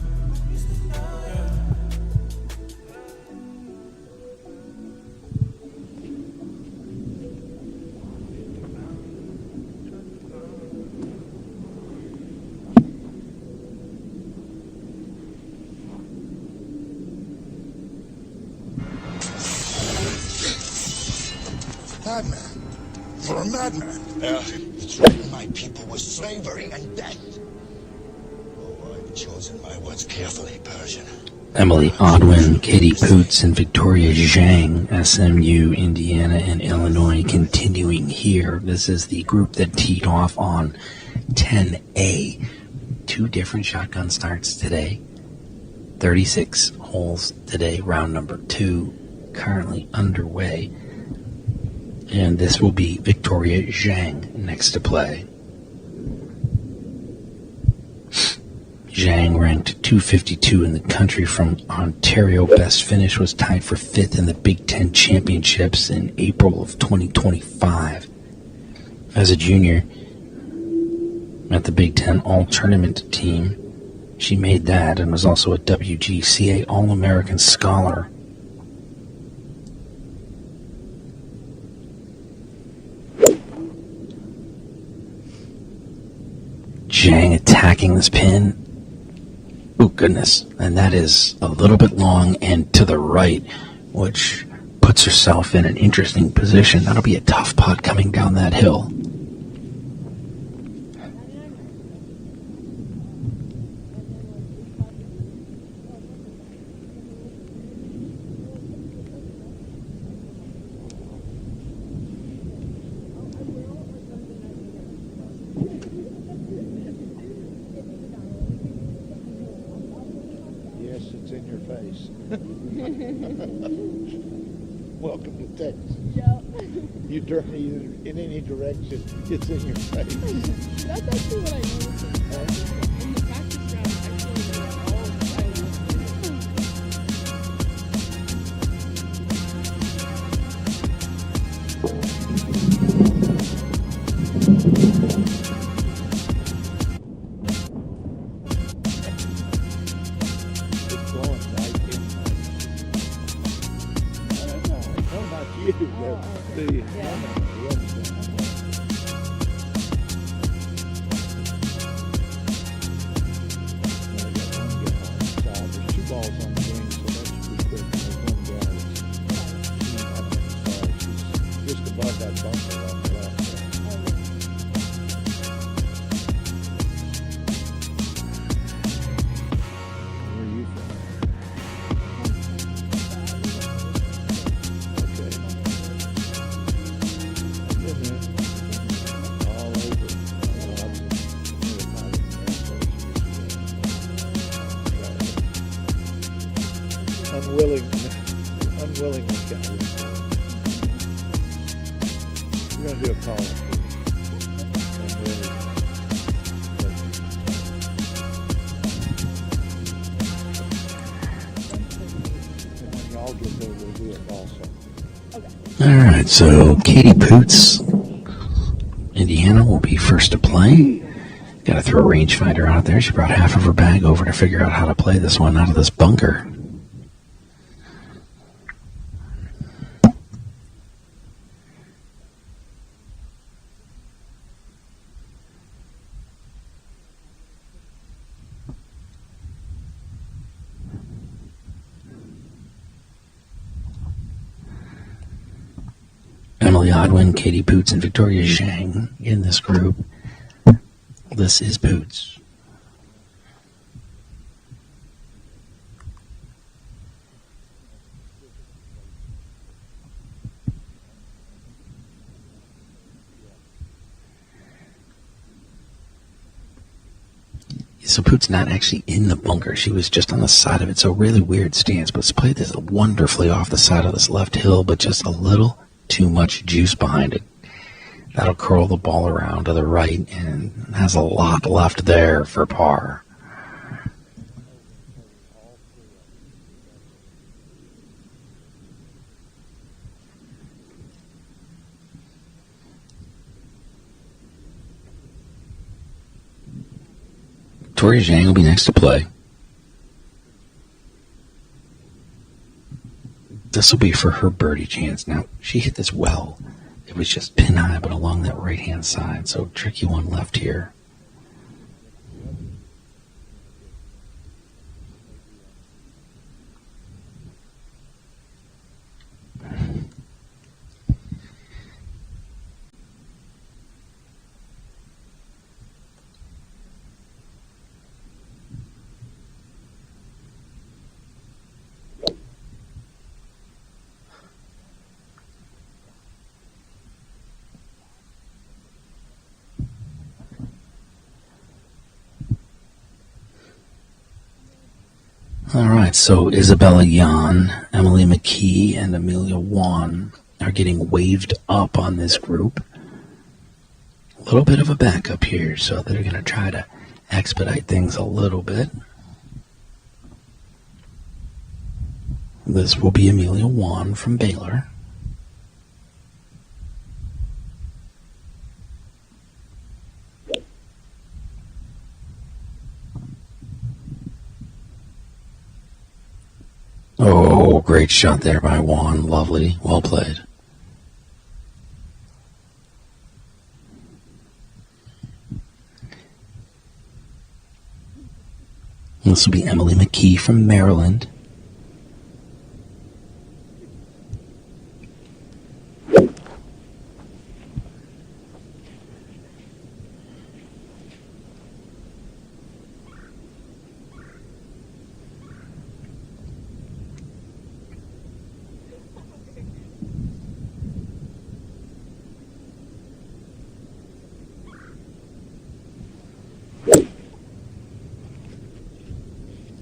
Q: Madman. For a madman. Threaten my people with slavery and death. Oh, I've chosen my words carefully, Persian.
C: Emily Odwin, Katie Poots, and Victoria Zhang, SMU, Indiana, and Illinois continuing here. This is the group that teed off on 10A. 2 different shotgun starts today. 36 holes today, round number 2, currently underway. And this will be Victoria Zhang next to play. Zhang ranked 252 in the country from Ontario. Best finish was tied for 5th in the Big Ten Championships in April of 2025. As a junior at the Big Ten All-Tournament team, she made that and was also a WGCA All-American Scholar. Zhang attacking this pin. Oh, goodness. And that is a little bit long and to the right, which puts herself in an interesting position. That'll be a tough putt coming down that hill.
R: Welcome to Texas. You turn either in any direction, it's in your face.
S: That's actually what I noticed. In the practice ground, actually, they're all Alright, so Katie Poots, Indiana, will be first to play. Got to throw a rangefinder out there. She brought half of her bag over to figure out how to play this one out of this bunker. Emily Odwin, Katie Poots, and Victoria Zhang in this group. This is Poots. So Poots not actually in the bunker. She was just on the side of it. So really weird stance. But it's played this wonderfully off the side of this left hill, but just a little too much juice behind it. That'll curl the ball around to the right and has a lot left there for par. Victoria Zhang will be next to play. This will be for her birdie chance. Now, she hit this well. It was just pin high, but along that right-hand side. So, tricky one left here. All right, so Isabella Yan, Emily McKee, and Amelia Wan are getting waved up on this group. A little bit of a backup here, so they're going to try to expedite things a little bit. This will be Amelia Wan from Baylor. Oh, great shot there by Wan. Lovely. Well played. This will be Emily McKee from Maryland.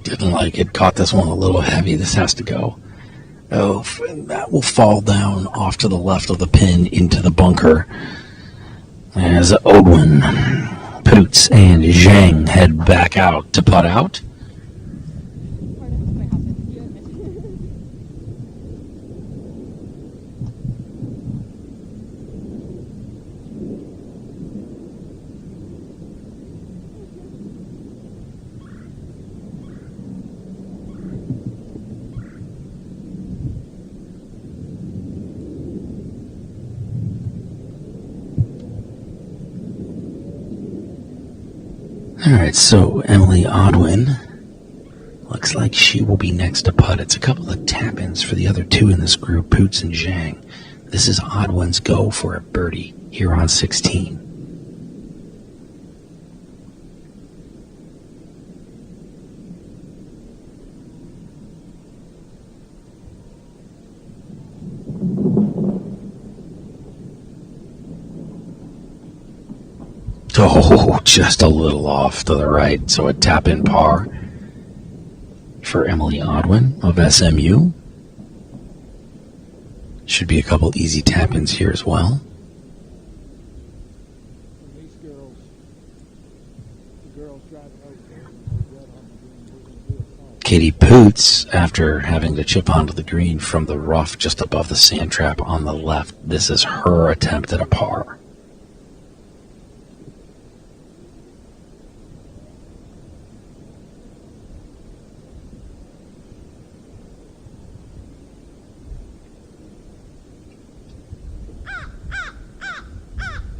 S: Didn't like it. Caught this one a little heavy. This has to go. Oh, that will fall down off to the left of the pin into the bunker. As Odwin, Poots, and Zhang head back out to putt out. Alright, so Emily Odwin looks like she will be next to putt. It's a couple of tap-ins for the other two in this group, Poots and Zhang. This is Odwin's go for a birdie here on 16. Oh, just a little off to the right. So a tap-in par for Emily Odwin of SMU. Should be a couple easy tap-ins here as well. Katie Poots, after having to chip onto the green from the rough just above the sand trap on the left, this is her attempt at a par.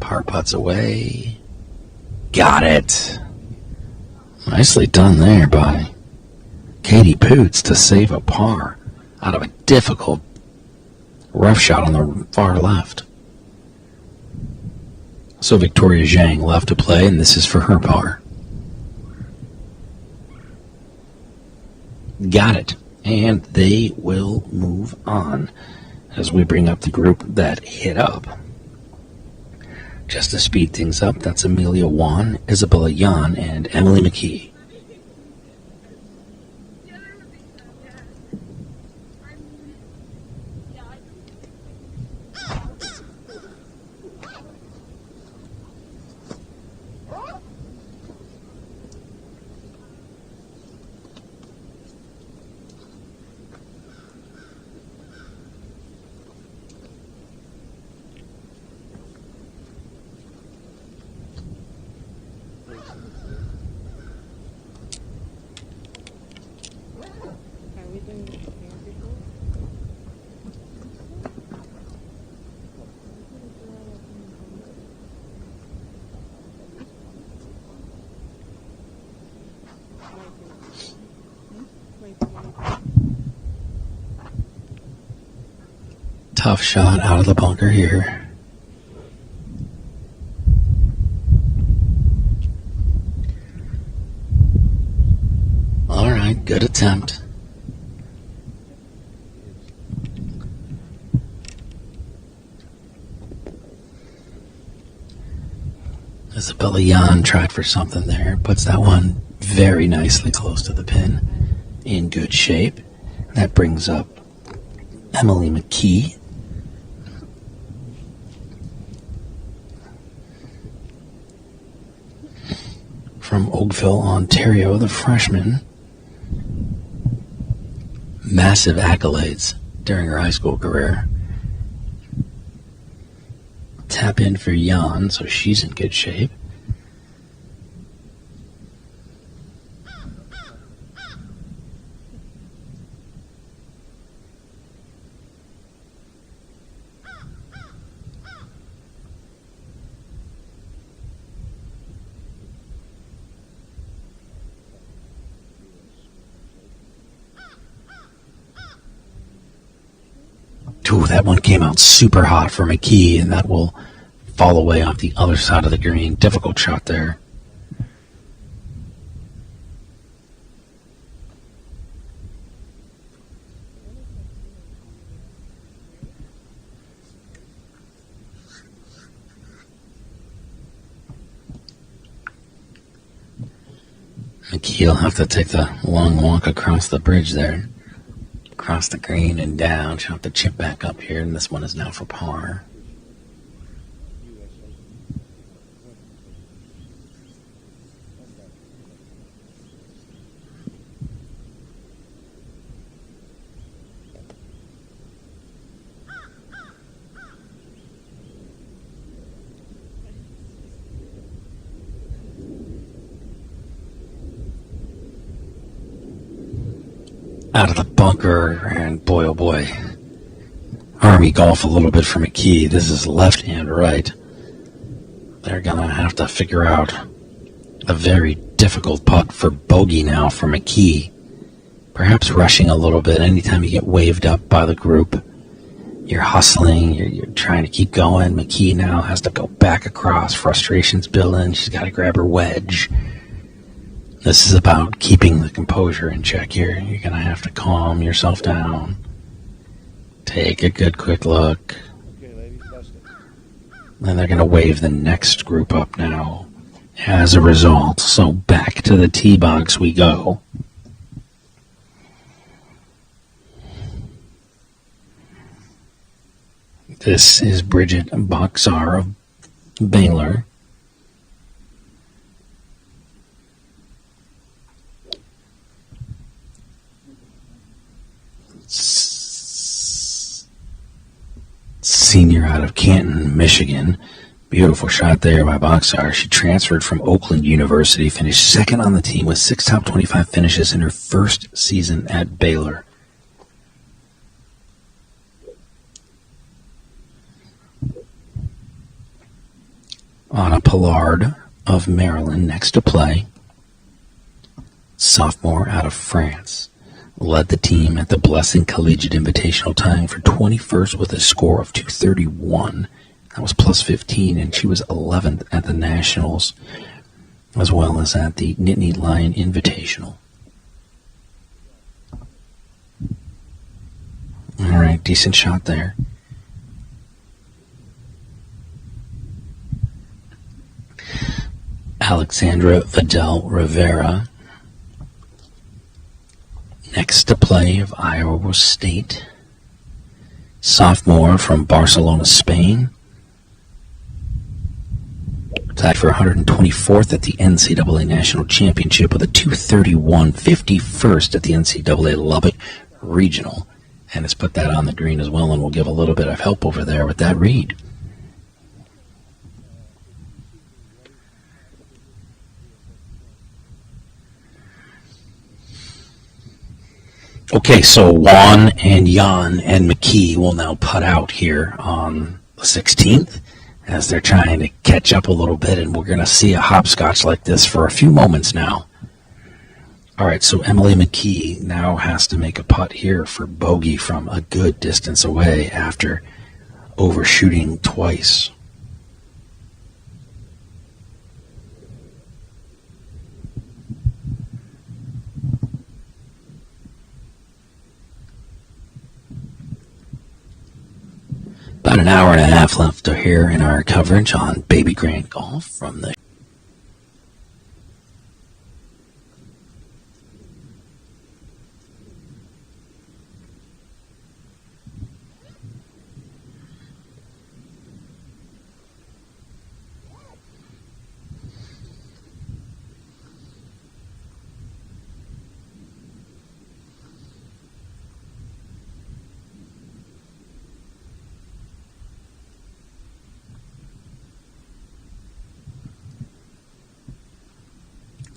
S: Par putts away. Got it. Nicely done there by Katie Poots to save a par out of a difficult rough shot on the far left. So Victoria Zhang left to play, and this is for her par. Got it. And they will move on as we bring up the group that hit up. Just to speed things up, that's Amelia Wan, Isabella Yan, and Emily McKee. Tough shot out of the bunker here. All right, good attempt. Isabella Yan tried for something there. Puts that one very nicely close to the pin. In good shape. That brings up Emily McKee. From Oakville, Ontario, the freshman. Massive accolades during her high school career. Tap in for Jan, so she's in good shape. Ooh, that one came out super hot for McKee, and that will fall away off the other side of the green. Difficult shot there. McKee will have to take the long walk across the bridge there. Across the green and down. Shot the chip back up here, and this one is now for par. Out of the bunker, and boy oh boy, Army golf a little bit for McKee. This is left and right. They're gonna have to figure out a very difficult putt for bogey now for McKee. Perhaps rushing a little bit. Anytime you get waved up by the group, you're hustling, you're trying to keep going. McKee now has to go back across. Frustration's building. She's got to grab her wedge. This is about keeping the composure in check here. You're going to have to calm yourself down. Take a good quick look. Then they're going to wave the next group up now as a result. So back to the tee box we go. This is Bridget Boxar of Baylor. Senior out of Canton, Michigan. Beautiful shot there by Boxar. She transferred from Oakland University, finished second on the team with 6 top 25 finishes in her first season at Baylor. Anna Pollard of Maryland next to play. Sophomore out of France. Led the team at the Blessing Collegiate Invitational, tying for 21st with a score of 231 That was plus 15, and she was 11th at the Nationals, as well as at the Nittany Lion Invitational. All right, decent shot there. Alexandra Vidal Rivera, next to play of Iowa State, sophomore from Barcelona, Spain. Tied for 124th at the NCAA National Championship with a 231, 51st at the NCAA Lubbock Regional. And has put that on the green as well, and will give a little bit of help over there with that read. Okay, so Juan and Jan and McKee will now putt out here on the 16th as they're trying to catch up a little bit, and we're going to see a hopscotch like this for a few moments now. All right, so Emily McKee now has to make a putt here for bogey from a good distance away after overshooting twice. About an hour and a half left to here in our coverage on Babygrande Golf from the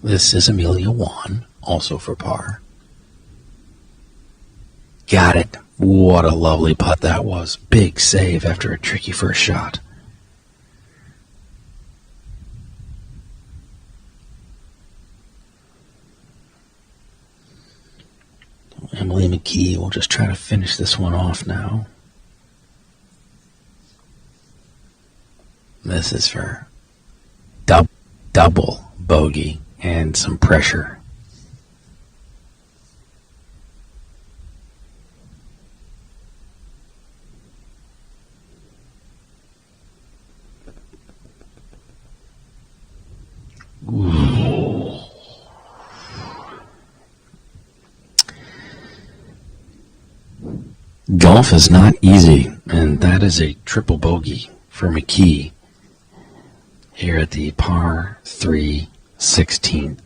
S: This is Amelia Juan, also for par. Got it. What a lovely putt that was. Big save after a tricky first shot. Emily McKee will just try to finish this one off now. This is for double bogey and some pressure. Ooh. Golf is not easy, and that is a triple bogey for McKee here at the par 3 16th.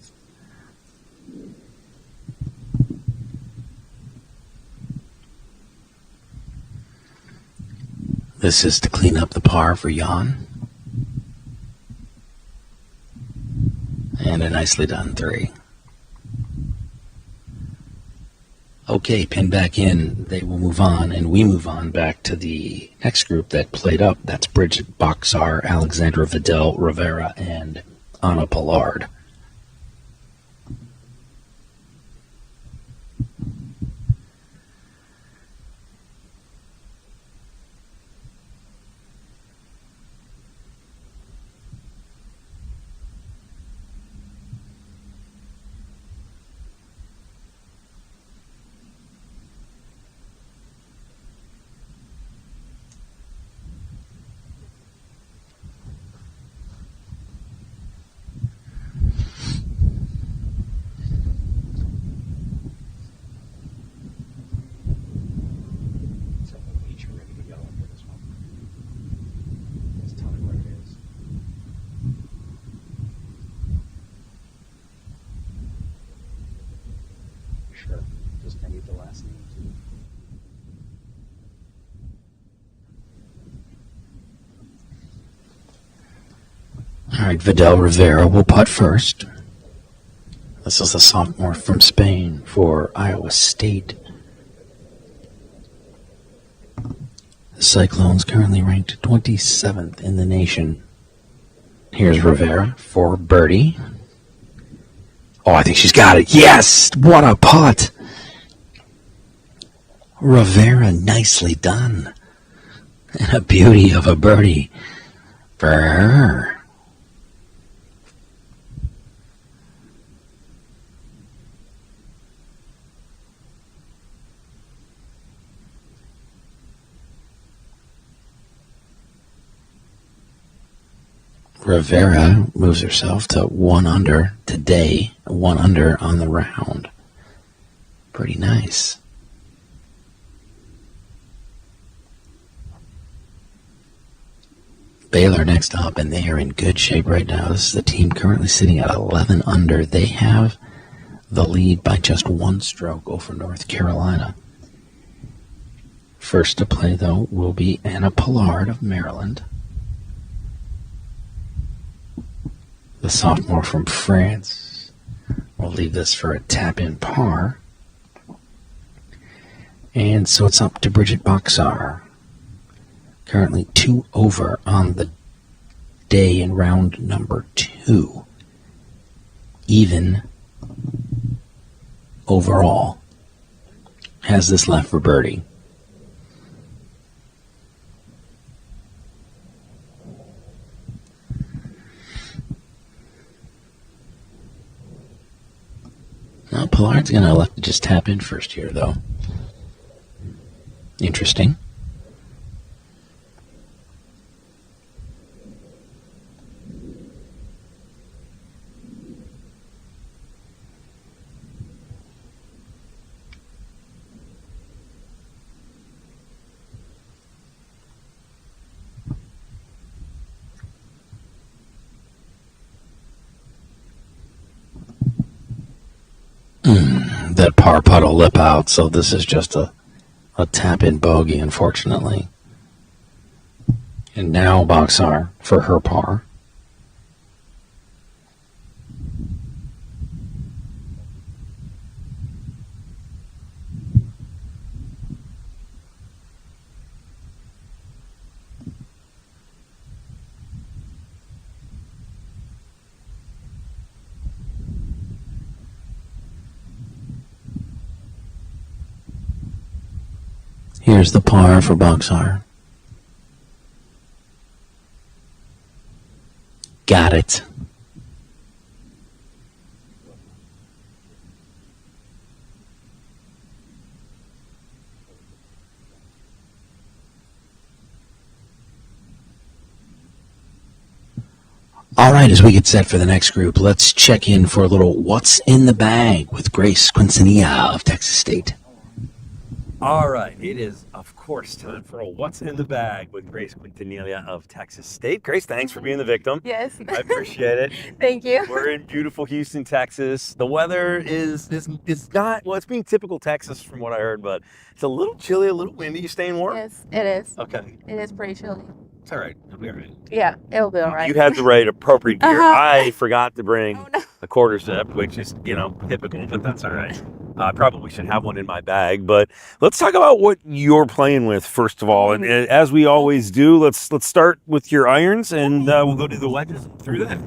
S: This is to clean up the par for Jan. And a nicely done 3. Okay, pin back in. They will move on, and we move on back to the next group that played up. That's Bridget Boxar, Alexandra Vidal Rivera, and Anna Pollard. All right, Vidal Rivera will putt first. This is a sophomore from Spain for Iowa State. The Cyclones currently ranked 27th in the nation. Here's Rivera for birdie. Oh, I think she's got it. Yes! What a putt! Rivera, nicely done. And a beauty of a birdie for her. Rivera moves herself to 1 under today, 1 under on the round. Pretty nice. Baylor next up, and they are in good shape right now. This is the team currently sitting at 11 under. They have the lead by just 1 stroke over North Carolina. First to play, though, will be Anna Pollard of Maryland. The sophomore from France. We'll leave this for a tap-in par. And so it's up to Bridget Boxar. Currently 2 over on the day in round number 2. Even overall. Has this left for birdie. Now, Pollard's going to elect to just tap in first here, though. Interesting. That par putt will lip out, so this is just a tap-in bogey, unfortunately. And now Boxar for her par. Here's the par for Boxar. Got it. All right, as we get set for the next group, let's check in for a little What's in the Bag with Grace Quintanilla of Texas State.
H: All right, it is, of course, time for a What's in the Bag with Grace Quintanilla of Texas State. Grace, thanks for being the victim.
G: Yes.
H: I appreciate it.
G: Thank you.
H: We're in beautiful Houston, Texas. The weather is not, well, it's being typical Texas from what I heard, but it's a little chilly, a little windy. You staying warm?
G: Yes, it is.
H: Okay.
G: It is pretty chilly.
H: It's all right. It'll be all right.
G: Yeah, it'll be all right.
H: You had the right appropriate gear.
G: Uh-huh.
H: I forgot to bring a quarter zip, which is, typical, but that's all right. I probably should have one in my bag, but let's talk about what you're playing with first of all. And as we always do, let's start with your irons, and we'll go to the wedges through that.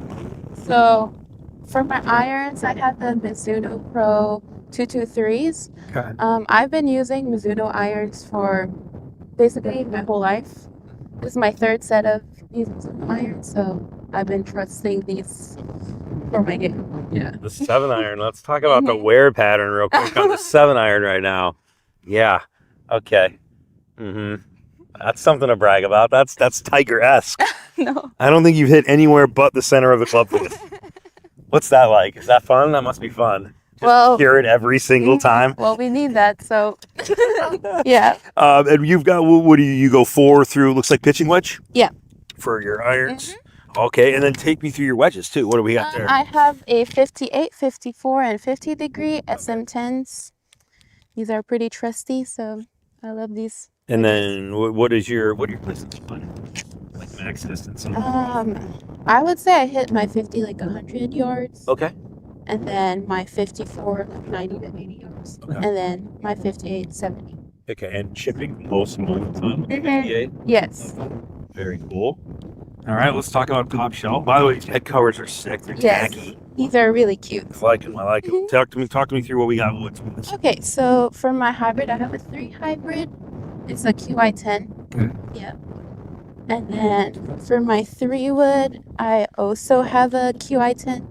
G: So, for my irons, I have the Mizuno Pro 223s.
H: Okay.
G: I've been using Mizuno irons for basically my whole life. This is my 3rd set of these Mizuno irons, so I've been trusting these for my game. Yeah.
H: The 7-iron. Let's talk about the wear pattern real quick on the 7-iron right now. Yeah. Okay. That's something to brag about. That's Tiger-esque.
G: No.
H: I don't think you've hit anywhere but the center of the club face. What's that like? Is that fun? That must be fun. Just hear it every single time.
G: Well, we need that, so yeah.
H: And you've got, what do you go 4 through, looks like pitching wedge?
G: Yeah.
H: For your irons? Okay, and then take me through your wedges too. What do we got there?
G: I have a 58, 54, and 50 degree SM10s. These are pretty trusty, so I love these.
H: And then what are your distance on? Like max distance?
G: I would say I hit my 50 like 100 yards.
H: Okay.
G: And then my 54 like 90 to 80 yards.
H: Okay.
G: And then my 58, 70.
H: Okay, and chipping most of the time? 58?
G: Yes.
H: Very cool. All right, let's talk about top shelf. By the way, these head covers are sick. They're tacky.
G: These are really cute.
H: I like them. I like them. Talk to me through what we got.
G: Okay, so for my hybrid, I have a 3 hybrid. It's a QI10.
H: Okay.
G: Yeah.
T: And then for my 3-wood, I also have a QI10.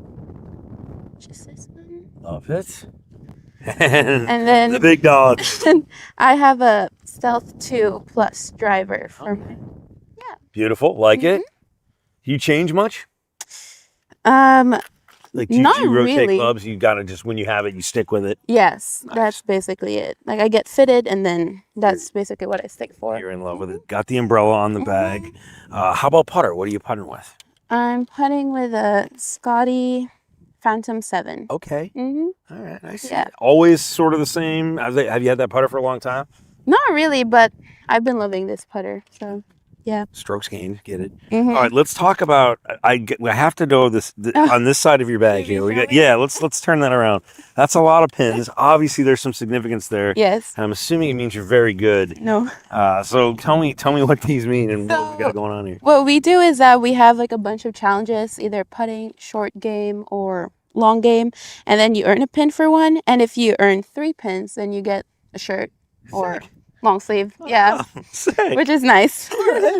T: Just this one.
H: Love it. And
T: then
H: the big dogs.
T: I have a Stealth 2 Plus driver for my.
H: Beautiful. Like it. Do you change much? Like, do
T: Not
H: you rotate
T: really.
H: clubs? You gotta just, when you have it, you stick with it.
T: Yes, that's basically it. Like I get fitted, and then that's basically what I stick for.
H: You're in love with it. Got the umbrella on the bag. How about putter? What are you putting with?
T: I'm putting with a Scotty Phantom 7.
H: Okay.
T: All
H: right, I see.
T: Yeah.
H: Always sort of the same. Have you had that putter for a long time?
T: Not really, but I've been loving this putter, so yeah.
H: Strokes gained, get it. All right, let's talk about. I have to know this on this side of your bag here. Let's turn that around. That's a lot of pins. Obviously, there's some significance there.
T: Yes.
H: And I'm assuming it means you're very good.
T: No.
H: So tell me what these mean and what we got going on here.
T: What we do is that we have like a bunch of challenges, either putting, short game, or long game, and then you earn a pin for one. And if you earn 3 pins, then you get a shirt or long sleeve. Yeah.
H: Sick.
T: Which is nice.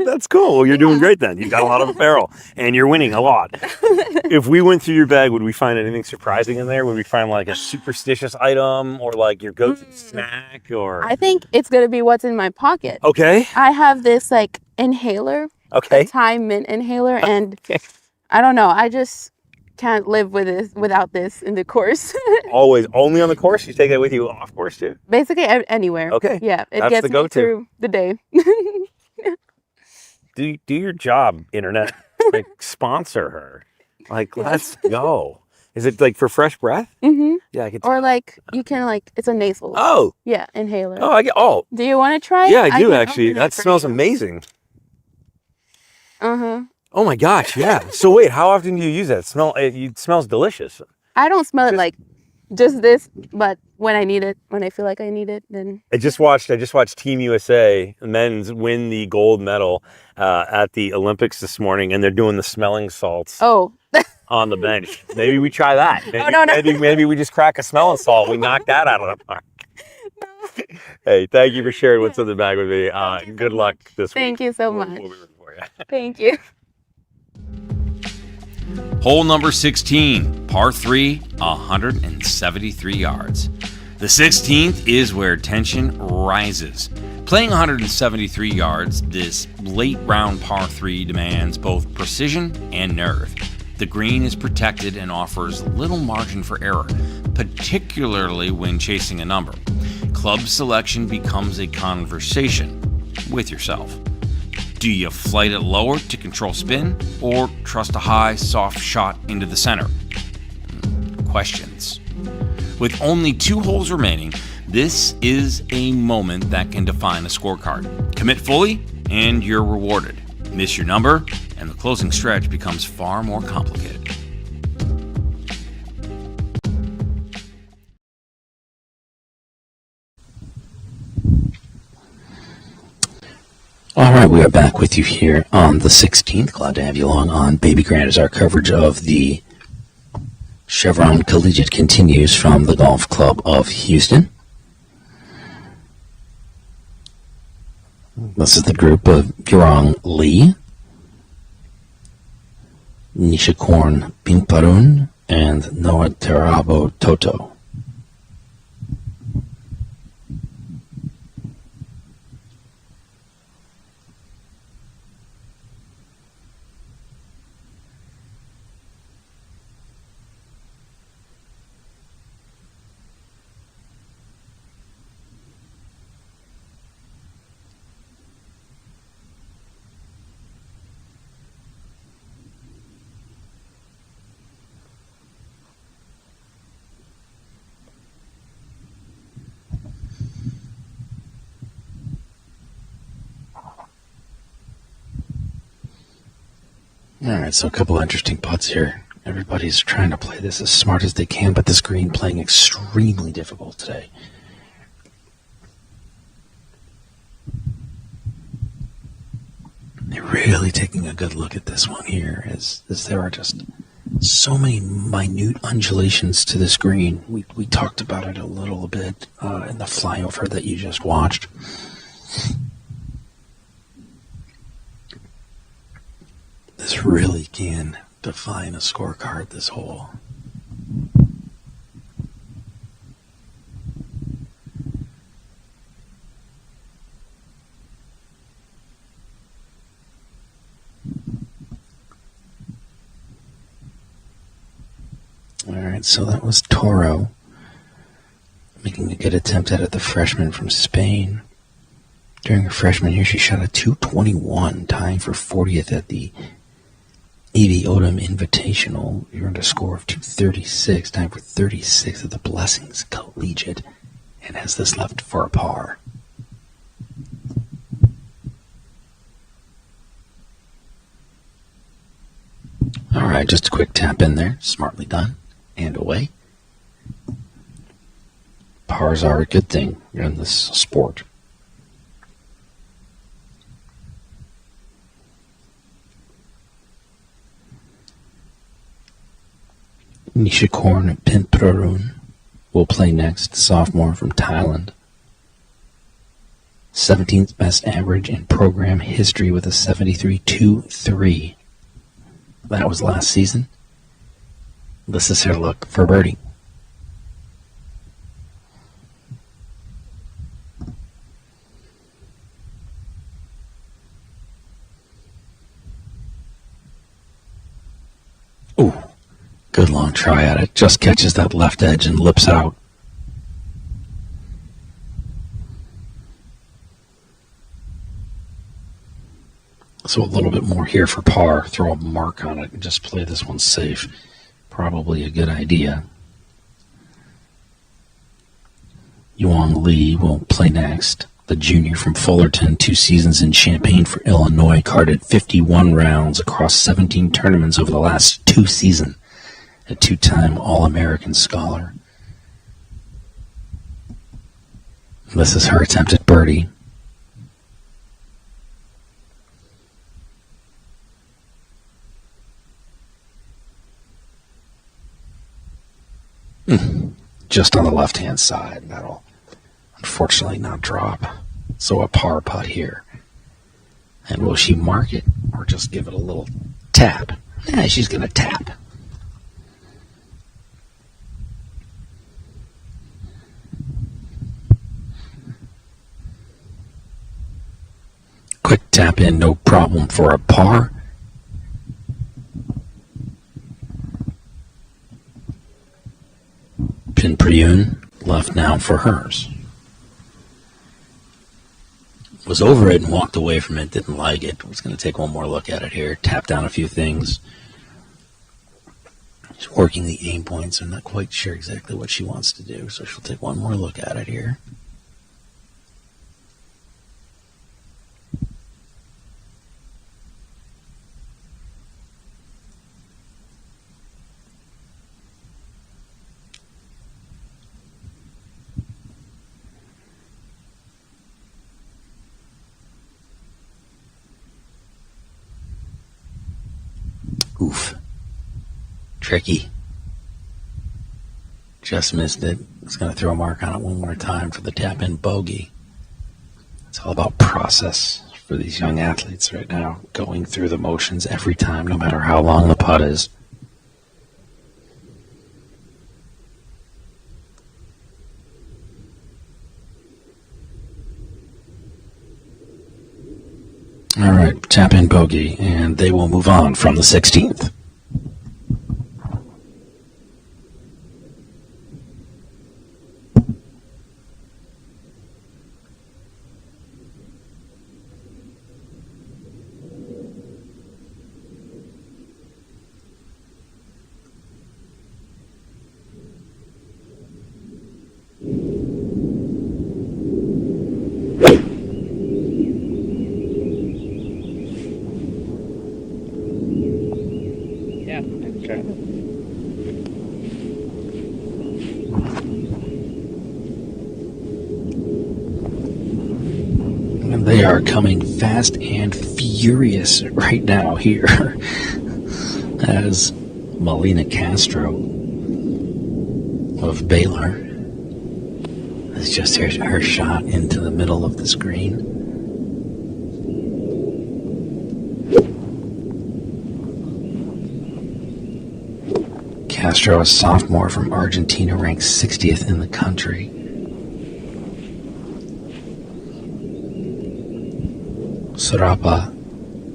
H: That's cool. Well, you're doing great then. You've got a lot of apparel and you're winning a lot. If we went through your bag, would we find anything surprising in there? Would we find like a superstitious item or like your go-to snack or?
T: I think it's going to be what's in my pocket.
H: Okay.
T: I have this like inhaler.
H: Okay.
T: A Thai mint inhaler. And I don't know. I just can't live with this without this in the course.
H: Always. Only on the course? You take that with you off course too?
T: Basically anywhere.
H: Okay.
T: Yeah. It
H: That's
T: gets
H: the
T: me
H: go-to.
T: through the day.
H: Do your job, internet. Like, sponsor her. Like, let's go. Is it like for fresh breath?
T: Mm-hmm.
H: Yeah, I could.
T: Or like you can like it's a nasal.
H: Oh.
T: Yeah, inhaler.
H: Oh, I get. Oh.
T: Do you want to try it?
H: Yeah, I do
T: can
H: actually.
T: open it
H: That
T: for
H: smells
T: you.
H: amazing.
T: Uh-huh.
H: Oh my gosh, yeah. So wait, how often do you use that? It smells delicious.
T: I don't smell it like just this, but when I need it, when I feel like I need it, then
H: I just watched Team USA men's win the gold medal at the Olympics this morning, and they're doing the smelling salts
T: oh.
H: on the bench. Maybe we try that. Maybe,
T: no.
H: maybe we just crack a smelling salt. We knock that out of the park. Hey, thank you for sharing what's in the bag with me. Good luck this week.
T: Thank you so much.
H: We'll be rooting for you.
T: Thank you.
B: Hole number 16, par 3, 173 yards. The 16th is where tension rises. Playing 173 yards, this late round par 3 demands both precision and nerve. The green is protected and offers little margin for error, particularly when chasing a number. Club selection becomes a conversation with yourself. Do you flight it lower to control spin or trust a high, soft shot into the center? Questions. With only 2 holes remaining, this is a moment that can define a scorecard. Commit fully and you're rewarded. Miss your number and the closing stretch becomes far more complicated.
S: All right, we are back with you here on the 16th. Glad to have you along on Babygrande as our coverage of the Chevron Collegiate continues from the Golf Club of Houston. This is the group of Yurong Lee, Nishakorn Pinparun, and Noah Terabo Toto. All right, so a couple of interesting putts here. Everybody's trying to play this as smart as they can, but this green playing extremely difficult today. They're really taking a good look at this one here, as there are just so many minute undulations to this green. We talked about it a little bit in the flyover that you just watched. This really can define a scorecard, this hole. Alright, so that was Toro making a good attempt at it, the freshman from Spain. During her freshman year, she shot a .221, tying for 40th at the Evie Odom Invitational. She earned a score of .236, tying for 36th at the Blessings Collegiate, and has this left for a par. Alright, just a quick tap in there. Smartly done. And away. Pars are a good thing in this sport. Nishikorn Pinprarun will play next, sophomore from Thailand. 17th best average in program history with a 73.23. That was last season. This is her look for birdie. Ooh, good long try at it. Just catches that left edge and lips out. So a little bit more here for par. Throw a mark on it and just play this one safe. Probably a good idea. Yuan Lee will play next. The junior from Fullerton, 2 seasons in Champaign for Illinois, carded 51 rounds across 17 tournaments over the last 2 seasons. A 2-time All-American scholar. This is her attempt at birdie. Just on the left-hand side. That'll unfortunately not drop. So a par putt here. And will she mark it or just give it a little tap? Yeah, she's going to tap. Quick tap in, no problem for a par. Pinpriyun left now for hers. Was over it and walked away from it, didn't like it. Was going to take one more look at it here. Tap down a few things. She's working the aim points. I'm not quite sure exactly what she wants to do, so she'll take one more look at it here. Oof. Tricky. Just missed it. It's going to throw a mark on it one more time for the tap-in bogey. It's all about process for these young athletes right now, going through the motions every time, no matter how long the putt is. All right, tap-in bogey, and they will move on from the 16th. And they are coming fast and furious right now here as Melina Castro of Baylor has just her shot into the middle of the screen. Castro, a sophomore from Argentina, ranked 60th in the country. Sarapa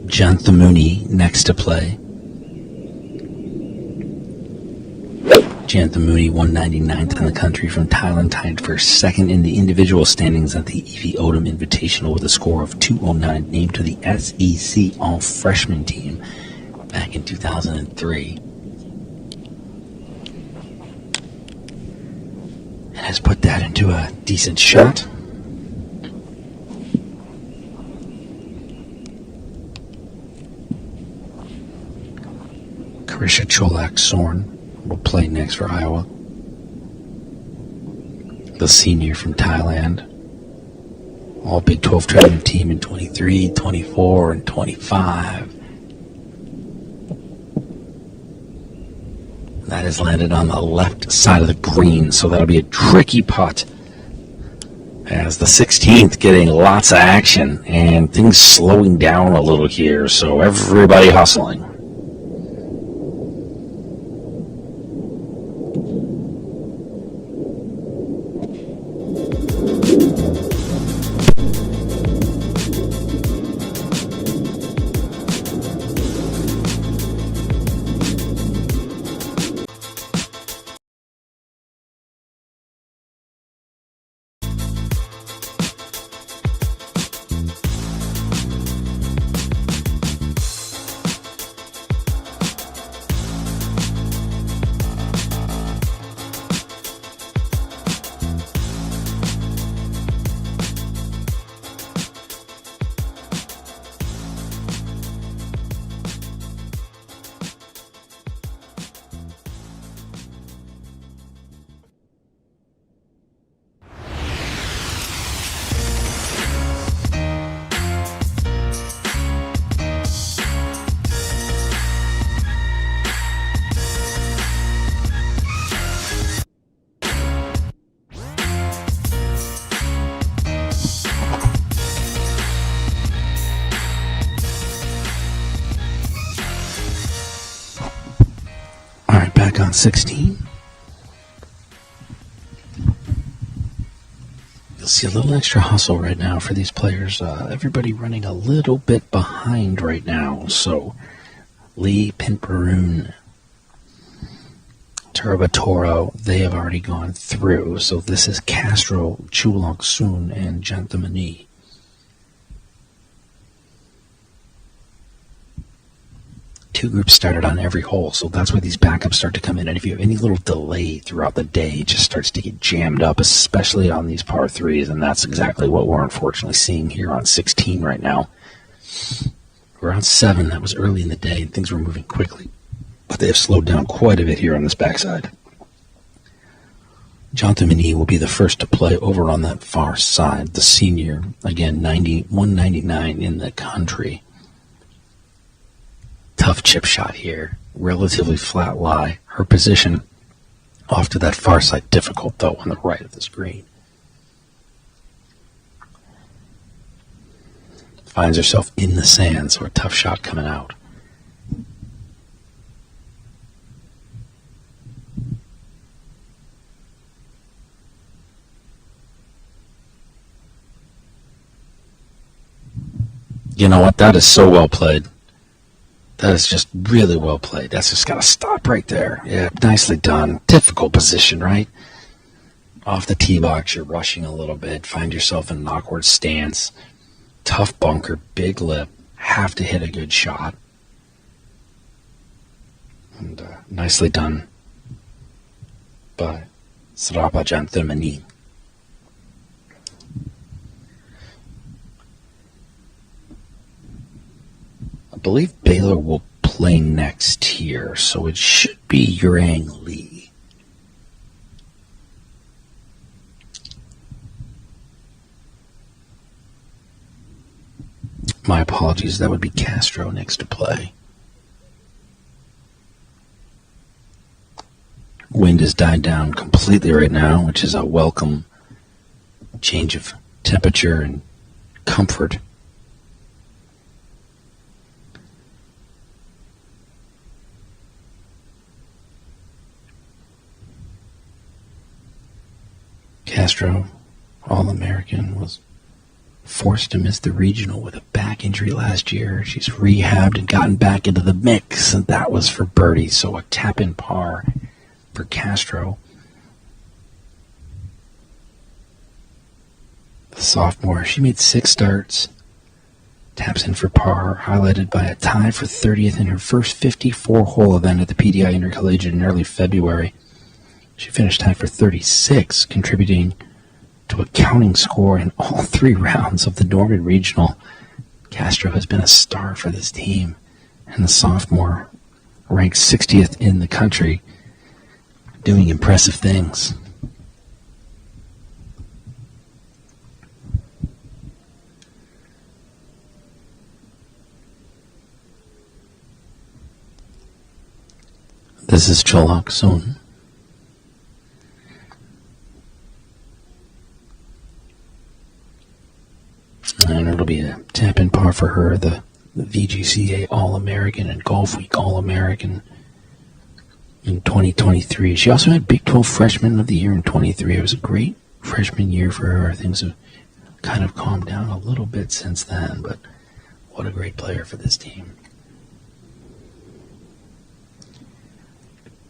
S: Janthamuni next to play. Janthamuni, 199th in the country from Thailand, tied for second in the individual standings at the Evie Odom Invitational with a score of 209, named to the SEC All-Freshman team back in 2003. And has put that into a decent shot. Karisha Cholak-Sorn will play next for Iowa. The senior from Thailand. All Big 12 tournament team in 23, 24, and 25. That has landed on the left side of the green, so that'll be a tricky putt. As the 16th getting lots of action and things slowing down a little here, so everybody hustling. Back on 16. You'll see a little extra hustle right now for these players. Everybody running a little bit behind right now. So Lee, Pinparoon, Turbatoro, they have already gone through. So this is Castro, Chulok-Soon, and Janthamani. Two groups started on every hole, so that's where these backups start to come in. And if you have any little delay throughout the day, it just starts to get jammed up, especially on these par threes, and that's exactly what we're unfortunately seeing here on 16 right now. We're on 7, that was early in the day, and things were moving quickly, but they have slowed down quite a bit here on this backside. Janthamani will be the first to play over on that far side, the senior, again, 199 in the country. Tough chip shot here, relatively flat lie. Her position off to that far side, difficult though on the right of this green. Finds herself in the sand, so a tough shot coming out. You know what? That is so well played. That is just really well played. That's just got to stop right there. Yeah, nicely done. Difficult position, right? Off the tee box, you're rushing a little bit. Find yourself in an awkward stance. Tough bunker, big lip. Have to hit a good shot. And nicely done by Sarapa Janthamani. I believe Baylor will play next here, so it should be Yurang Lee. My apologies, that would be Castro next to play. Wind has died down completely right now, which is a welcome change of temperature and comfort. Castro, All-American, was forced to miss the regional with a back injury last year. She's rehabbed and gotten back into the mix, and that was for birdie. So a tap-in par for Castro. The sophomore, she made 6 starts, taps in for par, highlighted by a tie for 30th in her first 54-hole event at the PDI Intercollegiate in early February. She finished tied for 36, contributing to a counting score in all 3 rounds of the Norman Regional. Castro has been a star for this team, and the sophomore ranked 60th in the country, doing impressive things. This is Cholak Sun. And it'll be a tap-in par for her, the VGCA All-American and Golf Week All-American in 2023. She also had Big 12 Freshman of the Year in 23. It was a great freshman year for her. Things have kind of calmed down a little bit since then, but what a great player for this team.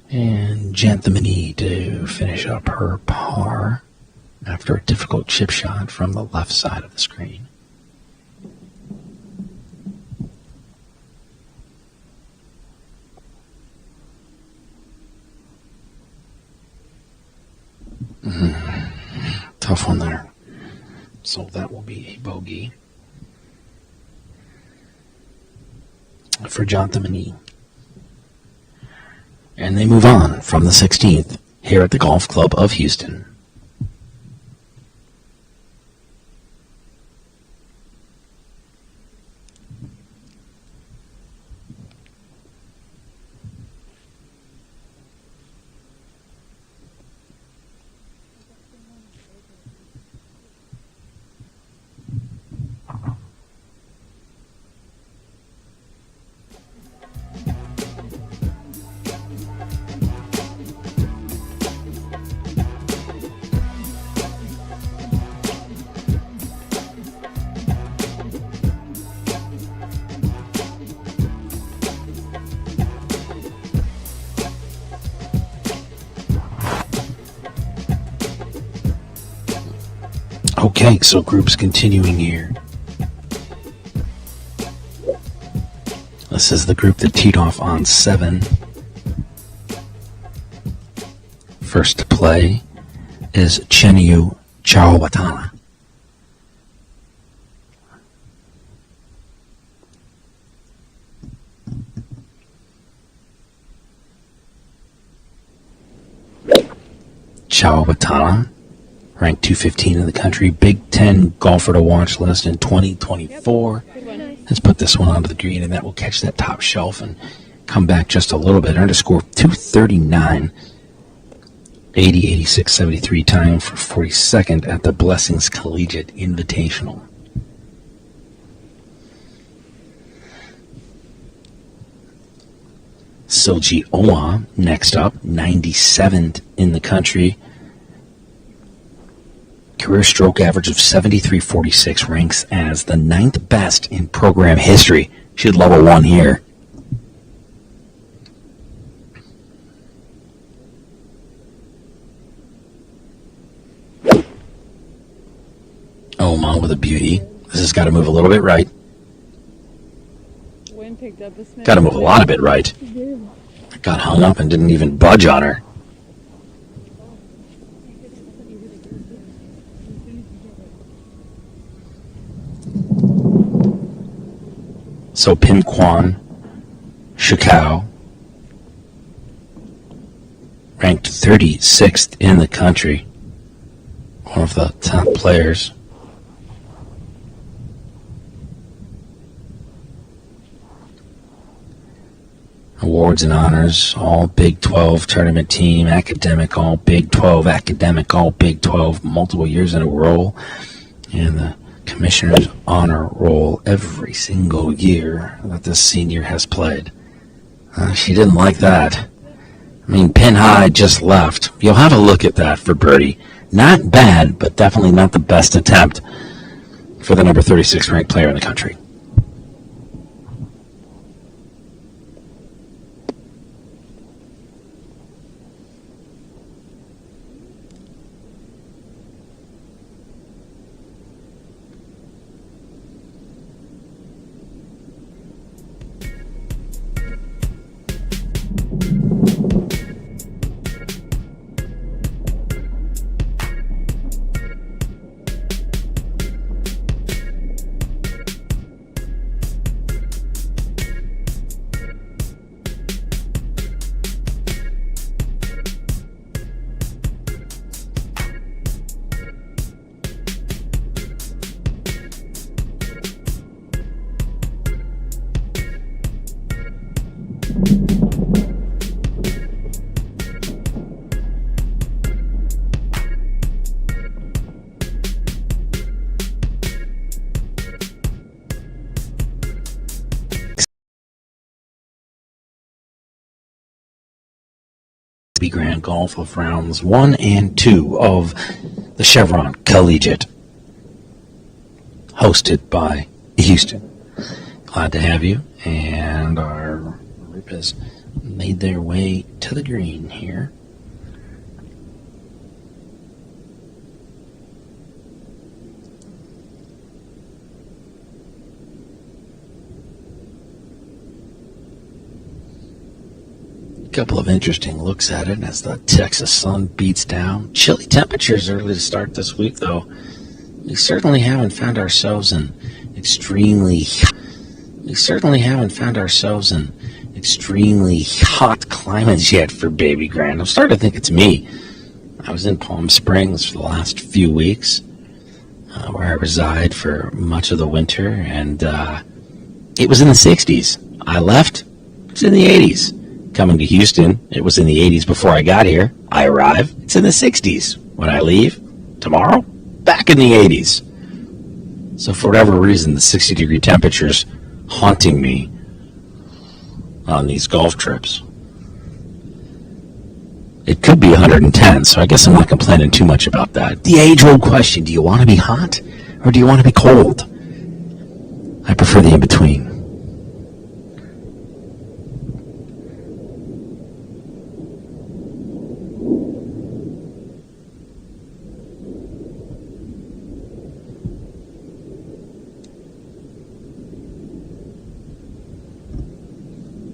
S: And Janthamini to finish up her par after a difficult chip shot from the left side of the screen. Tough one there. So that will be a bogey for Janthamini. And they move on from the 16th here at the Golf Club of Houston. Okay, so groups continuing here. This is the group that teed off on 7. First to play is Chenyu Chawatana. Chawatana, ranked 215 in the country, Big Ten golfer to watch list in 2024. Let's put this one onto the green, and that will catch that top shelf and come back just a little bit. Earned a score of 239, 80, 86, 73, time for 42nd at the Blessings Collegiate Invitational. Soji Owa, next up, 97th in the country. Career stroke average of 73.46, ranks as the 9th best in program history. She had level 1 here. Oma with a beauty. This has got to move a little bit right.
P: Wind picked up a smidge.
S: Got to move a lot of it right. Got hung up and didn't even budge on her. So Pin Kwan Shikao, ranked 36th in the country, one of the top players. Awards and honors, all Big 12 tournament team, academic, all Big 12, academic, all Big 12, multiple years in a row, and the Commissioner's honor roll every single year that this senior has played. She didn't like that. I mean, Pin High just left. You'll have a look at that for birdie. Not bad, but definitely not the best attempt for the number 36 ranked player in the country. Babygrande Golf of rounds 1 and 2 of the Chevron Collegiate, hosted by Houston. Glad to have you, and our group has made their way to the green here. Couple of interesting looks at it as the Texas sun beats down. Chilly temperatures early to start this week, though. We certainly haven't found ourselves in extremely hot climates yet for Babygrande. I'm starting to think it's me. I was in Palm Springs for the last few weeks, where I reside for much of the winter, and it was in the 60s. I left, it was in the 80s. Coming to Houston, it was in the 80s before I got here. I arrive, it's in the 60s. When I leave, tomorrow, back in the 80s. So for whatever reason, the 60-degree temperatures haunting me on these golf trips. It could be 110, so I guess I'm not complaining too much about that. The age-old question, do you want to be hot or do you want to be cold? I prefer the in-between.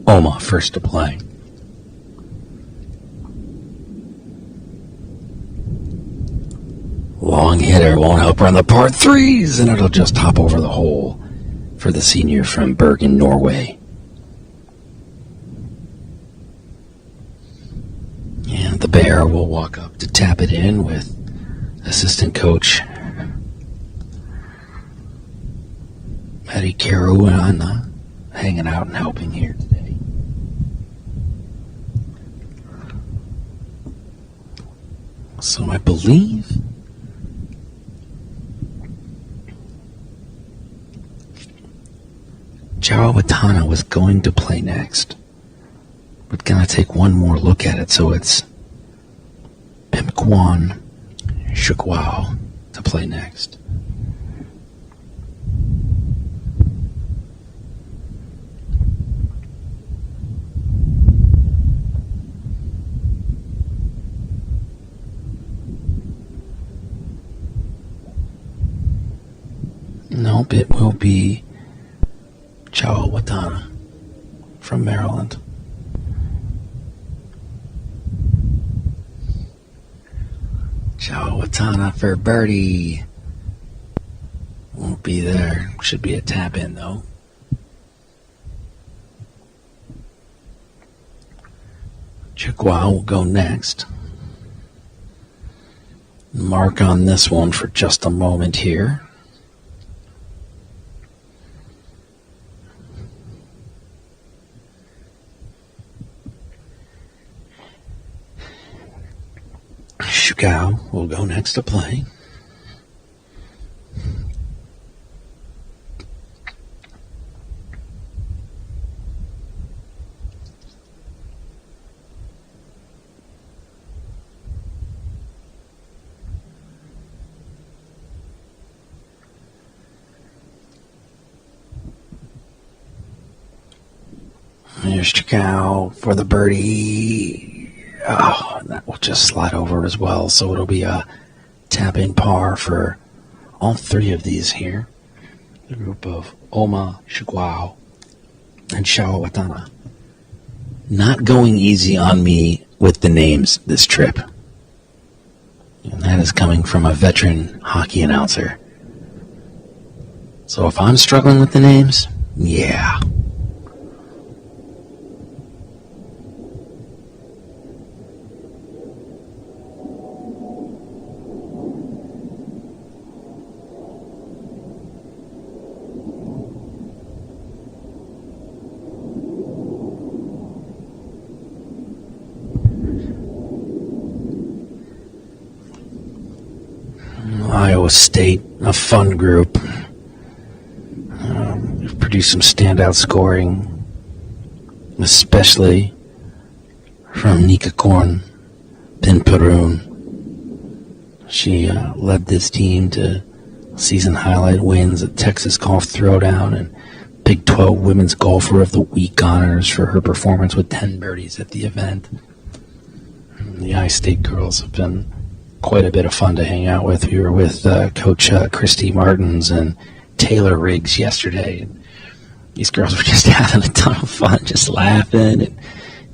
S: Oma first to play. Long hitter won't help her on the par threes, and it'll just hop over the hole for the senior from Bergen, Norway. And the Bear will walk up to tap it in with assistant coach Matty Caruana hanging out and helping here today. So I believe Jawatana was going to play next, but gonna take one more look at it. So it's Pimquan Shukwao to play next. Nope, it will be Chawatana from Maryland. Chawatana for birdie. Won't be there. Should be a tap in though. Chukwa will go next. Mark on this one for just a moment here. Shukau will go next to play. Here's Chicao for the birdie. Oh, and that will just slide over as well. So it'll be a tap-in par for all three of these here. The group of Oma, Chiguao, and Xiao Watana. Not going easy on me with the names this trip. And that is coming from a veteran hockey announcer. So if I'm struggling with the names, yeah. Iowa State, a fun group. We've produced some standout scoring, especially from Nika Korn Pinperoon. She led this team to season highlight wins at Texas Golf Throwdown and Big 12 Women's Golfer of the Week honors for her performance with 10 birdies at the event. The I-State girls have been quite a bit of fun to hang out with. We were with Coach Christy Martins and Taylor Riggs yesterday. And these girls were just having a ton of fun, just laughing and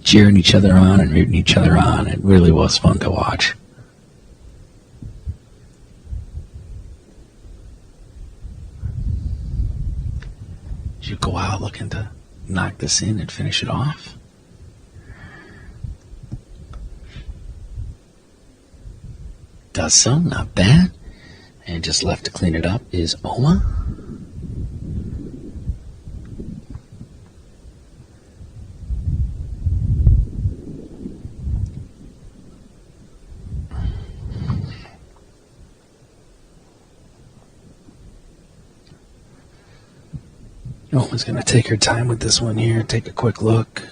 S: cheering each other on and rooting each other on. It really was fun to watch. You go out looking to knock this in and finish it off. Does so, not bad. And just left to clean it up is Oma. Oma's going to take her time with this one here, take a quick look.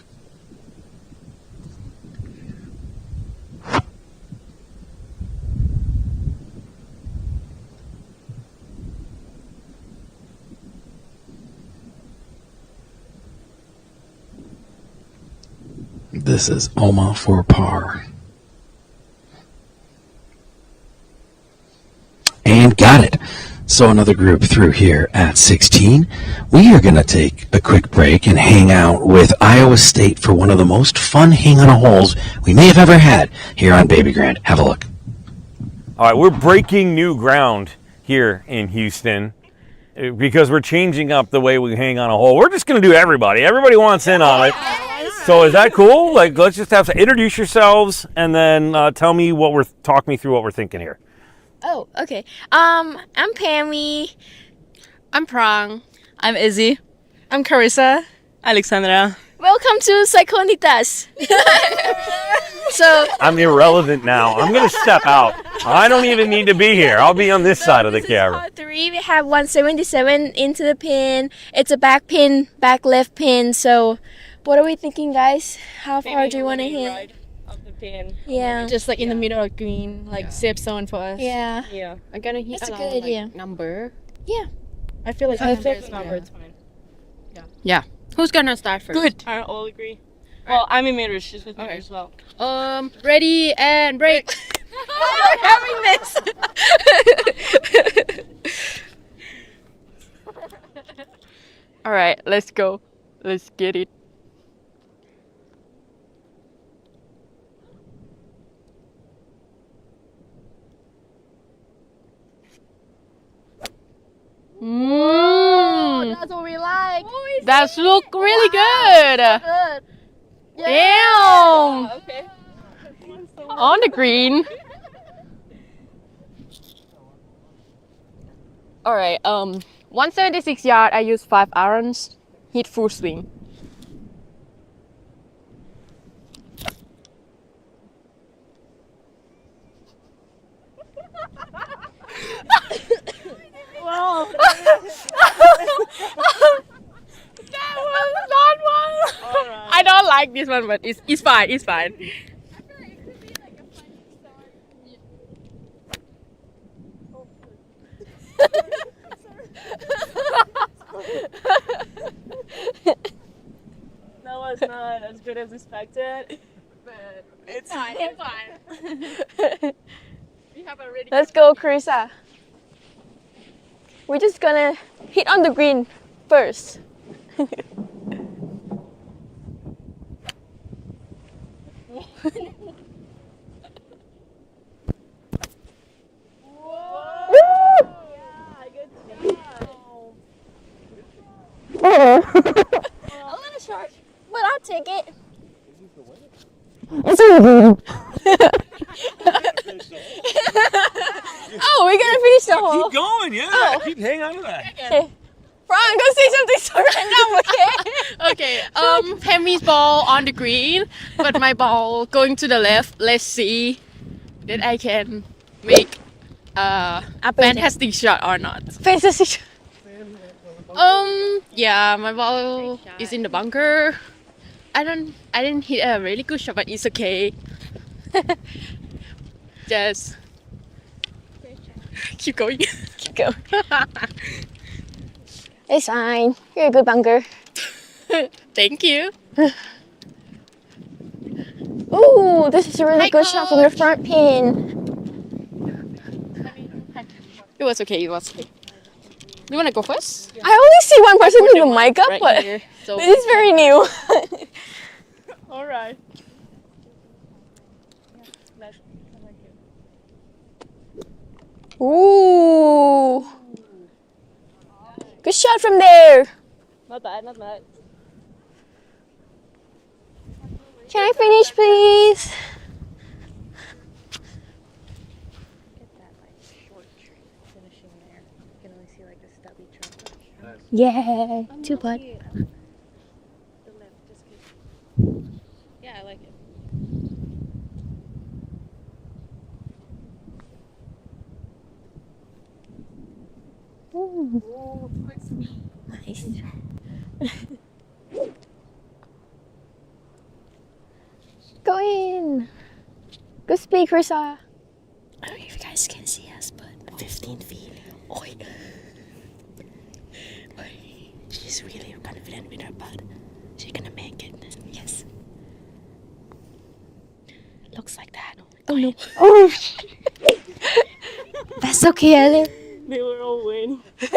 S: This is Oma for par. And got it. So another group through here at 16. We are going to take a quick break and hang out with Iowa State for one of the most fun hang-on holes we may have ever had here on Babygrande. Have a look.
H: All right, we're breaking new ground here in Houston because we're changing up the way we hang on a hole. We're just going to do everybody. Everybody wants in on it. So is that cool? Like, let's just have to introduce yourselves and then talk me through what we're thinking here.
L: Oh, okay. I'm Pammy.
U: I'm Prong. I'm Izzy. I'm Carissa. Alexandra.
L: Welcome to Psychonitas. So
H: I'm irrelevant now. I'm going to step out. I don't even need to be here. I'll be on this side of the camera.
L: Part 3, we have 177 into the pin. It's a back pin, back left pin. So what are we thinking, guys? How far do you want to hit?
U: Right of the pin.
L: Yeah.
U: Just like in the middle of green, like safe zone for us.
L: Yeah.
U: Yeah.
V: I'm gonna hit
L: That's a
V: around,
L: good idea.
V: like, number.
L: Yeah.
U: I feel like
L: Perfect.
U: it's number. It's fine.
V: Yeah. Who's gonna start first?
U: Good. I all agree. Well, I'm in mirror. She's with me as well.
V: Ready and break.
U: We're having this.
V: All right, let's go. Let's get it.
L: That's what we like.
V: That's look really good.
L: Good.
V: Damn.
U: Okay.
V: On the green. All right. 176 yard. I use 5 irons. Hit full swing.
U: Wow.
V: That was not one.
U: Alright.
V: I don't like this one, but it's fine. It's fine.
U: That was was not as good as expected, but it's fine. It's fine. We have a really
L: Let's go, Carissa. We're just gonna hit on the green first. A little short, but I'll take it. It's on the green. Oh, we're gonna finish the hole.
H: Keep going, yeah.
L: Oh.
H: Keep hang on to that.
L: Okay. Brian, go say something so random, okay?
V: Okay, Hemi's ball on the green, but my ball going to the left. Let's see that I can make a fantastic shot or not.
L: Fantastic shot.
V: Yeah, my ball is in the bunker. I didn't hit a really good shot, but it's okay. Just keep going.
L: Keep going. It's fine. You're a good bunker.
V: Thank you.
L: Ooh, this is a really good shot from the front pin.
V: It was okay. It was okay. You wanna go first?
L: I only see one person with the mic up,
V: right
L: but
V: here, so-
L: this is very new.
U: All right.
L: Ooh. Good shot from there.
U: Not bad, not bad.
L: Can I finish, please? Yeah, two putt.
U: Yeah, I like it.
L: Ooh. Nice. Go in. Good speed, Carissa.
I: I don't know if you guys can see us, but 15 feet. Oi. She's really confident with her putt. She's gonna make it. Yes. Looks like that.
L: Oh no. Oh. That's okay, Ellen.
U: They were all winning. Yeah,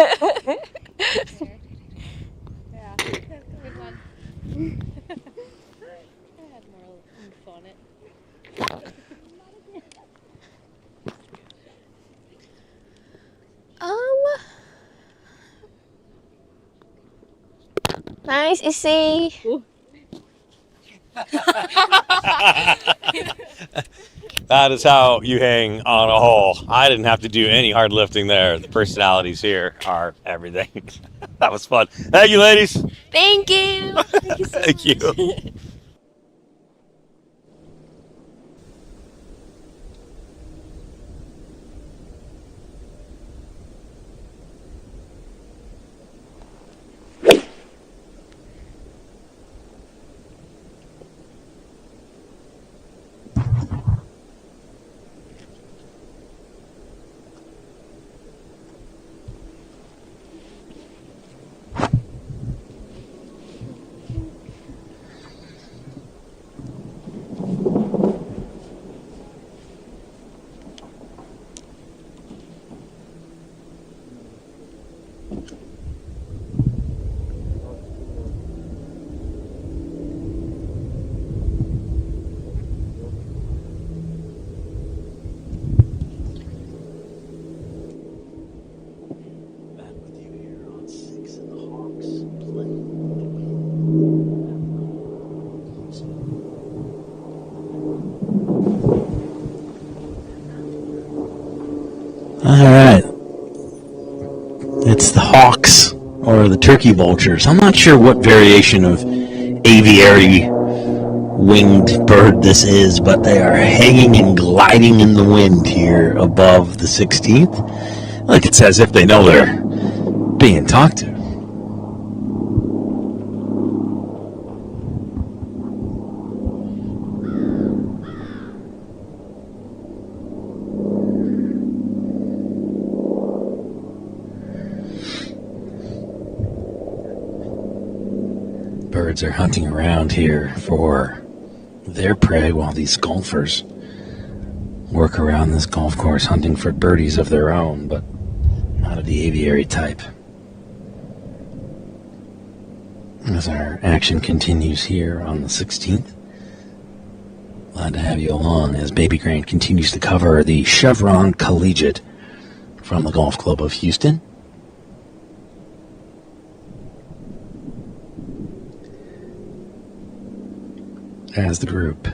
U: good one. I had more oomph on it.
L: Nice, easy.
H: That is how you hang on a hole. I didn't have to do any hard lifting there. The personalities here are everything. That was fun. Thank you, ladies.
L: Thank you. Thank you so
H: Thank you.
S: All right. It's the hawks or the turkey vultures. I'm not sure what variation of aviary winged bird this is, but they are hanging and gliding in the wind here above the 16th. Like it's as if they know they're being talked to. birds are hunting around here for their prey while these golfers work around this golf course hunting for birdies of their own, but not of the aviary type. As our action continues here on the 16th, glad to have you along as Babygrande continues to cover the Chevron Collegiate from the Golf Club of Houston. As the group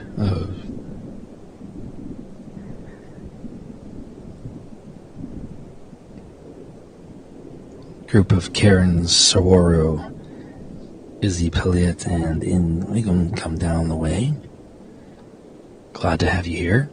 S: of Karen Sawaru, Izzy Pilliot, and Ingam come down the way. Glad to have you here.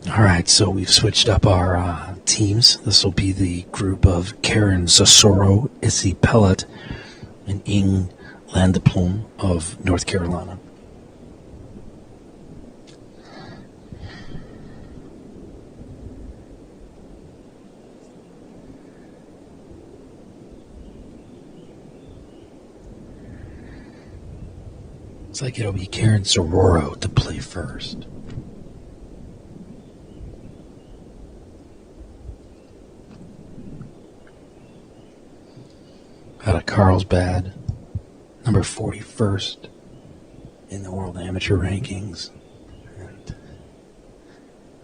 S: Alright, so we've switched up our teams. This will be the group of Karen Zasoro, Issy Pellet, and Ing Landeplum of North Carolina. Looks like it'll be Karen Sororo to play first. Out of Carlsbad, number 41st in the World Amateur Rankings. And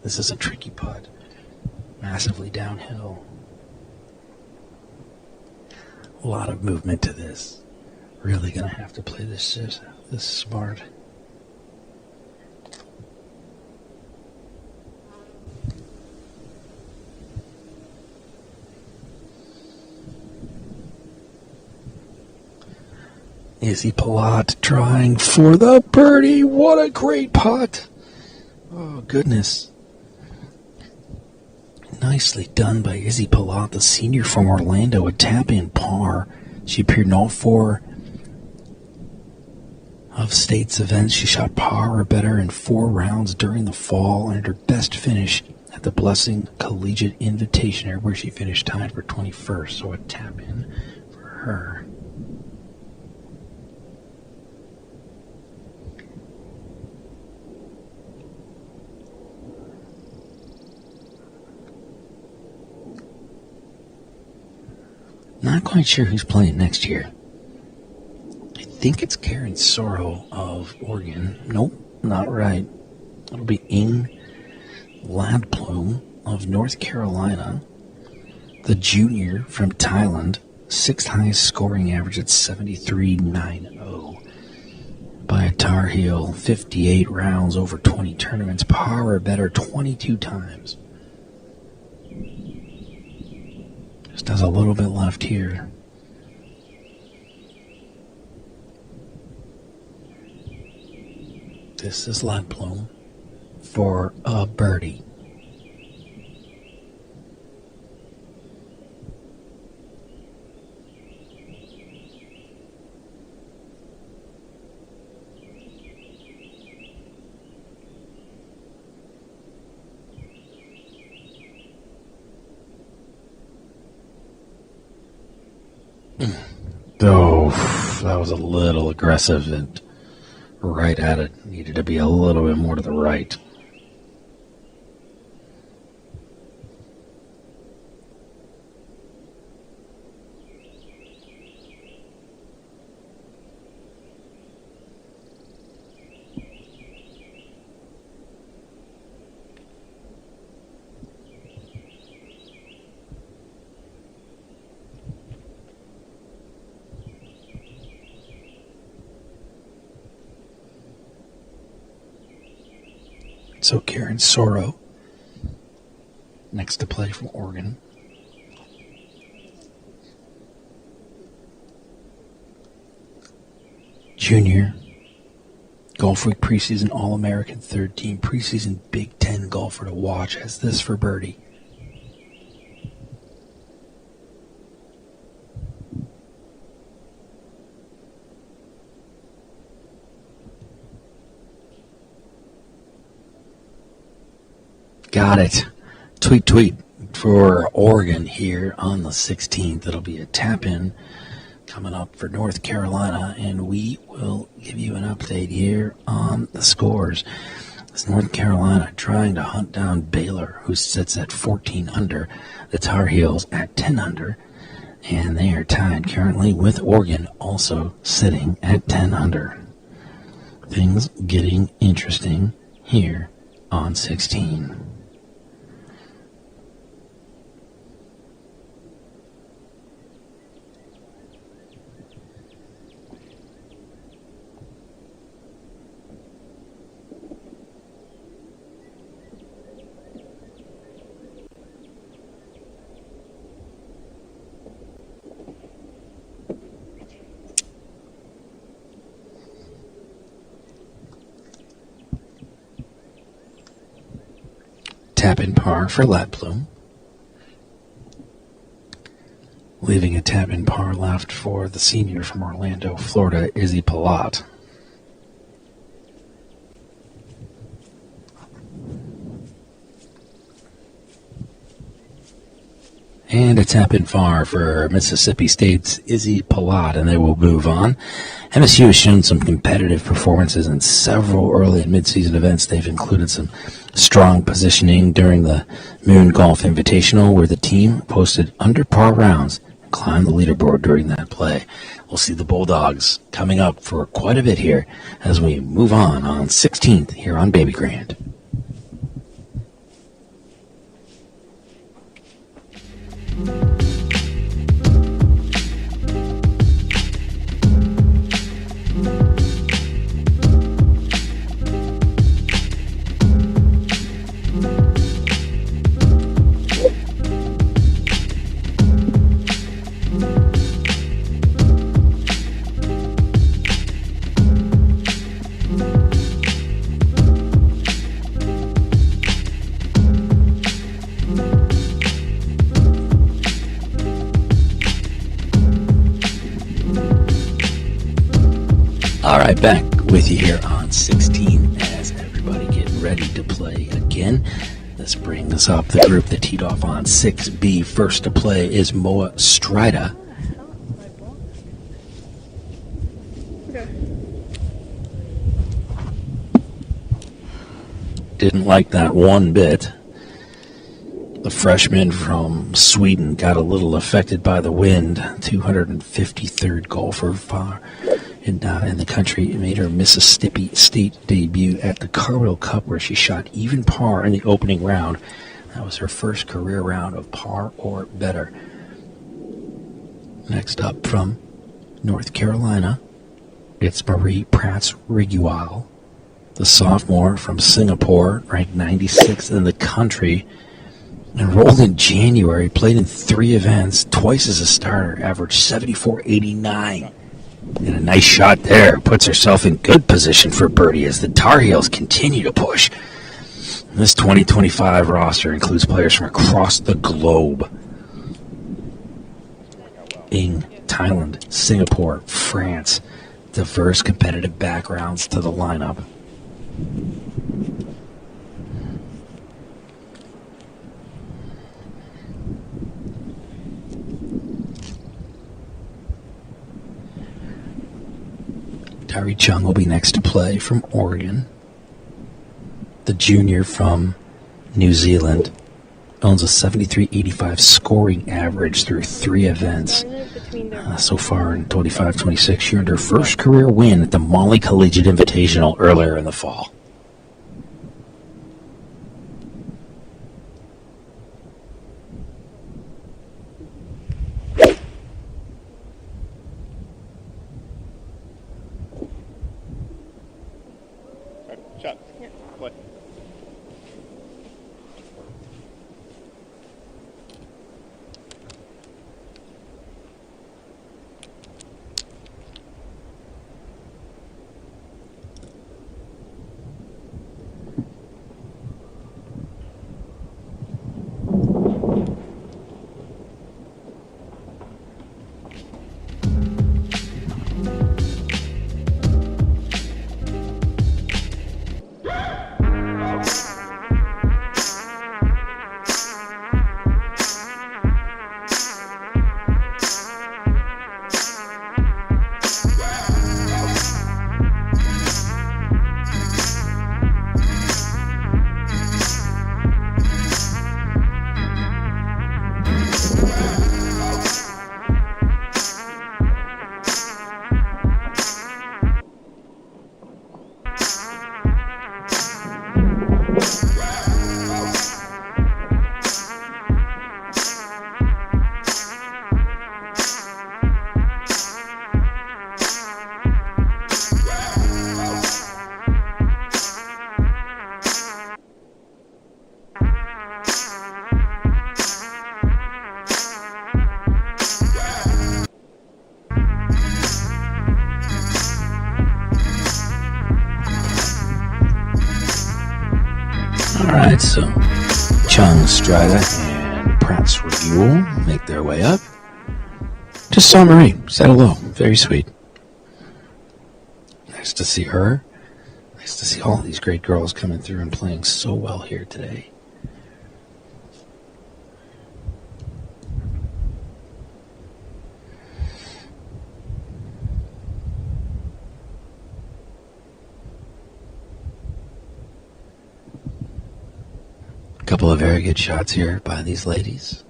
S: this is a tricky putt, massively downhill. A lot of movement to this. Really gonna have to play this smart. Izzy Palat trying for the birdie. What a great putt. Oh, goodness. Nicely done by Izzy Palat, the senior from Orlando, a tap-in par. She appeared in all 4 of State's events. She shot par or better in 4 rounds during the fall, and her best finish at the Blessing Collegiate Invitational, where she finished tied for 21st. So a tap-in for her. Not quite sure who's playing next year. I think it's Karen Sorrow of Oregon. Nope, not right. It'll be Ing Ladplum of North Carolina. The junior from Thailand. 6th highest scoring average at 73.90. By a Tar Heel, 58 rounds over 20 tournaments. Par or better 22 times. Just has a little bit left here. This is Ladplum for a birdie. Oh, that was a little aggressive and right at it. Needed to be a little bit more to the right. So Karen Soro, next to play from Oregon. Junior, Golf Week preseason All-American third team, preseason Big Ten golfer to watch, has this for birdie. Got it. Tweet for Oregon here on the 16th. It'll be a tap-in coming up for North Carolina, and we will give you an update here on the scores. It's North Carolina trying to hunt down Baylor, who sits at 14 under, the Tar Heels at 10 under, and they are tied currently with Oregon, also sitting at 10 under. Things getting interesting here on 16. Tap-in par for Latblum. Leaving a tap-in par left for the senior from Orlando, Florida, Izzy Palat. And a tap-in par for Mississippi State's Izzy Palat, and they will move on. MSU has shown some competitive performances in several early and mid-season events. They've included some strong positioning during the Moon Golf Invitational, where the team posted under par rounds and climbed the leaderboard during that play. We'll see the Bulldogs coming up for quite a bit here as we move on 16th here on Babygrande. All right, back with you here on 16 as everybody getting ready to play again. This brings up the group that teed off on 6B. First to play is Moa Strida. Didn't like that one bit. The freshman from Sweden got a little affected by the wind. 253rd golfer far in the country. Made her Mississippi State debut at the Carwell Cup, where she shot even par in the opening round. That was her first career round of par or better. Next up from North Carolina, it's Marie Prats-Rigual, the sophomore from Singapore, ranked 96th in the country. Enrolled in January, played in 3 events, twice as a starter, averaged 74.89. And a nice shot there. Puts herself in good position for birdie as the Tar Heels continue to push. This 2025 roster includes players from across the globe. Thailand, Singapore, France. Diverse competitive backgrounds to the lineup. Tyree Chung will be next to play from Oregon. The junior from New Zealand owns a 73.85 scoring average through 3 events. So far in 25-26, she earned her first career win at the Molly Collegiate Invitational earlier in the fall.
R: Shot. Play.
S: Chung Strida and Pratts Regule make their way up. Just saw Marie. Said hello. Very sweet. Nice to see her. Nice to see all these great girls coming through and playing so well here today. A couple of very good shots here by these ladies.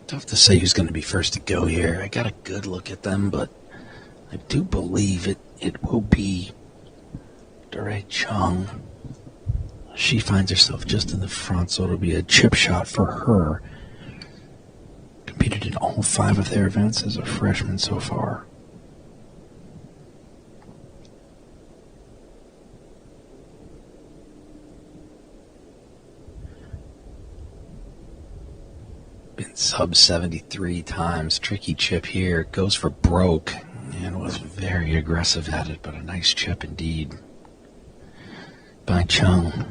S: Tough to say who's going to be first to go here. I got a good look at them, but I do believe it will be Dorae Chung. She finds herself just in the front, so it'll be a chip shot for her. Competed in all 5 of their events as a freshman so far. Been sub 73 times. Tricky chip here. Goes for broke and was very aggressive at it, but a nice chip indeed by Chung.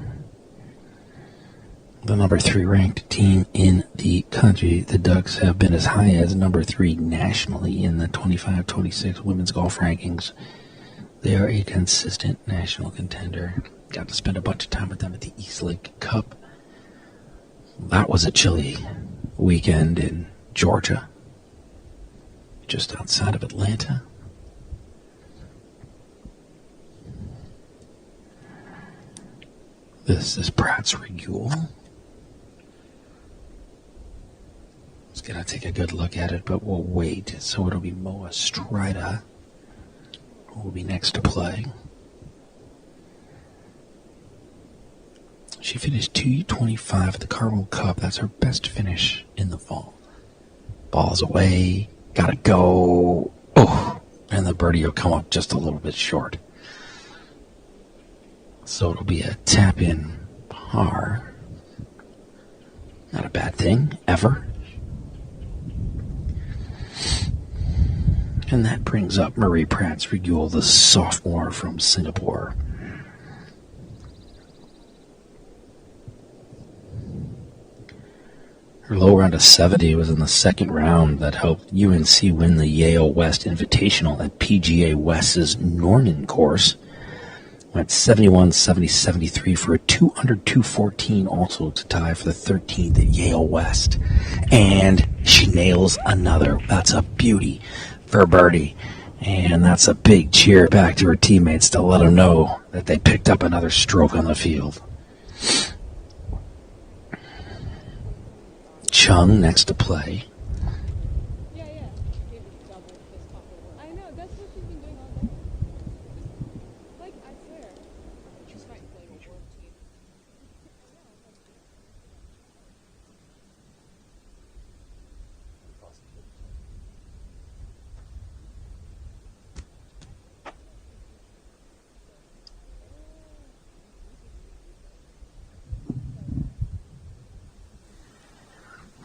S: The number 3 ranked team in the country. The Ducks have been as high as number 3 nationally in the 25-26 women's golf rankings. They are a consistent national contender. Got to spend a bunch of time with them at the East Lake Cup. That was a chilly weekend in Georgia, just outside of Atlanta. This is Pratts Regule. I was going to take a good look at it, but we'll wait. So it'll be Moa Strida who will be next to play. She finished 225 at the Carmel Cup. That's her best finish in the fall. Ball's away. Gotta go. Oh, and the birdie will come up just a little bit short. So it'll be a tap-in par. Not a bad thing, ever. And that brings up Marie Pratts Regule, the sophomore from Singapore. Her low round of 70 was in the second round that helped UNC win the Yale West Invitational at PGA West's Norman course. Went 71, 70, 73 for a 200-214, also to tie for the 13th at Yale West. And she nails another. That's a beauty for birdie. And that's a big cheer back to her teammates to let them know that they picked up another stroke on the field. Chung next to play.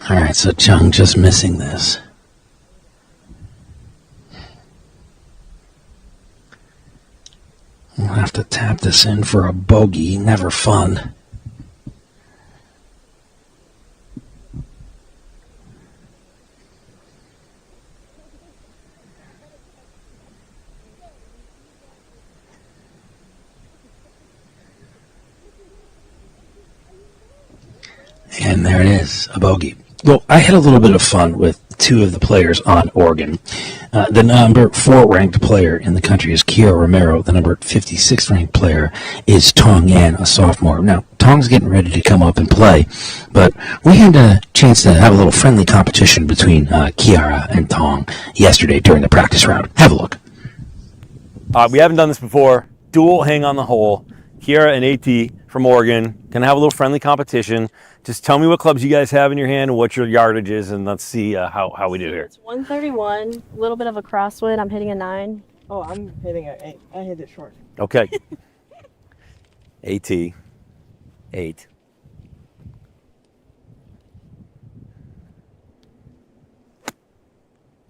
S: Alright, so Chung just missing this. We'll have to tap this in for a bogey. Never fun. And there it is, a bogey. Well, I had a little bit of fun with 2 of the players on Oregon. The number 4 ranked player in the country is Kiara Romero. The number 56 ranked player is Tong Yan, a sophomore. Now, Tong's getting ready to come up and play, but we had a chance to have a little friendly competition between Kiara and Tong yesterday during the practice round. Have a look.
H: We haven't done this before. Dual hang on the hole. Kiara and AT from Oregon. Gonna have a little friendly competition. Just tell me what clubs you guys have in your hand and what your yardage is, and let's see how we do here.
A: It's 131, a little bit of a crosswind. I'm hitting a 9.
P: Oh, I'm hitting a 8. I hit it short.
H: Okay. AT, 8.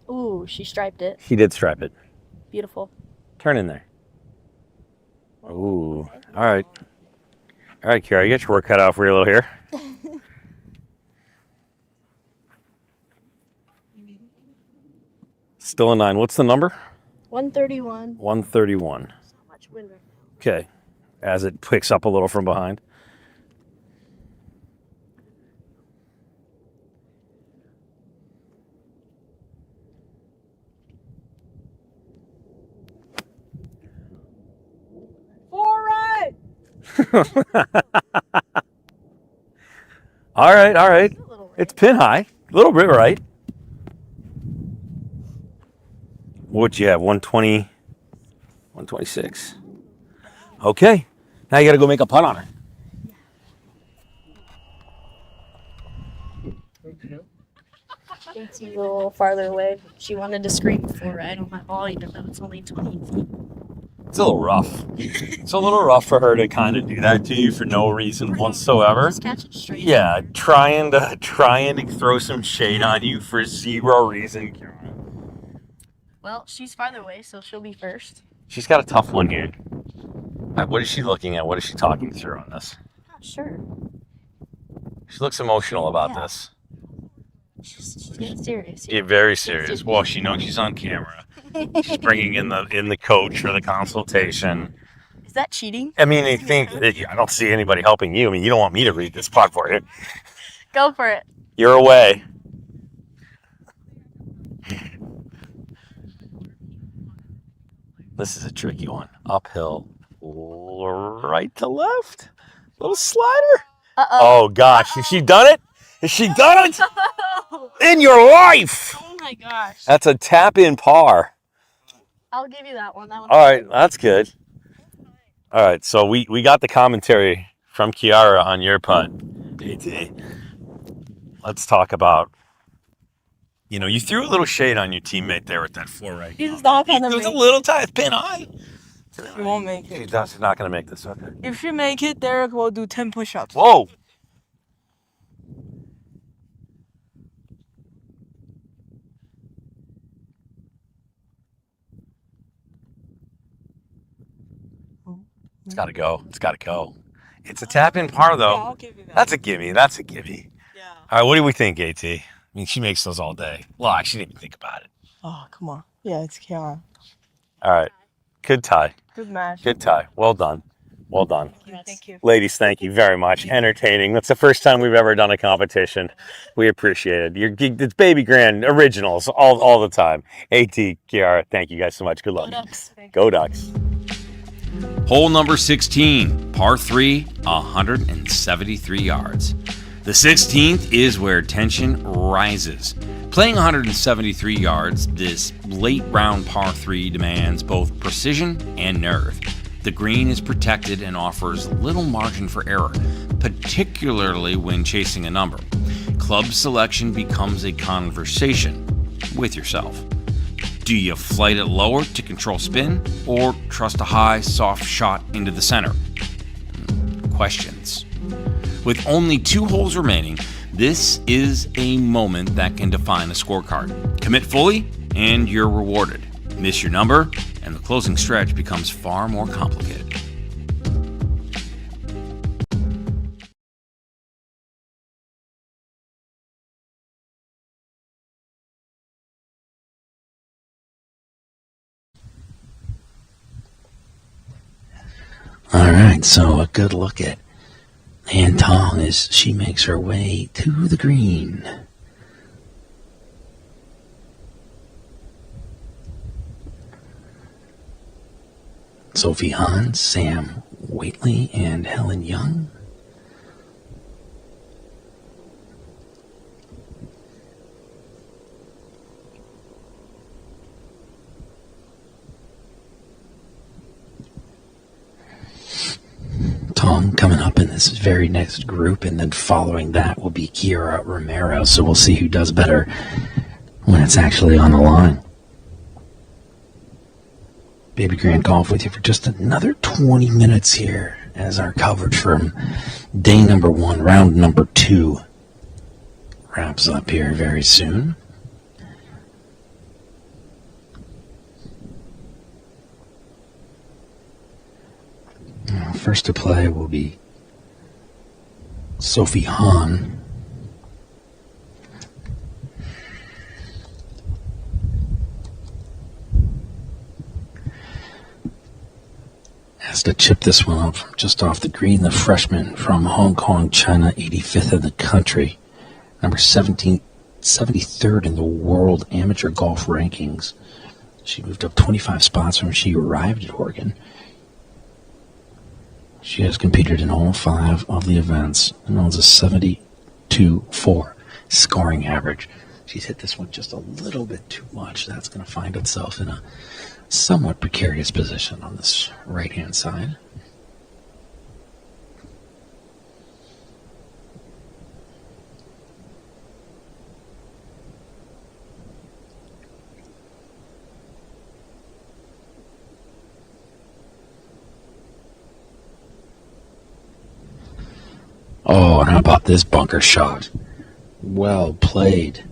A: Ooh, she striped it.
H: She did stripe it.
A: Beautiful.
H: Turn in there. Ooh. All right. All right, Kira, you get your work cut out for you a little here. Still a 9. What's the number?
A: 131.
H: 131.
A: So much wind right now.
H: Okay. As it picks up a little from behind. All right, all right. It's pin high. A little bit right. What'd you have? 120, 126. Okay. Now you got to go make a putt on her.
A: It's a little farther away. She wanted to scream before right on my ball, even though it's only 20 feet.
H: It's a little rough. It's a little rough for her to kind of do that to you for no reason whatsoever.
A: Just catch it straight.
H: Yeah, trying to throw some shade on you for zero reason.
A: Well, she's farther away, so she'll be first.
H: She's got a tough one here. What is she looking at? What is she talking through on this?
A: Not sure.
H: She looks emotional about this.
A: She's getting serious.
H: Yeah, very serious. Well, she knows she's on camera. She's bringing in the coach for the consultation.
A: Is that cheating?
H: I mean, I don't see anybody helping you. I mean, you don't want me to read this putt for you.
A: Go for it.
H: You're away. This is a tricky one. Uphill, right to left, little slider. Oh gosh, has she done it? Has she done it? In your life?
A: Oh my gosh.
H: That's a tap-in par.
A: I'll give you that one. That one.
H: All right, that's good. All right, so we got the commentary from Kiara on your putt, AT. Let's talk about, you threw a little shade on your teammate there with that 4 right.
P: He's not gonna
H: It was
P: make
H: a little tight, pin high.
P: She won't make it.
H: She's not going to make this, okay.
P: If she make it, Derek will do 10 push-ups.
H: Whoa. It's got to go. It's got to go. It's a tap-in par, though.
P: Yeah, I'll give you that.
H: That's a gimme. That's a gimme. Yeah. All right, what do we think, AT? I mean, she makes those all day. Well, she didn't even think about it.
P: Oh, come on. Yeah, it's Kiara.
H: All right. Good tie.
P: Good match.
H: Good tie. Well done. Well done.
P: Thank you.
H: Ladies, thank you very much. Entertaining. That's the first time we've ever done a competition. We appreciate it. It's Babygrande originals all the time. AT, Kiara, thank you guys so much. Good luck.
A: Go Ducks.
H: Go Ducks.
B: Hole number 16, par 3, 173 yards. The 16th is where tension rises. Playing 173 yards, this late round par 3 demands both precision and nerve. The green is protected and offers little margin for error, particularly when chasing a number. Club selection becomes a conversation with yourself. Do you flight it lower to control spin, or trust a high, soft shot into the center? Questions. With only 2 holes remaining, this is a moment that can define a scorecard. Commit fully, and you're rewarded. Miss your number, and the closing stretch becomes far more complicated.
S: All right, so a good look at Nan Tong as she makes her way to the green. Sophie Hahn, Sam Waitley, and Helen Young. Tong coming up in this very next group, and then following that will be Kiara Romero, so we'll see who does better when it's actually on the line. Babygrande Golf with you for just another 20 minutes here as our coverage from day number 1, round number 2, wraps up here very soon. First to play will be Sophie Hahn. Has to chip this one up from just off the green. The freshman from Hong Kong, China, 85th in the country. Number 73rd in the world amateur golf rankings. She moved up 25 spots when she arrived at Oregon. She has competed in all 5 of the events and owns a 72.4 scoring average. She's hit this one just a little bit too much. That's going to find itself in a somewhat precarious position on this right-hand side. Oh, and how about this bunker shot? Well played.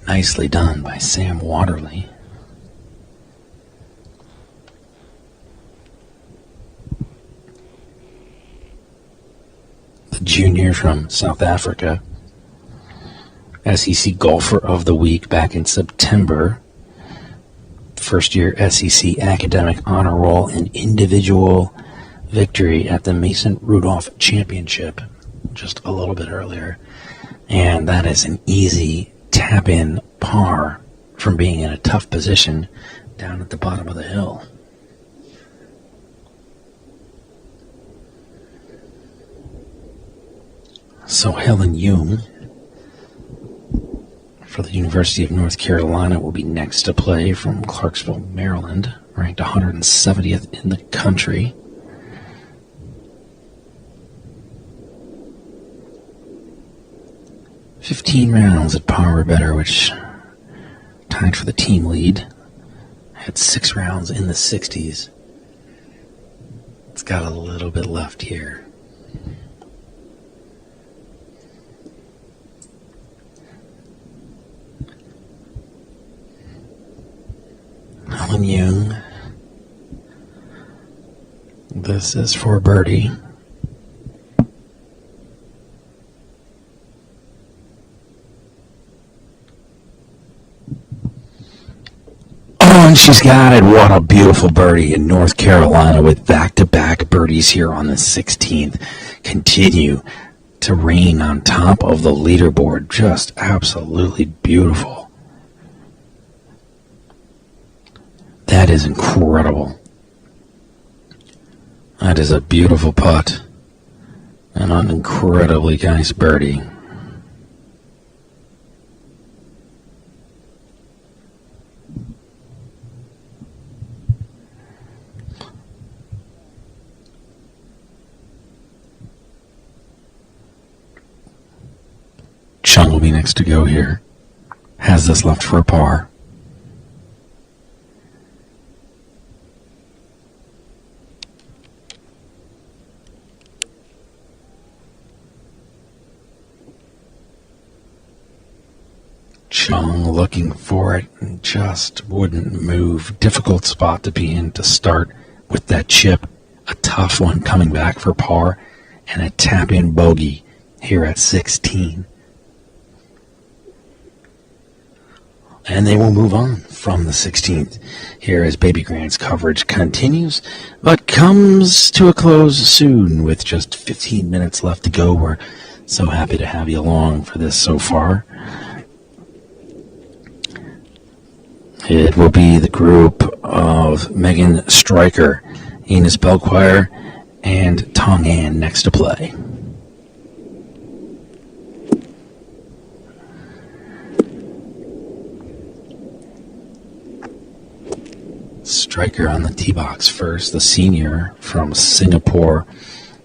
S: Nicely done by Sam Waterley. The junior from South Africa, SEC Golfer of the Week back in September. First year SEC Academic Honor Roll and individual victory at the Mason Rudolph Championship just a little bit earlier. And that is an easy tap-in par from being in a tough position down at the bottom of the hill. So Helen Jung for the University of North Carolina will be next to play from Clarksville, Maryland, ranked 170th in the country. "15 rounds at par or better, which tied for the team lead. Had 6 rounds in the 60s. It's got a little bit left here. Helen Jung. This is for birdie. Oh, and she's got it. What a beautiful birdie in North Carolina with back-to-back birdies here on the 16th. Continue to reign on top of the leaderboard. Just absolutely beautiful. That is incredible. That is a beautiful putt and an incredibly nice birdie. Chung will be next to go here. Has this left for a par. Chung looking for it and just wouldn't move. Difficult spot to be in to start with that chip. A tough one coming back for par and a tap-in bogey here at 16. And they will move on from the 16th here as Babygrande's coverage continues, but comes to a close soon with just 15 minutes left to go. We're so happy to have you along for this so far. It will be the group of Megan Stryker, Enos Belquire, and Tong An next to play. Stryker on the tee box first, the senior from Singapore,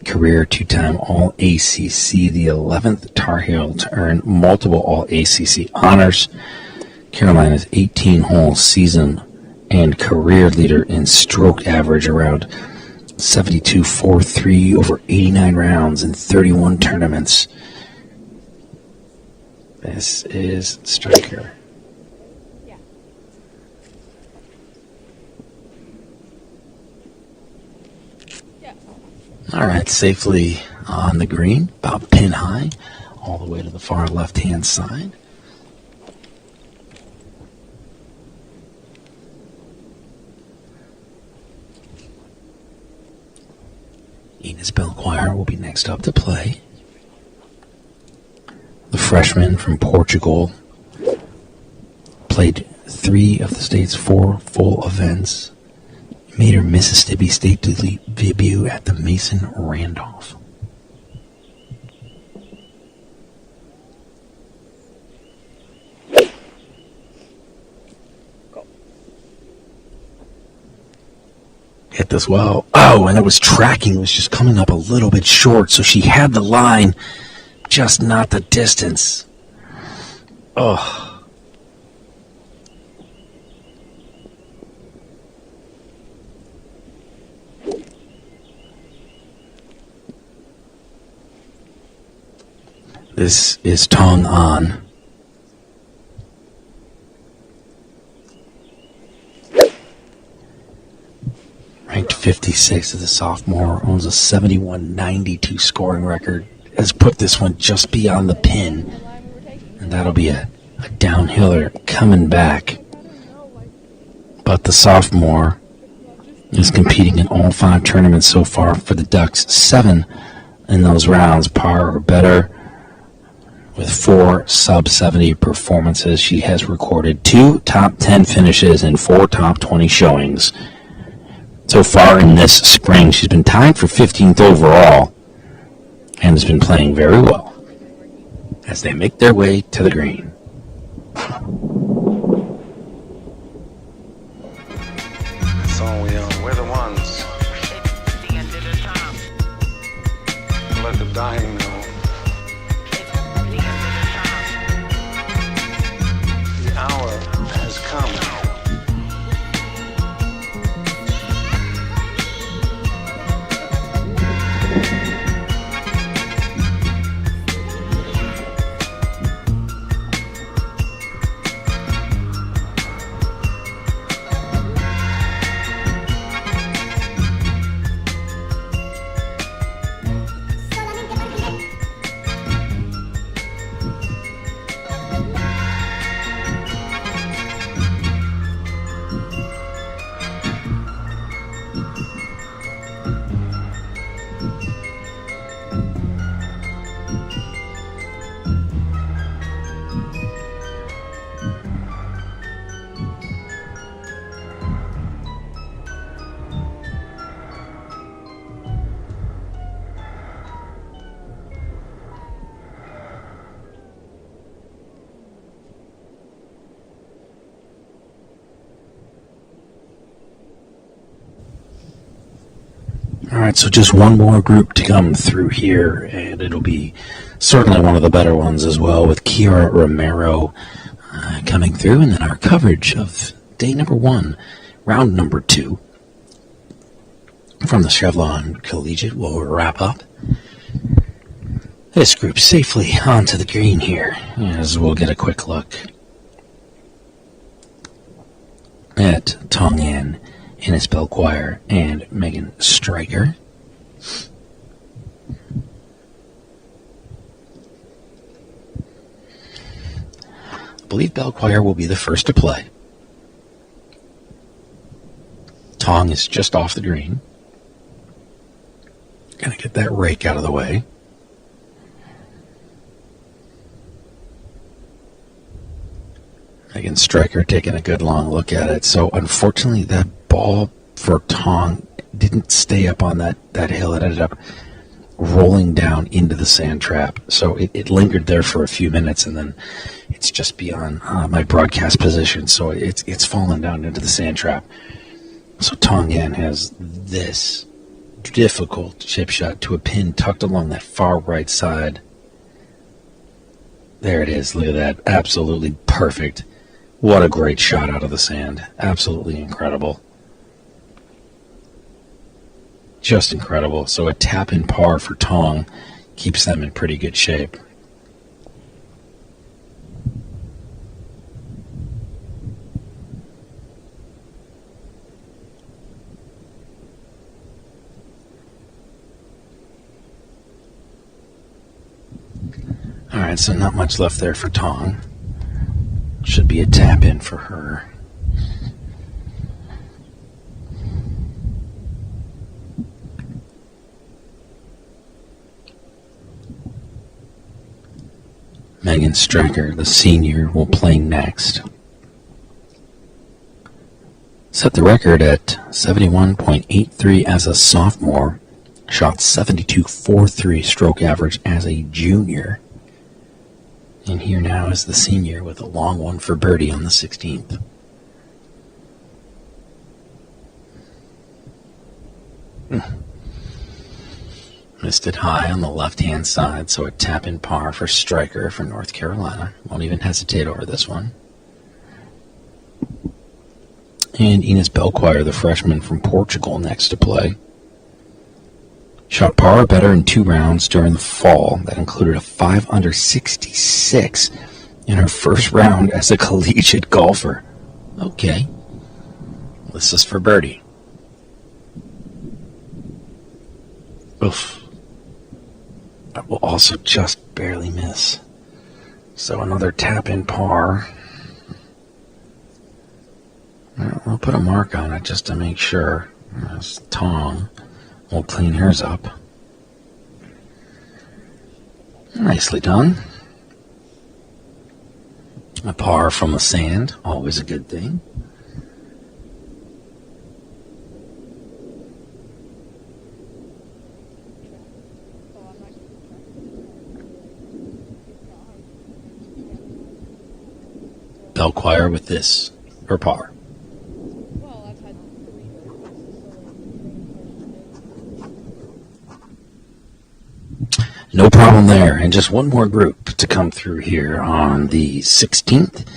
S: career 2-time All-ACC, the 11th Tar Heel to earn multiple All-ACC honors. Carolina's 18-hole season and career leader in stroke average, around 72.43 over 89 rounds in 31 tournaments. This is Striker. All right, safely on the green, about pin high, all the way to the far left-hand side. Ines Belchoir will be next up to play. The freshman from Portugal played 3 of the state's 4 full events. Made her Mississippi State debut at the Mason Randolph. Hit this well. Oh, and it was tracking. It was just coming up a little bit short, so she had the line, just not the distance. Oh. This is Tong An. Ranked 56 as a sophomore, owns a 71.92 scoring record, has put this one just beyond the pin, and that'll be a downhiller coming back. But the sophomore is competing in all 5 tournaments so far for the Ducks, 7 in those rounds, par or better. With 4 sub-70 performances, she has recorded 2 top 10 finishes and 4 top 20 showings. So far in this spring, she's been tied for 15th overall and has been playing very well as they make their way to the green.
F: That's all we own. We're the ones. Let the dying know. The hour has come.
S: Alright, so just one more group to come through here, and it'll be certainly one of the better ones as well, with Kiara Romero coming through, and then our coverage of day number 1, round number 2 from the Chevron Collegiate will wrap up. This group safely onto the green here, as we'll get a quick look at Tong An, Ines Belchoir, and Megan Striker. I believe Belchoir will be the first to play. Tong is just off the green. Gonna get that rake out of the way. Megan Striker taking a good long look at it. So unfortunately that ball for Tong didn't stay up on that hill. It ended up rolling down into the sand trap. So it lingered there for a few minutes, and then it's just beyond my broadcast position. So it's fallen down into the sand trap. So Tong An has this difficult chip shot to a pin tucked along that far right side. There it is. Look at that. Absolutely perfect What a great shot out of the sand. Absolutely incredible. Just incredible. So a tap-in par for Tong keeps them in pretty good shape. All right, so not much left there for Tong. Should be a tap-in for her. Megan Striker, the senior, will play next. Set the record at 71.83 as a sophomore. Shot 72.43 stroke average as a junior. And here now is the senior with a long one for birdie on the 16th. Missed it high on the left-hand side, so a tap-in par for Striker for North Carolina. Won't even hesitate over this one. And Ines Belquire, the freshman from Portugal, next to play. Shot par or better in 2 rounds during the fall. That included a 5 under 66 in her first round as a collegiate golfer. Okay. This is for birdie. Oof. That will also just barely miss. So another tap-in par. We'll put a mark on it just to make sure. There's Tong. We'll clean hers up. Nicely done. A par from the sand, always a good thing. Belquire with this, her par. No problem there. And just one more group to come through here on the 16th.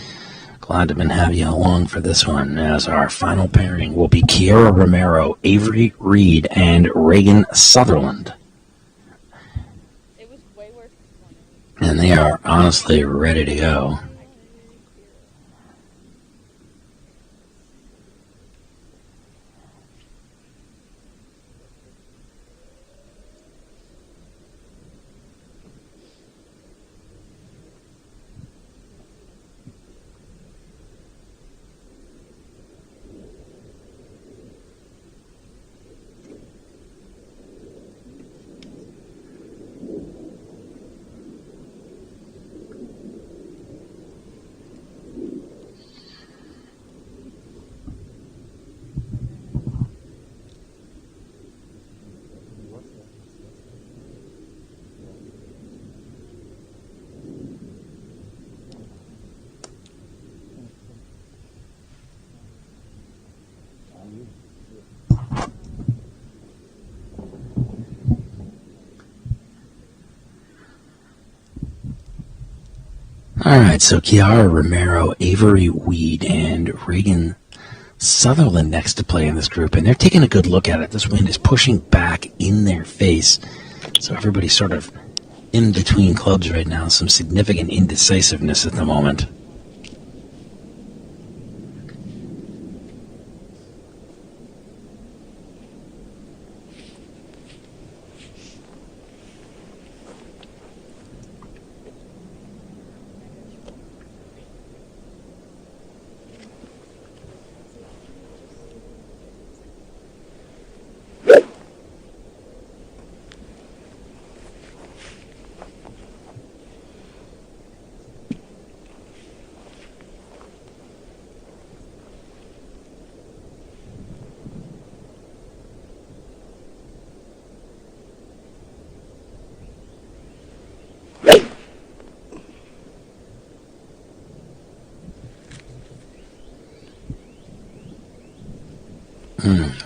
S: Glad to have you along for this one, as our final pairing will be Kiara Romero, Avery Reed, and Reagan Sutherland. And they are honestly ready to go. All right, so Kiara Romero, Avery Weed, and Reagan Sutherland next to play in this group, and they're taking a good look at it. This wind is pushing back in their face, so everybody's sort of in between clubs right now. Some significant indecisiveness at the moment.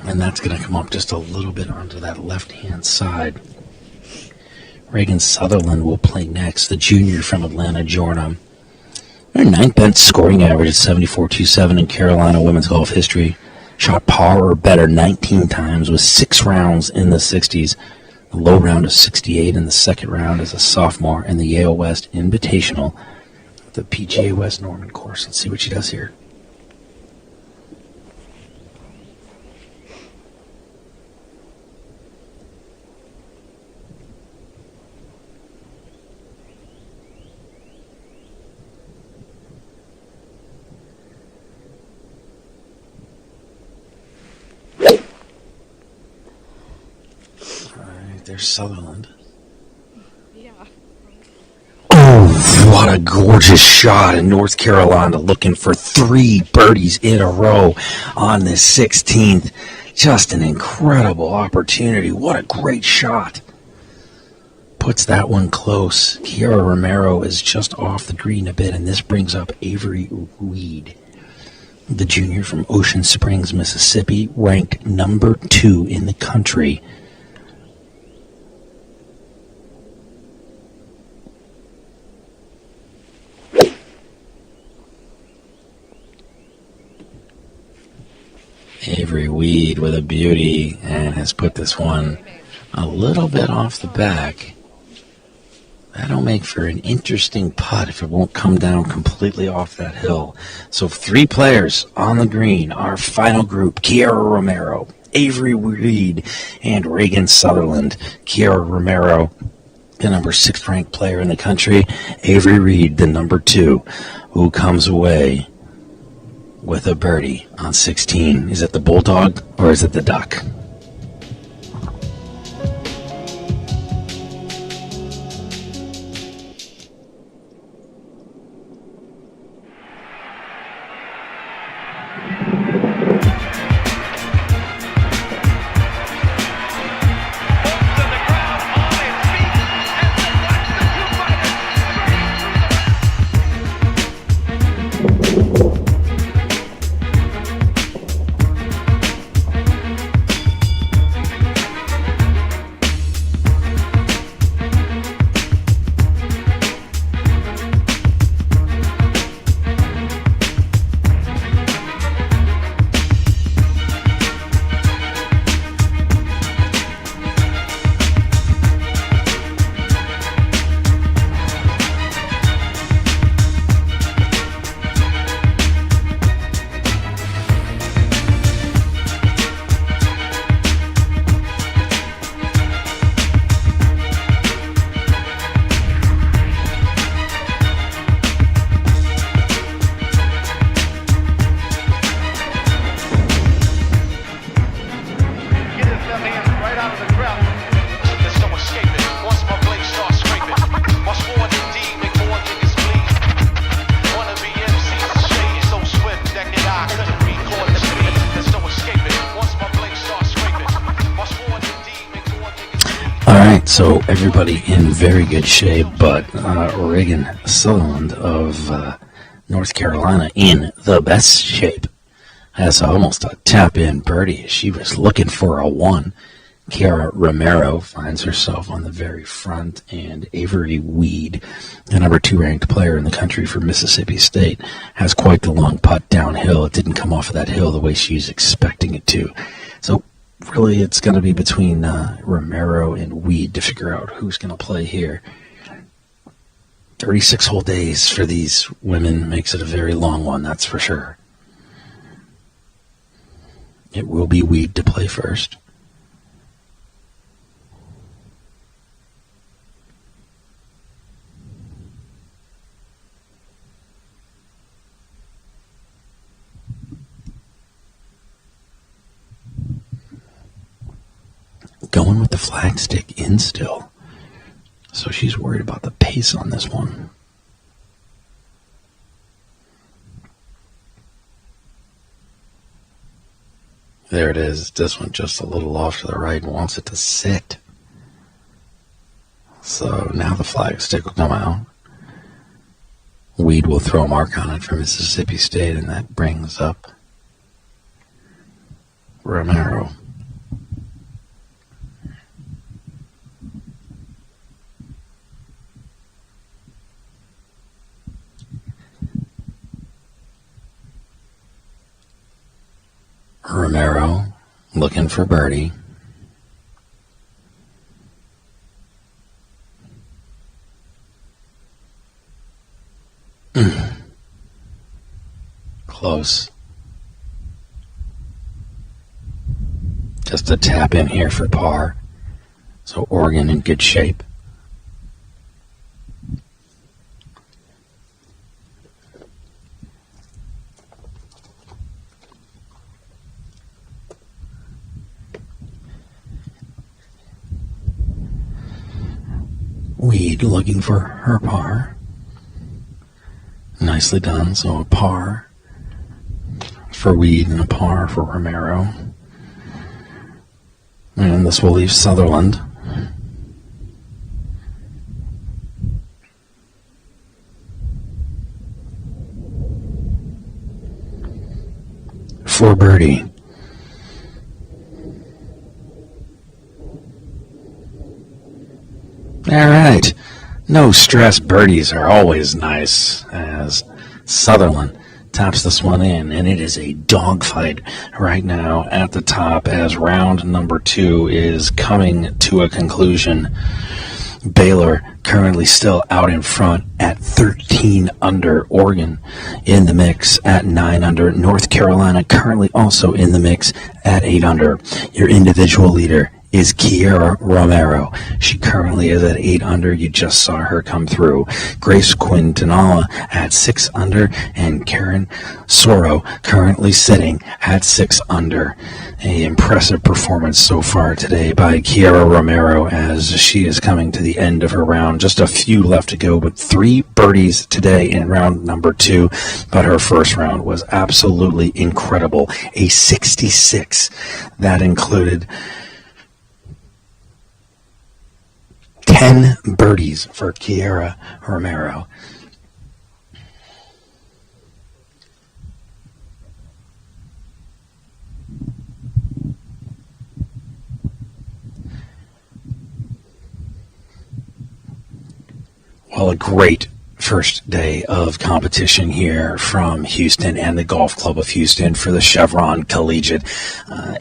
S: And that's going to come up just a little bit onto that left-hand side. Reagan Sutherland will play next, the junior from Atlanta, Georgia. Their ninth best scoring average is 74.27 in Carolina women's golf history. Shot par or better 19 times with 6 rounds in the 60s. The low round is 68 in the second round as a sophomore in the Yale West Invitational, the PGA West Norman course. Let's see what she does here. There's Sutherland.
G: Yeah.
S: Oh, what a gorgeous shot in North Carolina, looking for 3 birdies in a row on the 16th. Just an incredible opportunity. What a great shot. Puts that one close. Kiara Romero is just off the green a bit, and this brings up Avery Weed, the junior from Ocean Springs, Mississippi, ranked number 2 in the country. Avery Weed with a beauty and has put this one a little bit off the back. That'll make for an interesting putt if it won't come down completely off that hill. So 3 players on the green, our final group: Kiara Romero, Avery Weed, and Reagan Sutherland. Kiara Romero, the number 6 ranked player in the country. Avery Reed, the number 2, who comes away with a birdie on 16. Is it the Bulldog or is it the Duck? So everybody in very good shape, but Reagan Sutherland of North Carolina in the best shape. Has almost a tap-in birdie. She was looking for a 1. Kiara Romero finds herself on the very front, and Avery Weed, the number 2 ranked player in the country for Mississippi State, has quite the long putt downhill. It didn't come off of that hill the way she's expecting it to. So really, it's going to be between Romero and Weed to figure out who's going to play here. 36 whole days for these women makes it a very long one, that's for sure. It will be Weed to play first. Going with the flag stick in still. So she's worried about the pace on this one. There it is. This one just a little off to the right and wants it to sit. So now the flag stick will come out. Weed will throw a mark on it for Mississippi State, and that brings up Romero. Romero looking for birdie. Close. Just a tap in here for par. So Oregon in good shape. Weed looking for her par. Nicely done. So a par for Weed and a par for Romero. And this will leave Sutherland. For birdie. Alright, no stress birdies are always nice, as Sutherland taps this one in, and it is a dogfight right now at the top as round number 2 is coming to a conclusion. Baylor currently still out in front at 13 under. Oregon in the mix at 9 under. North Carolina currently also in the mix at 8 under. Your individual leader is Kiera Romero. She currently is at 8 under. You just saw her come through. Grace Quintanilla at 6 under, and Karen Soro currently sitting at 6 under. An impressive performance so far today by Kiera Romero as she is coming to the end of her round. Just a few left to go, but 3 birdies today in round number 2. But her first round was absolutely incredible. A 66. That included 10 birdies for Kiera Romero. Well, a great first day of competition here from Houston and the Golf Club of Houston for the Chevron Collegiate.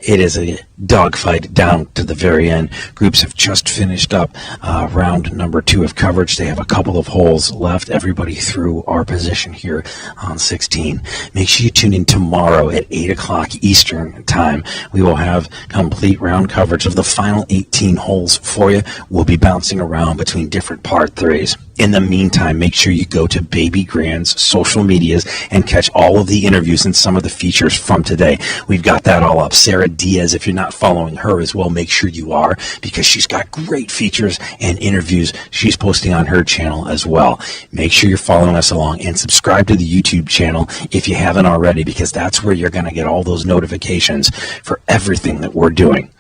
S: It is a dogfight down to the very end. Groups have just finished up round number 2 of coverage. They have a couple of holes left. Everybody through our position here on 16. Make sure you tune in tomorrow at 8 o'clock Eastern time. We will have complete round coverage of the final 18 holes for you. We'll be bouncing around between different par 3s. In the meantime, make sure you go to Babygrande's social medias and catch all of the interviews and some of the features from today. We've got that all up. Sarah Diaz, if you're not following her as well, make sure you are, because she's got great features and interviews she's posting on her channel as well. Make sure you're following us along and subscribe to the YouTube channel if you haven't already, because that's where you're going to get all those notifications for everything that we're doing.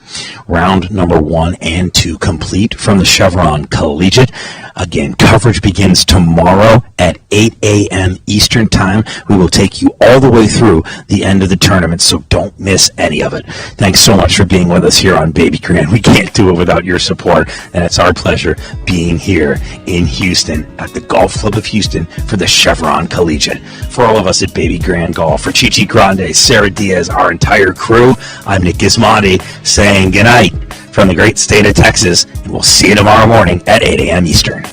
S: Round number 1 and 2 complete from the Chevron Collegiate. Again, coverage begins tomorrow at 8 a.m. Eastern Time. We will take you all the way through the end of the tournament, so don't miss any of it. Thanks so much for being with us here on Babygrande. We can't do it without your support, and it's our pleasure being here in Houston at the Golf Club of Houston for the Chevron Collegiate. For all of us at Babygrande Golf, for Chichi Grande, Sarah Diaz, our entire crew, I'm Nick Gismondi saying good night from the great state of Texas, and we'll see you tomorrow morning at 8 a.m. Eastern.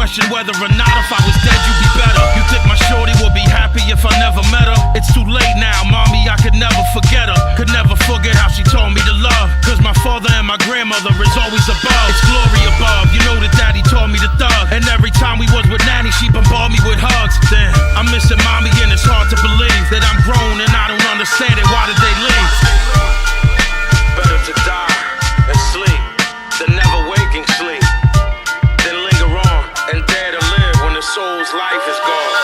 K: question whether or not if I was dead you'd be better. You think my shorty would be happy if I never met her? It's too late now, mommy, I could never forget her. Could never forget how she taught me to love. Cause my father and my grandmother is always above. It's glory above, you know that daddy taught me to thug. And every time we was with nanny, she bombarded me with hugs. Damn, I'm missing mommy and it's hard to believe that I'm grown and I don't understand it. Why did they leave? Better to die and sleep than never waking sleep. Then linger on and dare to live when the soul's life is gone.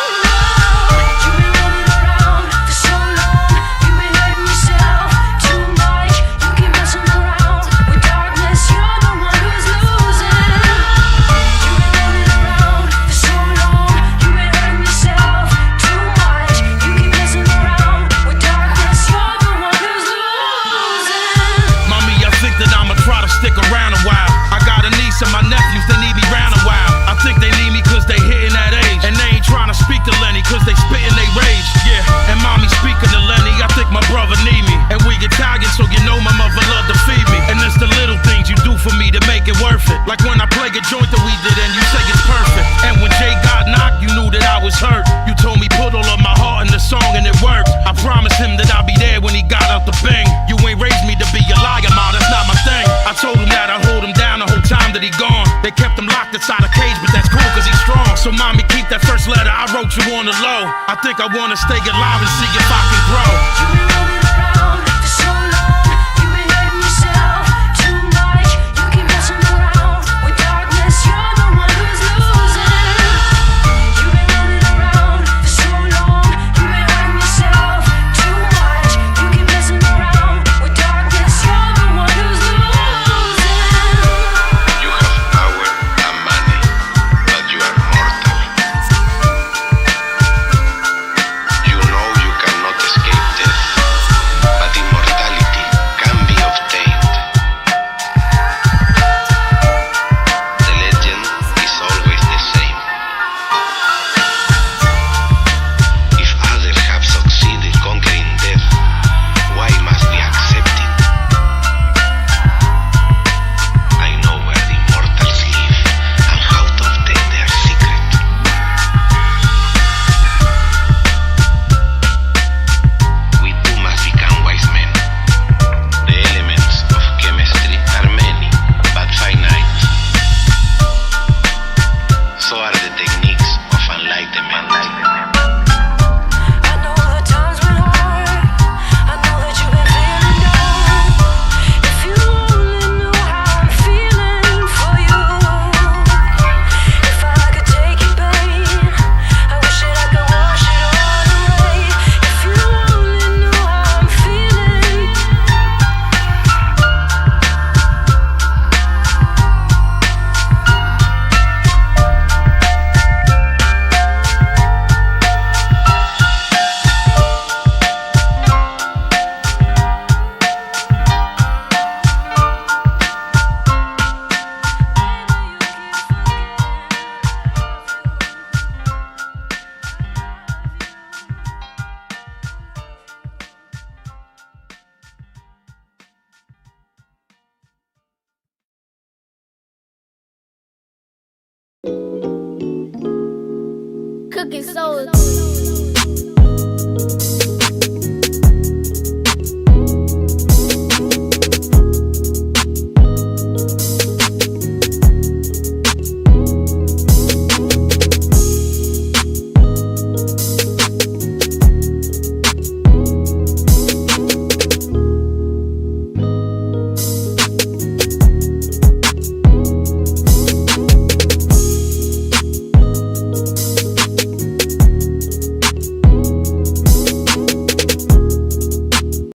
K: Stick around a while. I got a niece and my nephews, they need me round a while. I think they need me cause they hitting that age. And they ain't trying to speak to Lenny cause they spitting they rage. Yeah, and mommy speaking to Lenny, I think my brother need me. And we Italian so you know my mother love to feed me. And it's the little things you do for me to make it worth it. Like when I play a joint that we did and you say it's perfect. And when Jay got knocked, you knew that I was hurt. You told me put all of my heart in the song and it worked. I promised him that I'd be there when he got out the bang. You ain't raised me to be a liar, ma, that's not my thing. I told him that I'd hold him down the whole time that he gone. They kept him locked inside a cage, but that's cool cause he's strong. So mommy, keep that first letter I wrote you on the low. I think I wanna stay alive and see if I can grow.
D: Cooking soul.